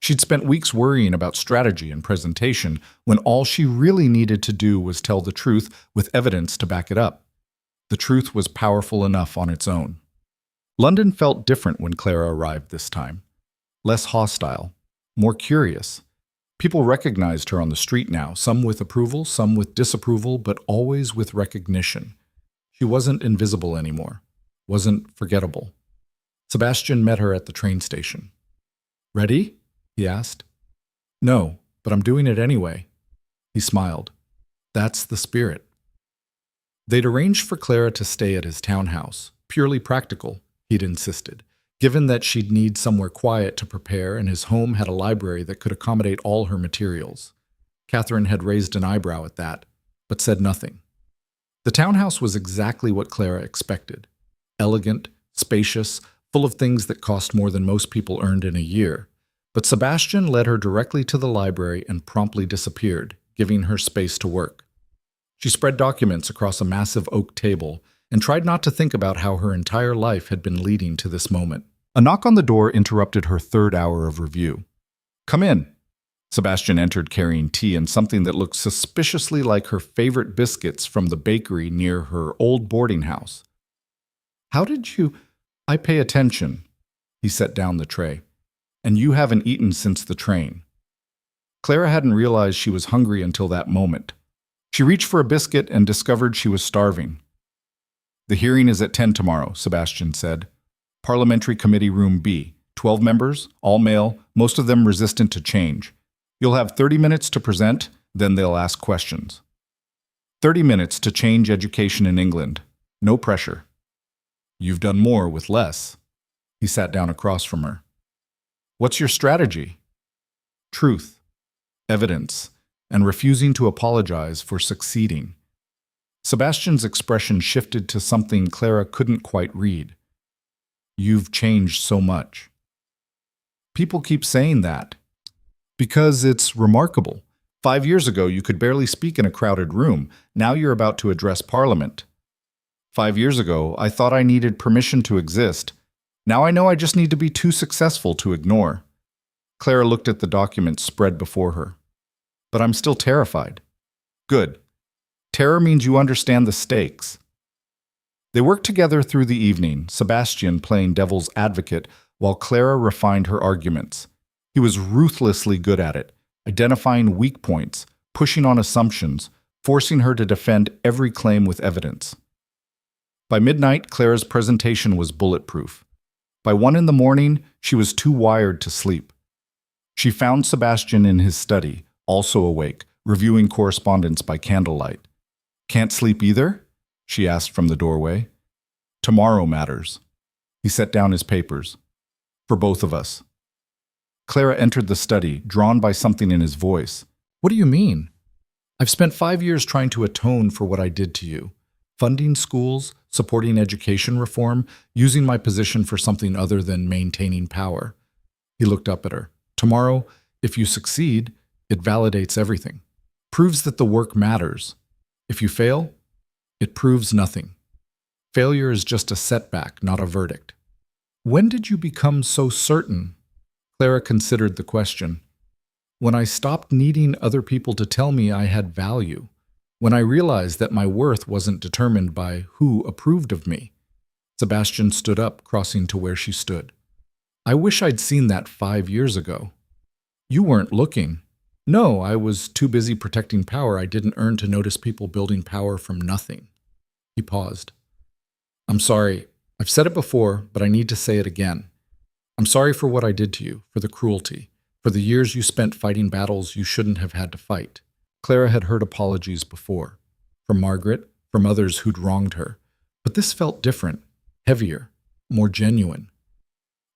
She'd spent weeks worrying about strategy and presentation when all she really needed to do was tell the truth with evidence to back it up. The truth was powerful enough on its own. London felt different when Clara arrived this time. Less hostile, more curious. People recognized her on the street now, some with approval, some with disapproval, but always with recognition. She wasn't invisible anymore, wasn't forgettable. Sebastian met her at the train station. "Ready?" he asked. "No, but I'm doing it anyway." He smiled. "That's the spirit." They'd arranged for Clara to stay at his townhouse, purely practical, he'd insisted, given that she'd need somewhere quiet to prepare and his home had a library that could accommodate all her materials. Catherine had raised an eyebrow at that, but said nothing. The townhouse was exactly what Clara expected. Elegant, spacious, full of things that cost more than most people earned in a year. But Sebastian led her directly to the library and promptly disappeared, giving her space to work. She spread documents across a massive oak table and tried not to think about how her entire life had been leading to this moment. A knock on the door interrupted her 3rd hour of review. "Come in." Sebastian entered carrying tea and something that looked suspiciously like her favorite biscuits from the bakery near her old boarding house. "How did you—" "I pay attention." He set down the tray. "And you haven't eaten since the train." Clara hadn't realized she was hungry until that moment. She reached for a biscuit and discovered she was starving. "The hearing is at 10 tomorrow," Sebastian said. "Parliamentary Committee Room B. 12 members, all male, most of them resistant to change. You'll have 30 minutes to present, then they'll ask questions. 30 minutes to change education in England. No pressure." "You've done more with less." He sat down across from her. "What's your strategy?" "Truth, evidence, and refusing to apologize for succeeding." Sebastian's expression shifted to something Clara couldn't quite read. "You've changed so much." "People keep saying that." "Because it's remarkable. 5 years ago, you could barely speak in a crowded room. Now you're about to address Parliament. 5 years ago, I thought I needed permission to exist. Now I know I just need to be too successful to ignore." Clara looked at the documents spread before her. "But I'm still terrified." "Good. Terror means you understand the stakes." They worked together through the evening, Sebastian playing devil's advocate while Clara refined her arguments. He was ruthlessly good at it, identifying weak points, pushing on assumptions, forcing her to defend every claim with evidence. By midnight, Clara's presentation was bulletproof. By 1 in the morning, she was too wired to sleep. She found Sebastian in his study, also awake, reviewing correspondence by candlelight. "Can't sleep either?" she asked from the doorway. Tomorrow matters. He set down his papers. For both of us. Clara entered the study, drawn by something in his voice. What do you mean? I've spent 5 years trying to atone for what I did to you. Funding schools, supporting education reform, using my position for something other than maintaining power. He looked up at her. Tomorrow, if you succeed, it validates everything. Proves that the work matters. If you fail, it proves nothing. Failure is just a setback, not a verdict. When did you become so certain? Clara considered the question. When I stopped needing other people to tell me I had value. When I realized that my worth wasn't determined by who approved of me. Sebastian stood up, crossing to where she stood. I wish I'd seen that 5 years ago. You weren't looking. No, I was too busy protecting power I didn't earn to notice people building power from nothing. He paused. I'm sorry. I've said it before, but I need to say it again. I'm sorry for what I did to you, for the cruelty, for the years you spent fighting battles you shouldn't have had to fight. Clara had heard apologies before, from Margaret, from others who'd wronged her, but this felt different, heavier, more genuine.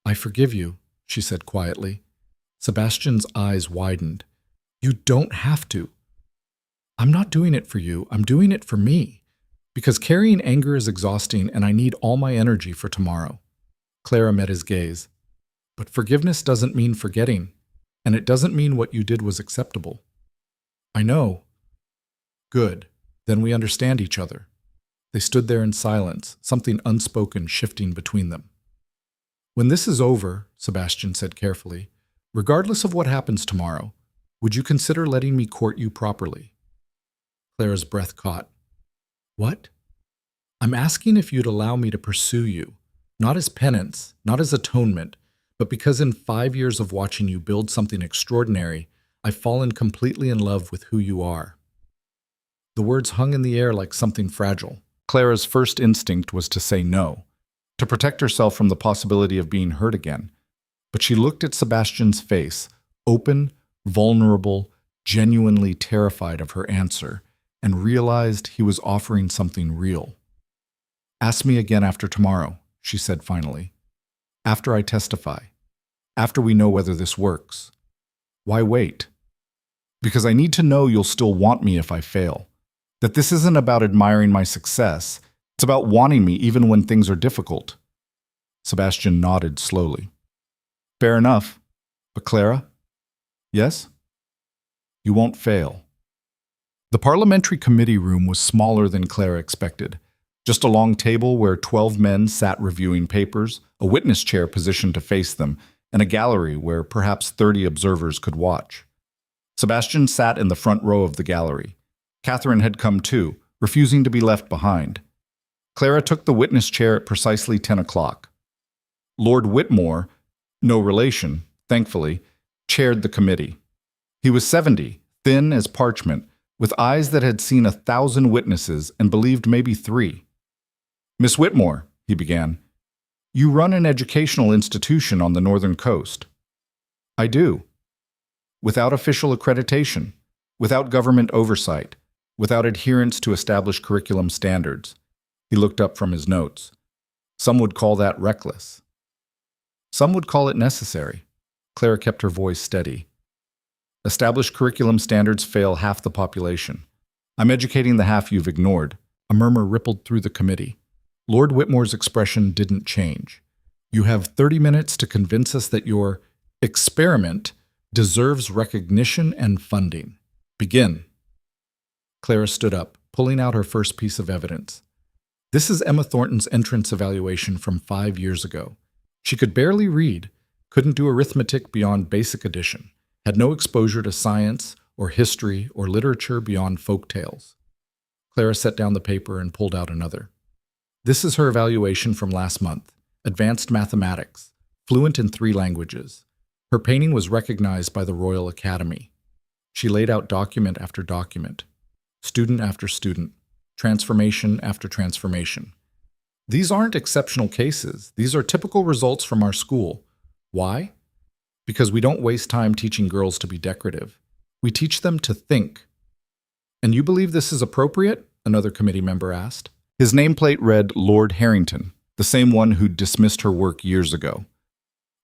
I forgive you, she said quietly. Sebastian's eyes widened. You don't have to. I'm not doing it for you, I'm doing it for me. Because carrying anger is exhausting and I need all my energy for tomorrow. Clara met his gaze. But forgiveness doesn't mean forgetting, and it doesn't mean what you did was acceptable. I know. Good. Then we understand each other. They stood there in silence, something unspoken shifting between them. When this is over, Sebastian said carefully, regardless of what happens tomorrow, would you consider letting me court you properly? Clara's breath caught. What? I'm asking if you'd allow me to pursue you, not as penance, not as atonement, but because in 5 years of watching you build something extraordinary, I've fallen completely in love with who you are. The words hung in the air like something fragile. Clara's first instinct was to say no, to protect herself from the possibility of being hurt again. But she looked at Sebastian's face, open, vulnerable, genuinely terrified of her answer, and realized he was offering something real. Ask me again after tomorrow, she said finally. After I testify. After we know whether this works. Why wait? Because I need to know you'll still want me if I fail. That this isn't about admiring my success. It's about wanting me even when things are difficult. Sebastian nodded slowly. Fair enough. But Clara? Yes? You won't fail. The Parliamentary committee room was smaller than Clara expected. Just a long table where 12 men sat reviewing papers, a witness chair positioned to face them, and a gallery where perhaps 30 observers could watch. Sebastian sat in the front row of the gallery. Catherine had come too, refusing to be left behind. Clara took the witness chair at precisely 10 o'clock. Lord Whitmore, no relation, thankfully, chaired the committee. He was 70, thin as parchment, with eyes that had seen 1,000 witnesses and believed maybe 3. Miss Whitmore, he began, you run an educational institution on the northern coast. I do. Without official accreditation, without government oversight, without adherence to established curriculum standards. He looked up from his notes. Some would call that reckless. Some would call it necessary. Clara kept her voice steady. Established curriculum standards fail half the population. I'm educating the half you've ignored. A murmur rippled through the committee. Lord Whitmore's expression didn't change. You have 30 minutes to convince us that your experiment deserves recognition and funding. Begin. Clara stood up, pulling out her first piece of evidence. This is Emma Thornton's entrance evaluation from 5 years ago. She could barely read, couldn't do arithmetic beyond basic addition, had no exposure to science or history or literature beyond folk tales. Clara set down the paper and pulled out another. This is her evaluation from last month. Advanced mathematics, fluent in 3 languages. Her painting was recognized by the Royal Academy. She laid out document after document, student after student, transformation after transformation. These aren't exceptional cases. These are typical results from our school. Why? Because we don't waste time teaching girls to be decorative. We teach them to think. And you believe this is appropriate? Another committee member asked. His nameplate read Lord Harrington, the same one who'd dismissed her work years ago.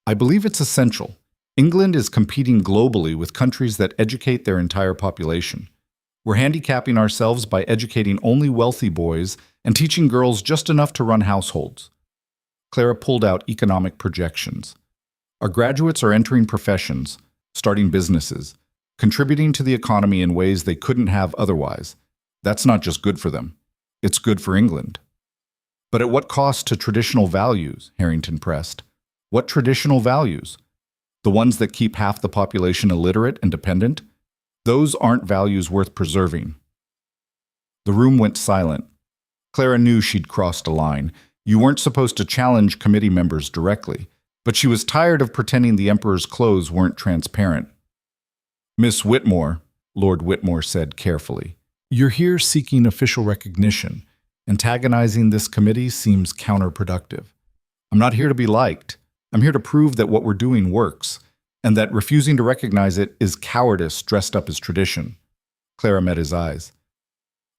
I believe it's essential. England is competing globally with countries that educate their entire population. We're handicapping ourselves by educating only wealthy boys and teaching girls just enough to run households. Clara pulled out economic projections. Our graduates are entering professions, starting businesses, contributing to the economy in ways they couldn't have otherwise. That's not just good for them. It's good for England. But at what cost to traditional values? Harrington pressed. What traditional values? The ones that keep half the population illiterate and dependent? Those aren't values worth preserving. The room went silent. Clara knew she'd crossed a line. You weren't supposed to challenge committee members directly, but she was tired of pretending the Emperor's clothes weren't transparent. Miss Whitmore, Lord Whitmore said carefully, you're here seeking official recognition. Antagonizing this committee seems counterproductive. I'm not here to be liked. I'm here to prove that what we're doing works, and that refusing to recognize it is cowardice dressed up as tradition. Clara met his eyes.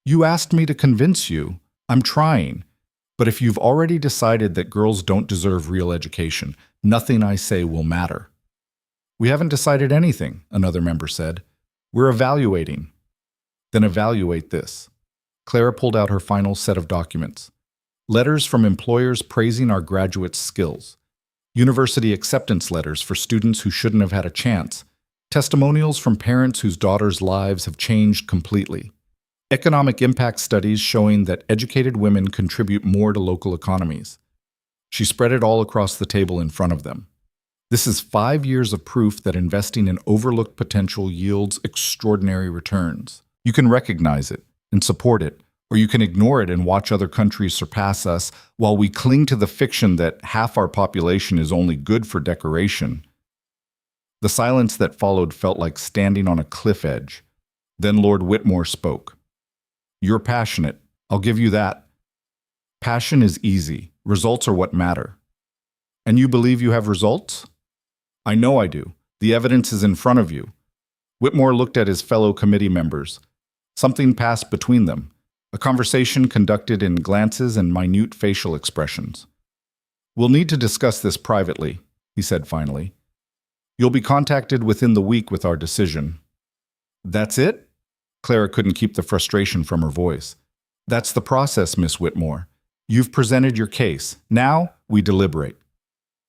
You asked me to convince you. I'm trying. But if you've already decided that girls don't deserve real education, nothing I say will matter. We haven't decided anything, another member said. We're evaluating. Then evaluate this. Clara pulled out her final set of documents. Letters from employers praising our graduates' skills. University acceptance letters for students who shouldn't have had a chance. Testimonials from parents whose daughters' lives have changed completely. Economic impact studies showing that educated women contribute more to local economies. She spread it all across the table in front of them. This is 5 years of proof that investing in overlooked potential yields extraordinary returns. You can recognize it and support it, or you can ignore it and watch other countries surpass us while we cling to the fiction that half our population is only good for decoration. The silence that followed felt like standing on a cliff edge. Then Lord Whitmore spoke. You're passionate. I'll give you that. Passion is easy. Results are what matter. And you believe you have results? I know I do. The evidence is in front of you. Whitmore looked at his fellow committee members. Something passed between them, a conversation conducted in glances and minute facial expressions. We'll need to discuss this privately, he said finally. You'll be contacted within the week with our decision. That's it? Clara couldn't keep the frustration from her voice. That's the process, Miss Whitmore. You've presented your case. Now we deliberate.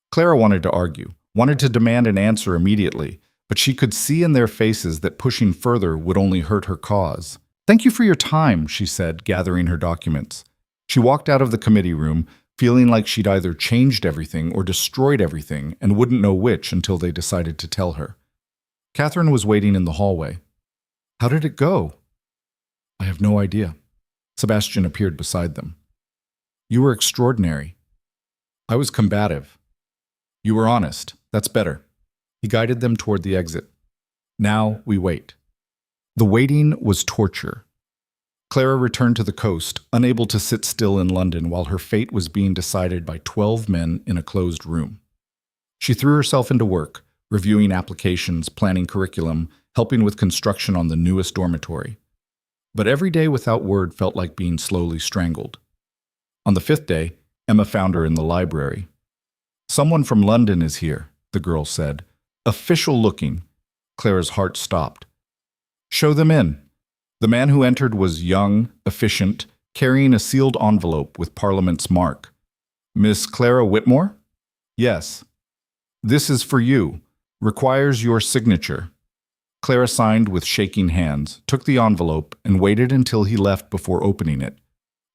Clara wanted to argue, wanted to demand an answer immediately, but she could see in their faces that pushing further would only hurt her cause. Thank you for your time, she said, gathering her documents. She walked out of the committee room, feeling like she'd either changed everything or destroyed everything and wouldn't know which until they decided to tell her. Catherine was waiting in the hallway. How did it go? I have no idea. Sebastian appeared beside them. You were extraordinary. I was combative. You were honest. That's better. He guided them toward the exit. Now we wait. The waiting was torture. Clara returned to the coast, unable to sit still in London while her fate was being decided by 12 men in a closed room. She threw herself into work, reviewing applications, planning curriculum, helping with construction on the newest dormitory. But every day without word felt like being slowly strangled. On the 5th day, Emma found her in the library. Someone from London is here, the girl said. Official looking. Clara's heart stopped. Show them in. The man who entered was young, efficient, carrying a sealed envelope with Parliament's mark. Miss Clara Whitmore? Yes. This is for you. Requires your signature. Clara signed with shaking hands, took the envelope, and waited until he left before opening it.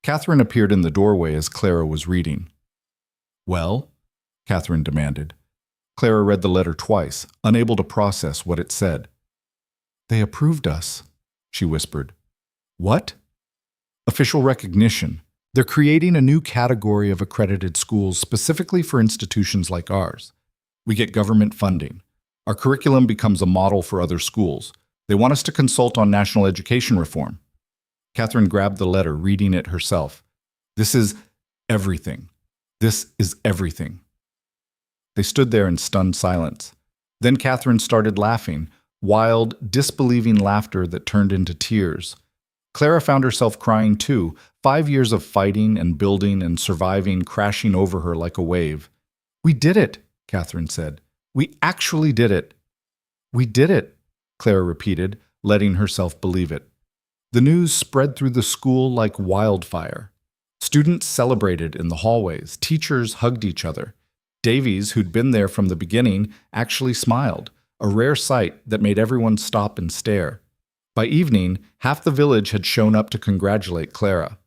Catherine appeared in the doorway as Clara was reading. Well? Catherine demanded. Clara read the letter twice, unable to process what it said. They approved us, she whispered. What? Official recognition. They're creating a new category of accredited schools specifically for institutions like ours. We get government funding. Our curriculum becomes a model for other schools. They want us to consult on national education reform. Catherine grabbed the letter, reading it herself. This is everything. This is everything. They stood there in stunned silence. Then Catherine started laughing, wild, disbelieving laughter that turned into tears. Clara found herself crying too, 5 years of fighting and building and surviving crashing over her like a wave. "We did it," Catherine said. "We actually did it." "We did it," Clara repeated, letting herself believe it. The news spread through the school like wildfire. Students celebrated in the hallways. Teachers hugged each other. Davies, who'd been there from the beginning, actually smiled, a rare sight that made everyone stop and stare. By evening, half the village had shown up to congratulate Clara.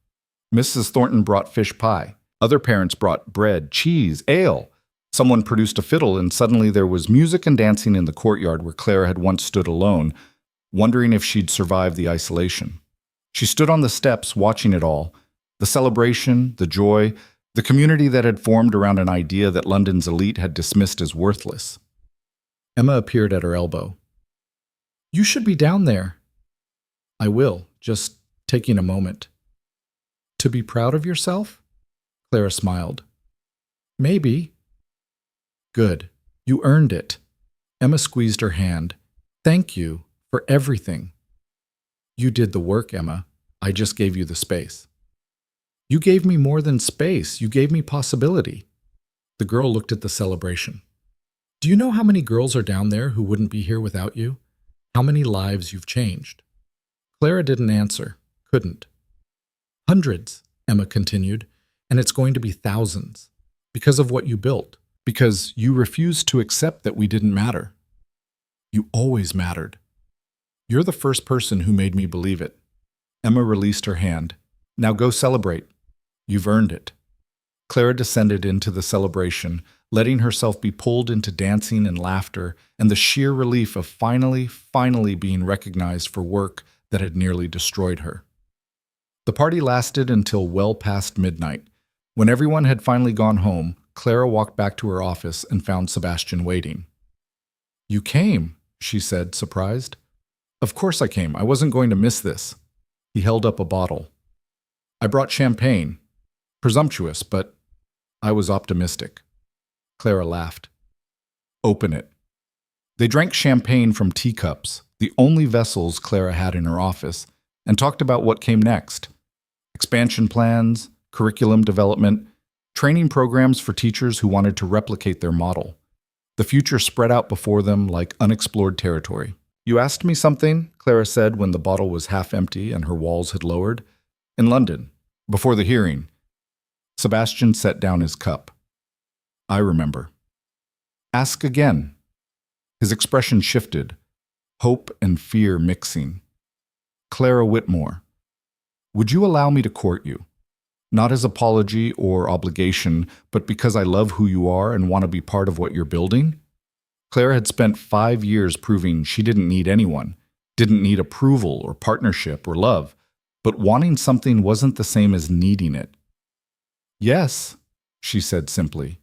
Mrs. Thornton brought fish pie. Other parents brought bread, cheese, ale. Someone produced a fiddle, and suddenly there was music and dancing in the courtyard where Clara had once stood alone, wondering if she'd survive the isolation. She stood on the steps watching it all, the celebration, the joy, the community that had formed around an idea that London's elite had dismissed as worthless. Emma appeared at her elbow. "You should be down there." "I will, just taking a moment." "To be proud of yourself?" Clara smiled. "Maybe." "Good. You earned it." Emma squeezed her hand. "Thank you for everything." "You did the work, Emma. I just gave you the space." "You gave me more than space. You gave me possibility." The girl looked at the celebration. "Do you know how many girls are down there who wouldn't be here without you? How many lives you've changed?" Clara didn't answer, couldn't. "Hundreds," Emma continued, "and it's going to be thousands. Because of what you built. Because you refused to accept that we didn't matter. You always mattered. You're the first person who made me believe it." Emma released her hand. "Now go celebrate. You've earned it." Clara descended into the celebration, letting herself be pulled into dancing and laughter and the sheer relief of finally being recognized for work that had nearly destroyed her. The party lasted until well past midnight. When everyone had finally gone home, Clara walked back to her office and found Sebastian waiting. "You came," she said, surprised. "Of course I came. I wasn't going to miss this." He held up a bottle. "I brought champagne. Presumptuous, but I was optimistic." Clara laughed. "Open it." They drank champagne from teacups, the only vessels Clara had in her office, and talked about what came next. Expansion plans, curriculum development, training programs for teachers who wanted to replicate their model. The future spread out before them like unexplored territory. "You asked me something," Clara said when the bottle was half empty and her walls had lowered. "In London, before the hearing." Sebastian set down his cup. "I remember." "Ask again." His expression shifted, hope and fear mixing. "Clara Whitmore, would you allow me to court you? Not as apology or obligation, but because I love who you are and want to be part of what you're building?" Clara had spent 5 years proving she didn't need anyone, didn't need approval or partnership or love, but wanting something wasn't the same as needing it. "Yes," she said simply.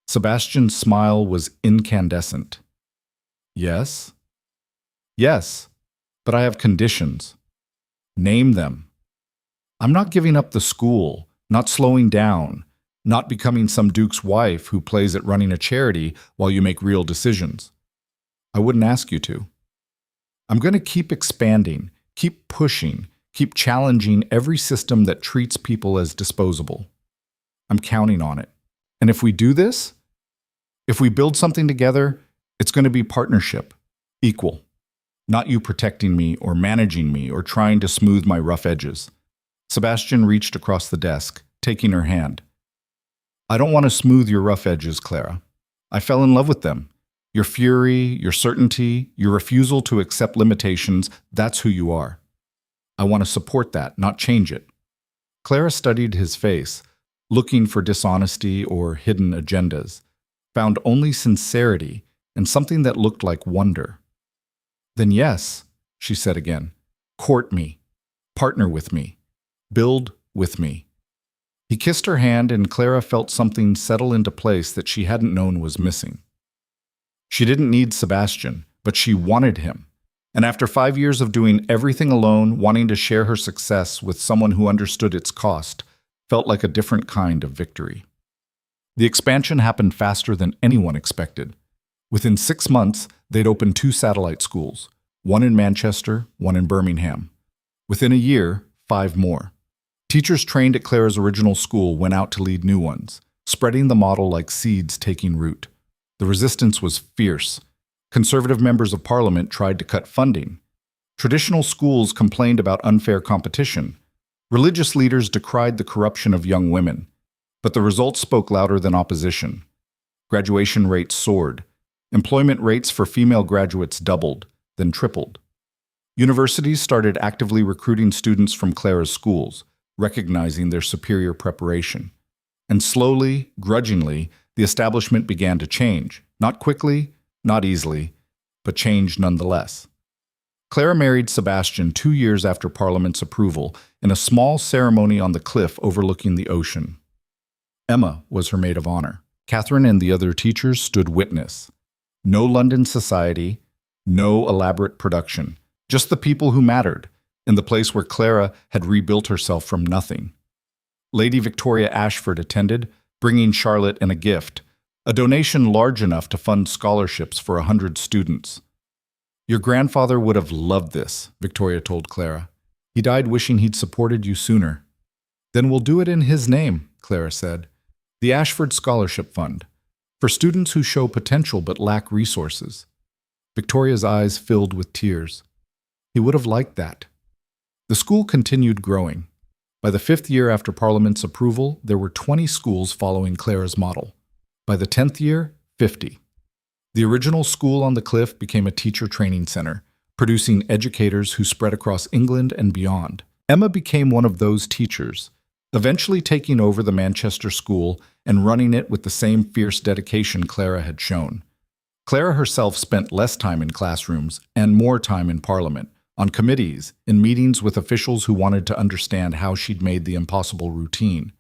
Sebastian's smile was incandescent. "Yes?" "Yes, but I have conditions." "Name them." "I'm not giving up the school, not slowing down, not becoming some duke's wife who plays at running a charity while you make real decisions. I wouldn't ask you to. I'm going to keep expanding, keep pushing, keep challenging every system that treats people as disposable. I'm counting on it. And if we do this, if we build something together, it's going to be partnership, equal. Not you protecting me or managing me or trying to smooth my rough edges." Sebastian reached across the desk, taking her hand. "I don't want to smooth your rough edges, Clara. I fell in love with them. Your fury, your certainty, your refusal to accept limitations, that's who you are. I want to support that, not change it." Clara studied his face, looking for dishonesty or hidden agendas, found only sincerity and something that looked like wonder. "Then yes," she said again, "court me, partner with me, build with me." He kissed her hand and Clara felt something settle into place that she hadn't known was missing. She didn't need Sebastian, but she wanted him. And after 5 years of doing everything alone, wanting to share her success with someone who understood its cost, felt like a different kind of victory. The expansion happened faster than anyone expected. Within 6 months, they'd opened 2 satellite schools, one in Manchester, one in Birmingham. Within a year, 5 more. Teachers trained at Clara's original school went out to lead new ones, spreading the model like seeds taking root. The resistance was fierce. Conservative members of Parliament tried to cut funding. Traditional schools complained about unfair competition. Religious leaders decried the corruption of young women. But the results spoke louder than opposition. Graduation rates soared. Employment rates for female graduates doubled, then tripled. Universities started actively recruiting students from Clara's schools, recognizing their superior preparation. And slowly, grudgingly, the establishment began to change. Not quickly, not easily, but changed nonetheless. Clara married Sebastian 2 years after Parliament's approval in a small ceremony on the cliff overlooking the ocean. Emma was her maid of honor. Catherine and the other teachers stood witness. No London society, no elaborate production, just the people who mattered, in the place where Clara had rebuilt herself from nothing. Lady Victoria Ashford attended, bringing Charlotte in a gift, a donation large enough to fund scholarships for 100 students. "Your grandfather would have loved this," Victoria told Clara. "He died wishing he'd supported you sooner." "Then we'll do it in his name," Clara said. "The Ashford Scholarship Fund, for students who show potential but lack resources." Victoria's eyes filled with tears. He would have liked that. The school continued growing. By the 5th year after Parliament's approval, there were 20 schools following Clara's model. By the 10th year, 50. The original school on the cliff became a teacher training center, producing educators who spread across England and beyond. Emma became one of those teachers, eventually taking over the Manchester school and running it with the same fierce dedication Clara had shown. Clara herself spent less time in classrooms and more time in Parliament, on committees, in meetings with officials who wanted to understand how she'd made the impossible routine.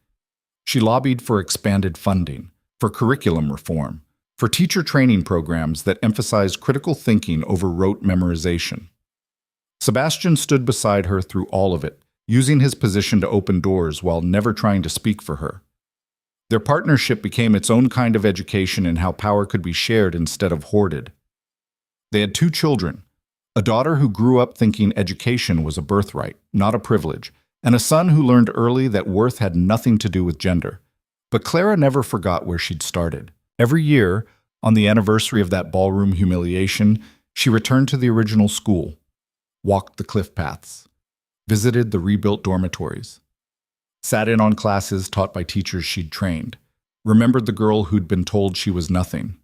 She lobbied for expanded funding, for curriculum reform, for teacher training programs that emphasized critical thinking over rote memorization. Sebastian stood beside her through all of it, using his position to open doors while never trying to speak for her. Their partnership became its own kind of education in how power could be shared instead of hoarded. They had 2 children, a daughter who grew up thinking education was a birthright, not a privilege, and a son who learned early that worth had nothing to do with gender. But Clara never forgot where she'd started. Every year, on the anniversary of that ballroom humiliation, she returned to the original school, walked the cliff paths, visited the rebuilt dormitories, sat in on classes taught by teachers she'd trained, remembered the girl who'd been told she was nothing.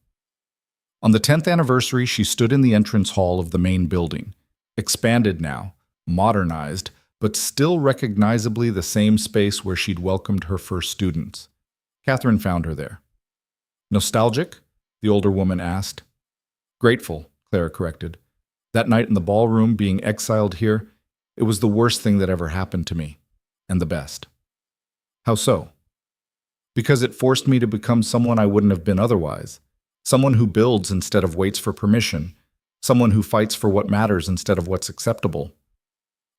On the 10th anniversary, she stood in the entrance hall of the main building, expanded now, modernized, but still recognizably the same space where she'd welcomed her first students. Catherine found her there. "Nostalgic?" the older woman asked. "Grateful," Clara corrected. "That night in the ballroom, being exiled here, it was the worst thing that ever happened to me, and the best." "How so?" "Because it forced me to become someone I wouldn't have been otherwise. Someone who builds instead of waits for permission. Someone who fights for what matters instead of what's acceptable."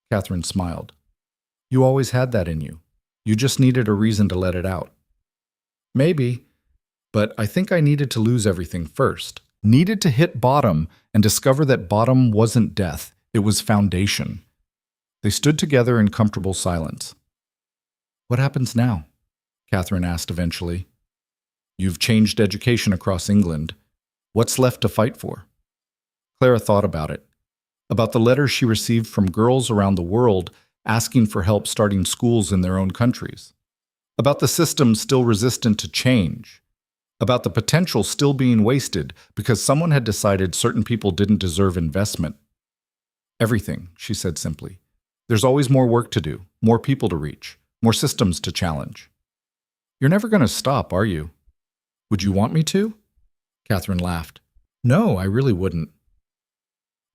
Catherine smiled. "You always had that in you. You just needed a reason to let it out." "Maybe, but I think I needed to lose everything first. Needed to hit bottom and discover that bottom wasn't death, it was foundation." They stood together in comfortable silence. "What happens now?" Catherine asked eventually. "You've changed education across England. What's left to fight for?" Clara thought about it. About the letters she received from girls around the world asking for help starting schools in their own countries. About the system still resistant to change. About the potential still being wasted because someone had decided certain people didn't deserve investment. "Everything," she said simply. "There's always more work to do, more people to reach, more systems to challenge." "You're never going to stop, are you?" "Would you want me to?" Catherine laughed. "No, I really wouldn't."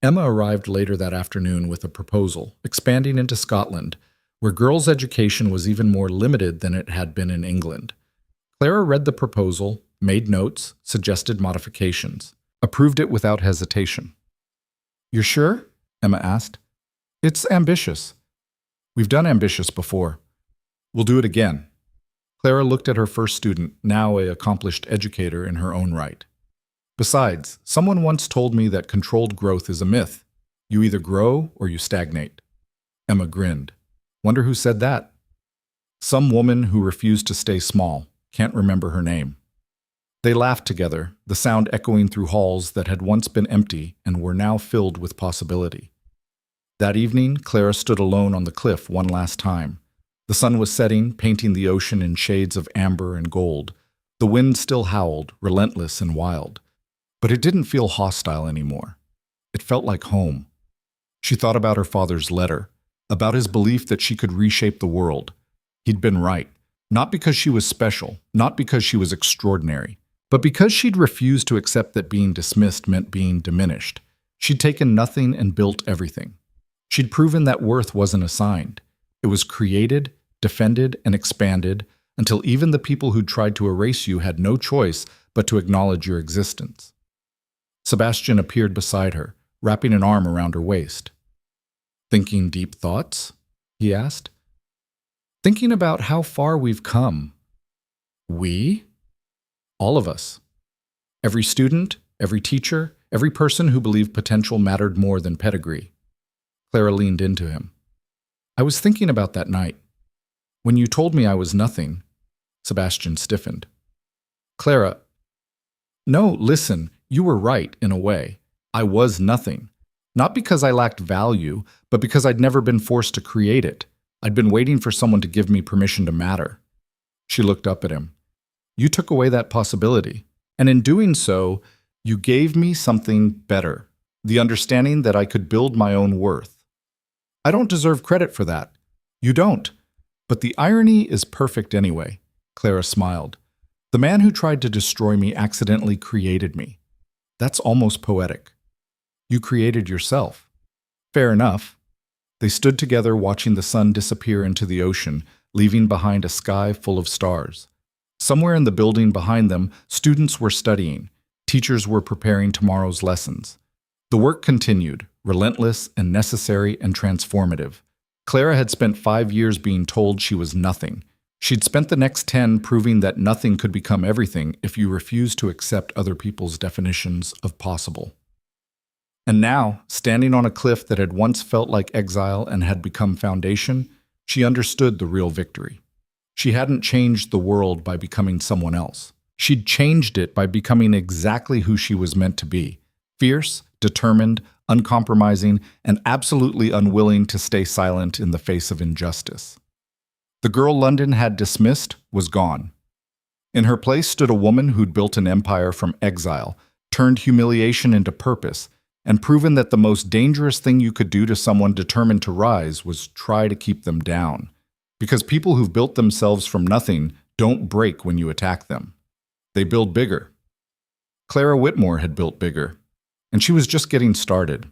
Emma arrived later that afternoon with a proposal, expanding into Scotland, where girls' education was even more limited than it had been in England. Clara read the proposal, made notes, suggested modifications, approved it without hesitation. "You're sure?" Emma asked. "It's ambitious." "We've done ambitious before. We'll do it again." Clara looked at her first student, now an accomplished educator in her own right. "Besides, someone once told me that controlled growth is a myth. You either grow or you stagnate." Emma grinned. Wonder who said that? Some woman who refused to stay small. Can't remember her name. They laughed together, the sound echoing through halls that had once been empty and were now filled with possibility. That evening, Clara stood alone on the cliff one last time. The sun was setting, painting the ocean in shades of amber and gold. The wind still howled, relentless and wild. But it didn't feel hostile anymore. It felt like home. She thought about her father's letter, about his belief that she could reshape the world. He'd been right, not because she was special, not because she was extraordinary, but because she'd refused to accept that being dismissed meant being diminished. She'd taken nothing and built everything. She'd proven that worth wasn't assigned. It was created, defended, and expanded until even the people who'd tried to erase you had no choice but to acknowledge your existence. Sebastian appeared beside her, wrapping an arm around her waist. "Thinking deep thoughts?" he asked. "Thinking about how far we've come." "We?" "All of us. Every student, every teacher, every person who believed potential mattered more than pedigree." Clara leaned into him. "I was thinking about that night. When you told me I was nothing." Sebastian stiffened. "Clara, no, listen, you were right in a way. I was nothing. Not because I lacked value, but because I'd never been forced to create it. I'd been waiting for someone to give me permission to matter." She looked up at him. "You took away that possibility. And in doing so, you gave me something better. The understanding that I could build my own worth. I don't deserve credit for that. You don't. But the irony is perfect anyway." Clara smiled. "The man who tried to destroy me accidentally created me. That's almost poetic. You created yourself." "Fair enough." They stood together watching the sun disappear into the ocean, leaving behind a sky full of stars. Somewhere in the building behind them, students were studying. Teachers were preparing tomorrow's lessons. The work continued, relentless and necessary and transformative. Clara had spent 5 years being told she was nothing. She'd spent the next 10 proving that nothing could become everything if you refused to accept other people's definitions of possible. And now, standing on a cliff that had once felt like exile and had become foundation, she understood the real victory. She hadn't changed the world by becoming someone else. She'd changed it by becoming exactly who she was meant to be: fierce, determined, uncompromising, and absolutely unwilling to stay silent in the face of injustice. The girl London had dismissed was gone. In her place stood a woman who'd built an empire from exile, turned humiliation into purpose, and proven that the most dangerous thing you could do to someone determined to rise was try to keep them down. Because people who've built themselves from nothing don't break when you attack them. They build bigger. Clara Whitmore had built bigger, and she was just getting started.